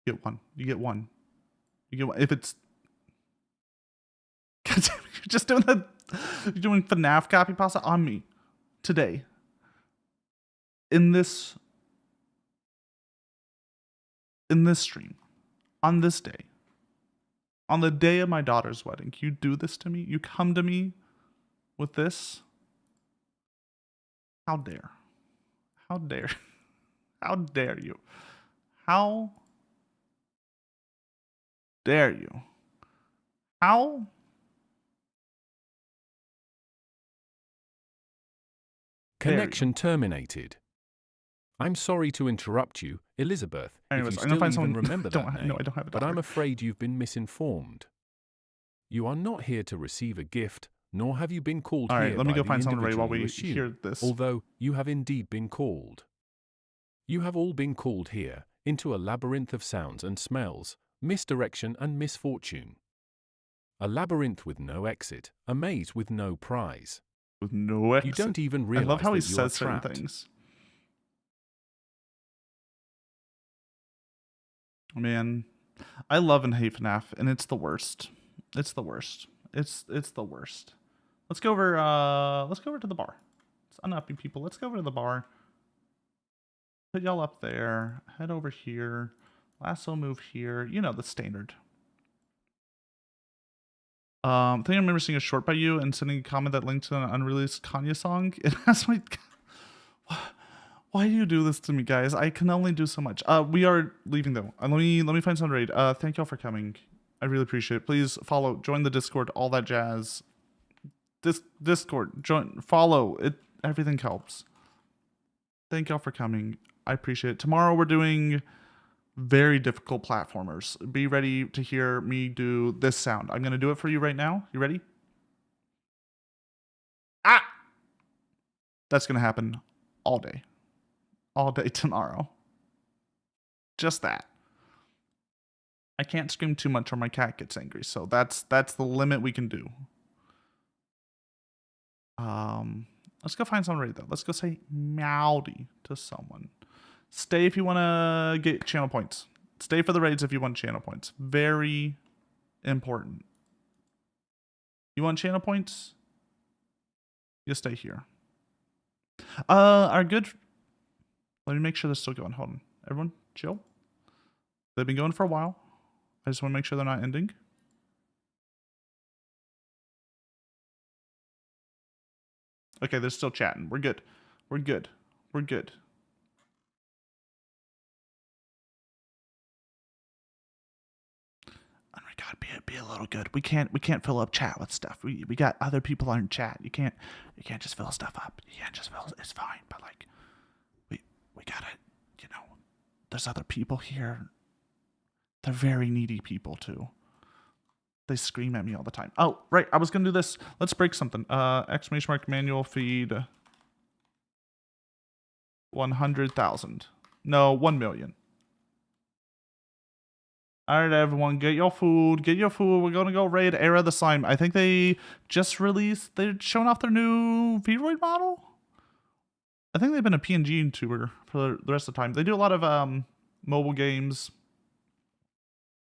You get one. You get one. You get one. If it's... God damn it, you're just doing the... You're doing FNAF copy pasta on me. Today. In this stream. On this day. On the day of my daughter's wedding. You do this to me? You come to me with this? How dare? How dare? How dare you? How dare you? How Connection terminated. I'm sorry to interrupt you, Elizabeth, Anyways, if I'm you gonna still find even someone. remember that name, No, I don't have a but daughter. I'm afraid you've been misinformed. You are not here to receive a gift, nor have you been called All right, here let me by go the find someone ready while individual you we assume, hear this. although you have indeed been called. You have all been called here, into a labyrinth of sounds and smells, misdirection and misfortune. A labyrinth with no exit, a maze with no prize. With no exit. You don't even I realize love how he that you are says certain trapped. things. Man, I love and hate FNAF, and it's the worst. It's the worst. It's the worst. Let's go over to the bar. Let's unhappy you people. Let's go over to the bar. Put y'all up there. Head over here. Lasso move here. You know, the standard. I think I remember seeing a short by you and sending a comment that linked to an unreleased Kanye song. It has my... Why do you do this to me, guys? I can only do so much. We are leaving though. Let me find someone to raid. Thank y'all for coming. I really appreciate it. Please follow, join the Discord, all that jazz. Discord, join, follow. It everything helps. Thank y'all for coming. I appreciate it. Tomorrow we're doing very difficult platformers. Be ready to hear me do this sound. I'm gonna do it for you right now. You ready? Ah! That's gonna happen all day. All day tomorrow. Just that. I can't scream too much or my cat gets angry, so that's the limit we can do. Let's go find someone right though. Let's go say Meowdy to someone. Stay if you want to get channel points. Stay for the raids if you want channel points. Very important. You want channel points? You stay here. Our good... Let me make sure they're still going. Hold on. Everyone, chill. They've been going for a while. I just want to make sure they're not ending. Okay, they're still chatting. We're good. We're good. We're good. Oh my God, be a little good. We can't fill up chat with stuff. We got other people on chat. You can't just fill stuff up. You can't just fill. It's fine, but like we gotta, you know, there's other people here. They're very needy people too. They scream at me all the time. Oh, right. I was gonna do this. Let's break something. Exclamation mark manual feed 100,000. No, 1 million. All right, everyone, get your food. Get your food. We're gonna go raid Era of the Slime. I think they just released. They're showing off their new Vtuber model. I think they've been a PNG YouTuber for the rest of the time. They do a lot of mobile games.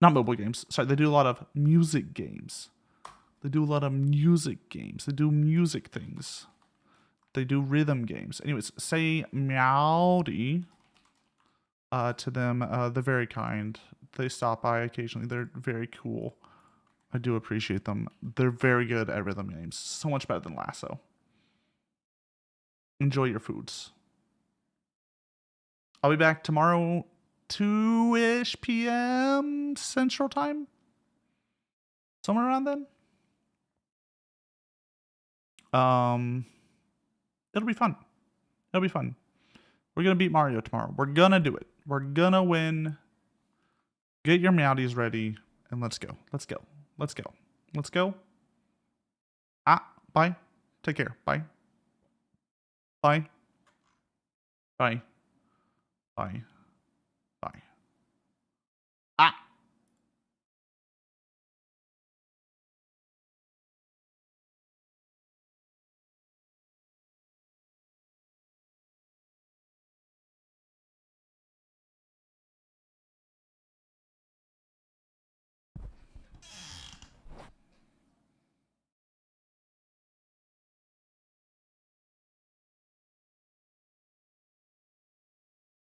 Not mobile games. Sorry, they do a lot of music games. They do a lot of music games. They do music things. They do rhythm games. Anyways, say Meowdy to them. They're very kind. They stop by occasionally. They're very cool. I do appreciate them. They're very good at rhythm games. So much better than Lasso. Enjoy your foods. I'll be back tomorrow 2-ish p.m. Central Time. Somewhere around then. It'll be fun. It'll be fun. We're gonna beat Mario tomorrow. We're gonna do it. We're gonna win. Get your Meowdies ready and let's go. Let's go. Let's go. Let's go. Bye. Take care. Bye. Bye. Bye. Bye.